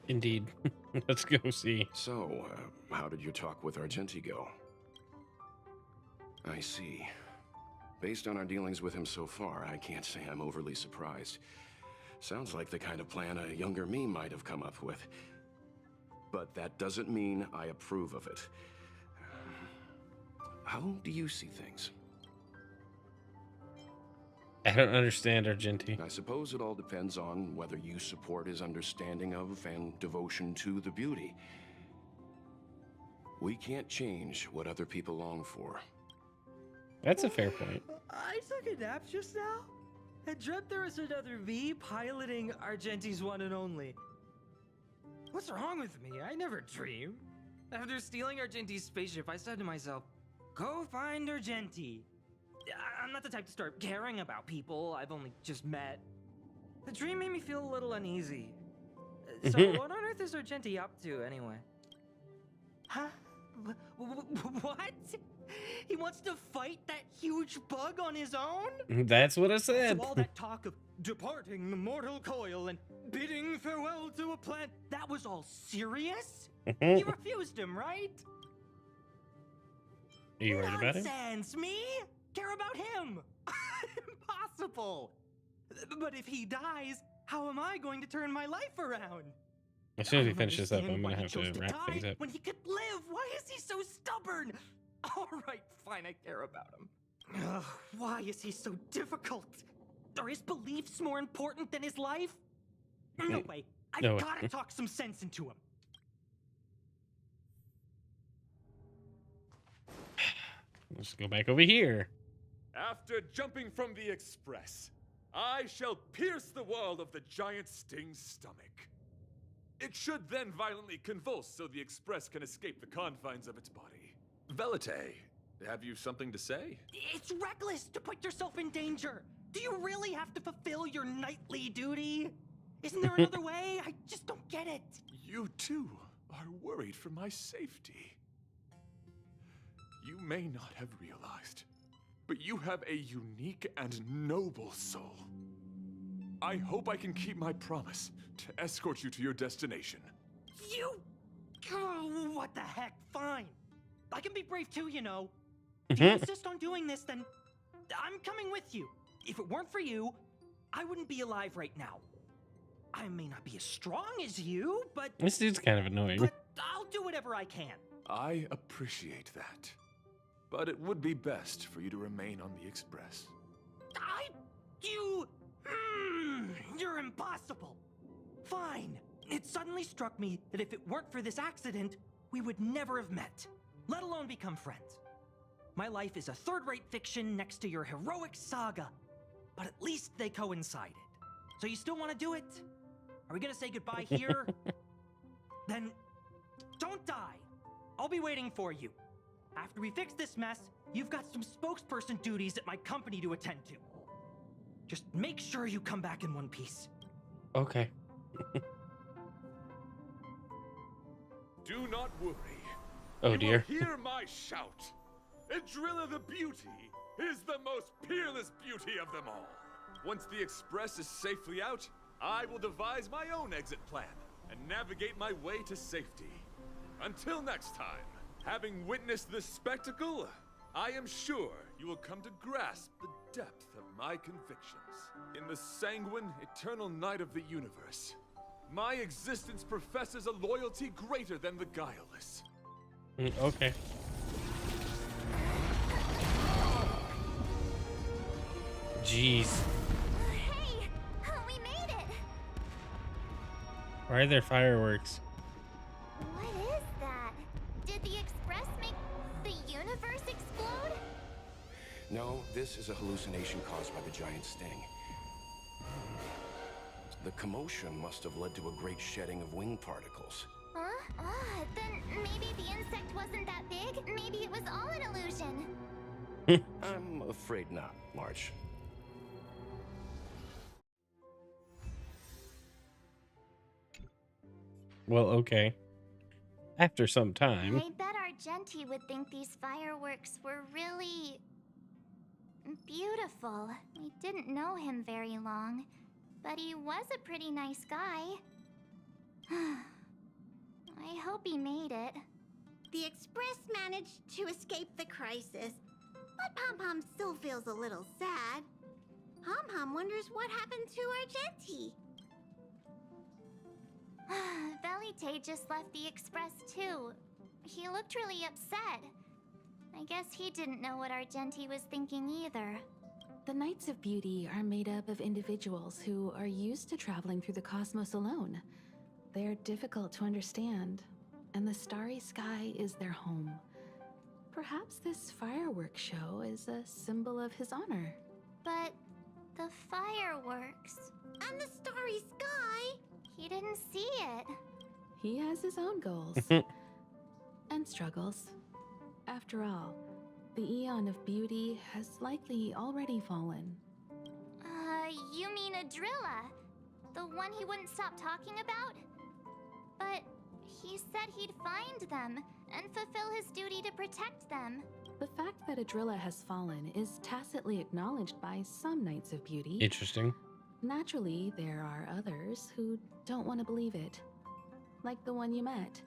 Indeed. Let's go see. So, how did your talk with Argenti go? I see. Based on our dealings with him so far, I can't say I'm overly surprised. Sounds like the kind of plan a younger me might have come up with. But that doesn't mean I approve of it. How do you see things? I don't understand Argenti. I suppose it all depends on whether you support his understanding of and devotion to the beauty. We can't change what other people long for. That's a fair point. I took a nap just now and dreamt there was another me piloting Argenti's one and only. What's wrong with me? I never dream. After stealing Argenti's spaceship, I said to myself, go find Argenti. I'm not the type to start caring about people I've only just met. The dream made me feel a little uneasy. So what on earth is Argenti up to anyway? Huh? What? He wants to fight that huge bug on his own? That's what I said. So all that talk of departing the mortal coil and bidding farewell to a planet, that was all serious? You refused him, right? Are you worried about him? Nonsense! Me? Care about him? Impossible! But if he dies, how am I going to turn my life around? As soon as he finishes this up, I'm gonna have to wrap things up. When he could live, why is he so stubborn? All right, fine, I care about him. Ugh, why is he so difficult? Are his beliefs more important than his life? No way. I've gotta talk some sense into him. Let's go back over here. After jumping from the Express, I shall pierce the wall of the giant sting's stomach. It should then violently convulse so the Express can escape the confines of its body. Velite, have you something to say? It's reckless to put yourself in danger. Do you really have to fulfill your knightly duty? Isn't there another way? I just don't get it. You too are worried for my safety. You may not have realized, but you have a unique and noble soul. I hope I can keep my promise to escort you to your destination. You? Oh, what the heck? Fine. I can be brave too, you know. If you insist on doing this, then I'm coming with you. If it weren't for you, I wouldn't be alive right now. I may not be as strong as you, but... This dude's kind of annoying. But I'll do whatever I can. I appreciate that. But it would be best for you to remain on the Express. You're impossible. Fine. It suddenly struck me that if it weren't for this accident, we would never have met, let alone become friends. My life is a third-rate fiction next to your heroic saga, but at least they coincided. So you still want to do it? Are we gonna say goodbye here? Then don't die. I'll be waiting for you. After we fix this mess, you've got some spokesperson duties at my company to attend to. Just make sure you come back in one piece. Okay. Do not worry. Oh You dear. will hear my shout. Idrilla the Beauty is the most peerless beauty of them all. Once the express is safely out, I will devise my own exit plan and navigate my way to safety. Until next time, having witnessed this spectacle, I am sure you will come to grasp the depth of my convictions. In the sanguine, eternal night of the universe, my existence professes a loyalty greater than the guileless. Okay. Jeez. Hey, we made it. Why are there fireworks? What is that? Did the express make the universe explode? No, this is a hallucination caused by the giant sting. The commotion must have led to a great shedding of wing particles. Huh? Then maybe the insect wasn't that big. Maybe it was all an illusion. I'm afraid not, March. Well, okay. After some time. I bet Argenti would think these fireworks were really beautiful. We didn't know him very long, but he was a pretty nice guy. I hope he made it. The Express managed to escape the crisis, but Pom Pom still feels a little sad. Pom Pom wonders what happened to Argenti. Velite just left the Express too. He looked really upset. I guess he didn't know what Argenti was thinking either. The Knights of Beauty are made up of individuals who are used to traveling through the cosmos alone. They're difficult to understand, and the starry sky is their home. Perhaps this fireworks show is a symbol of his honor. But the fireworks... And the starry sky? He didn't see it. He has his own goals. And struggles. After all, the Eon of Beauty has likely already fallen. You mean Adrilla? The one he wouldn't stop talking about? But he said he'd find them and fulfill his duty to protect them. The fact that Adrilla has fallen is tacitly acknowledged by some Knights of Beauty. Interesting. Naturally, there are others who don't want to believe it. Like the one you met.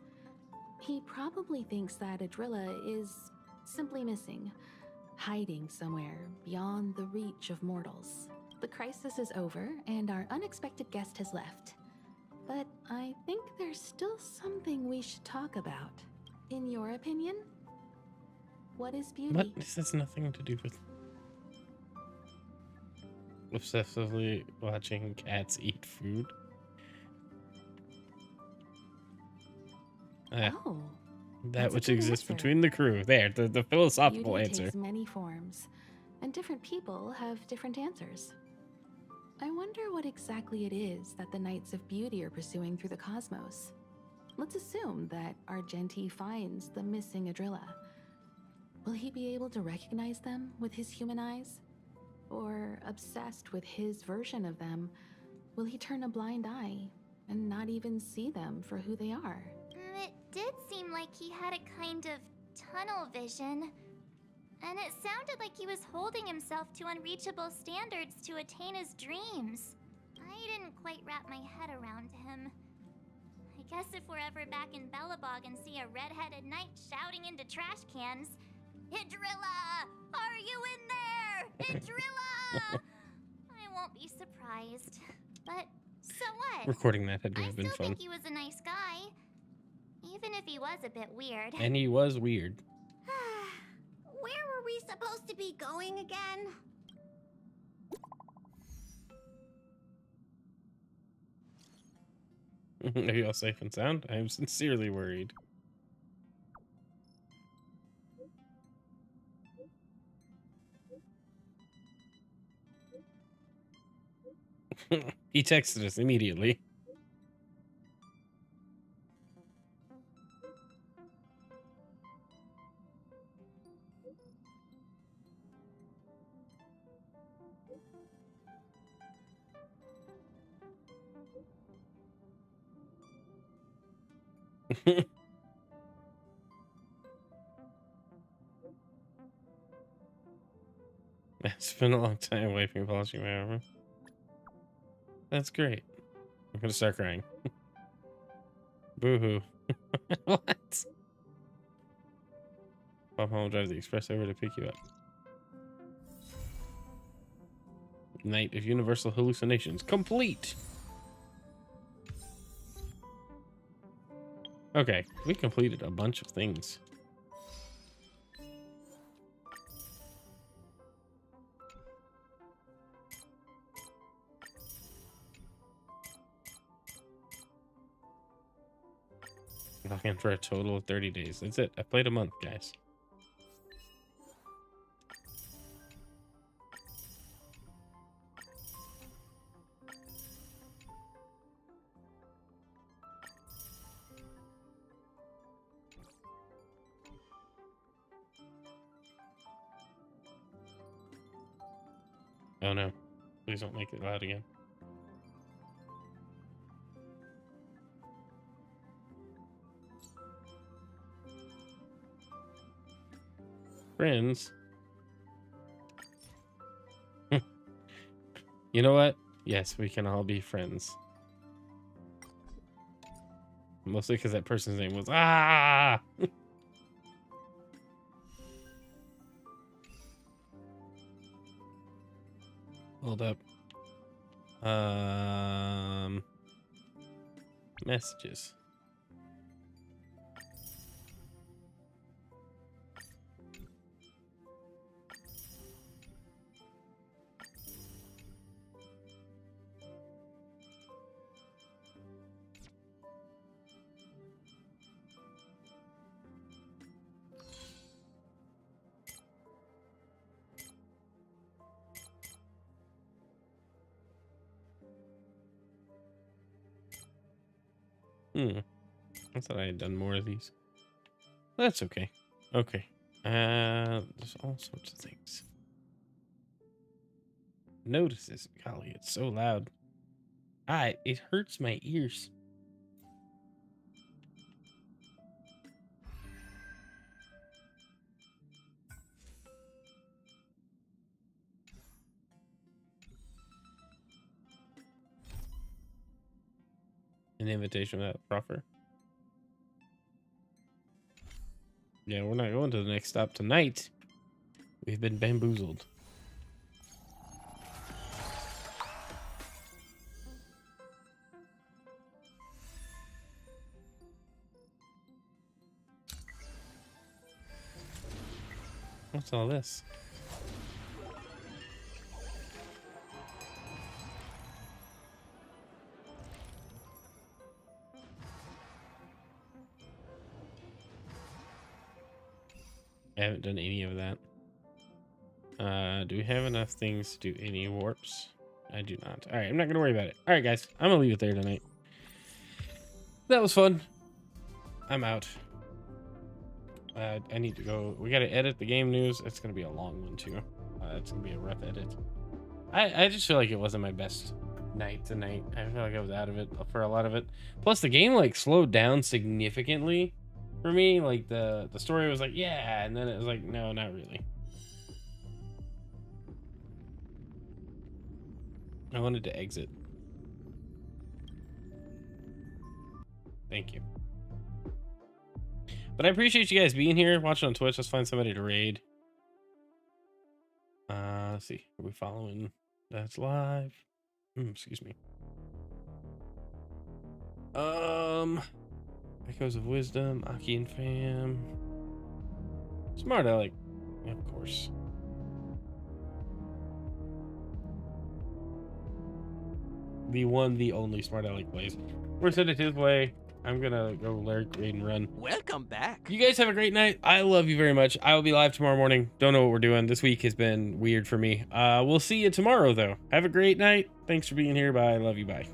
He probably thinks that Adrilla is simply missing, hiding somewhere beyond the reach of mortals. The crisis is over, and our unexpected guest has left. But I think there's still something we should talk about. In your opinion? What is beauty? What? This has nothing to do with obsessively watching cats eat food. Oh. That That's a which good exists answer. between the crew. There, the philosophical Beauty answer. takes many forms, and different people have different answers. I wonder what exactly it is that the Knights of Beauty are pursuing through the cosmos. Let's assume that Argenti finds the missing Adrilla. Will he be able to recognize them with his human eyes? Or, obsessed with his version of them, will he turn a blind eye and not even see them for who they are? It did seem like he had a kind of tunnel vision. And it sounded like he was holding himself to unreachable standards to attain his dreams. I didn't quite wrap my head around him. I guess if we're ever back in Belobog and see a red-headed knight shouting into trash cans, Idrilla! Are you in there? Idrilla! I won't be surprised. But so what? Recording that had to I have been still fun. think he was a nice guy. Even if he was a bit weird. And he was weird. Where were we supposed to be going again? Are you all safe and sound? I am sincerely worried. He texted us immediately. It's been a long time wiping polishing my armor. That's great. I'm gonna start crying. Boo-hoo. What? Papa will drive the express over to pick you up. Night of Universal Hallucinations complete. Okay, we completed a bunch of things. Log in for a total of 30 days. That's it. I played a month, guys. Oh no. Please don't make it loud again. Friends. You know what? Yes, we can all be friends. Mostly because that person's name was Hold up. Messages. I thought I had done more of these. That's okay. Okay. There's all sorts of things. Notice this. Golly, it's so loud. It hurts my ears. An invitation without proffer. Yeah, we're not going to the next stop tonight. We've been bamboozled. What's all this? I haven't done any of that. Do we have enough things to do any warps? I do not. All right, I'm not going to worry about it. All right, guys, I'm going to leave it there tonight. That was fun. I'm out. I need to go. We got to edit the game news. It's going to be a long one, too. It's going to be a rough edit. I just feel like it wasn't my best night tonight. I feel like I was out of it for a lot of it. Plus, the game, like, slowed down significantly. For me, like, the story was like, yeah, and then it was like, no, not really. I wanted to exit. Thank you. But I appreciate you guys being here, watching on Twitch. Let's find somebody to raid. Let's see. Are we following? That's live. Excuse me. Echoes of Wisdom, Aki and Fam. Smart Alec. Yeah, of course. The one, the only Smart Alec plays. We're set it his way. I'm gonna go lurk, raid, and run. Welcome back. You guys have a great night. I love you very much. I will be live tomorrow morning. Don't know what we're doing. This week has been weird for me. We'll see you tomorrow, though. Have a great night. Thanks for being here. Bye. I love you. Bye.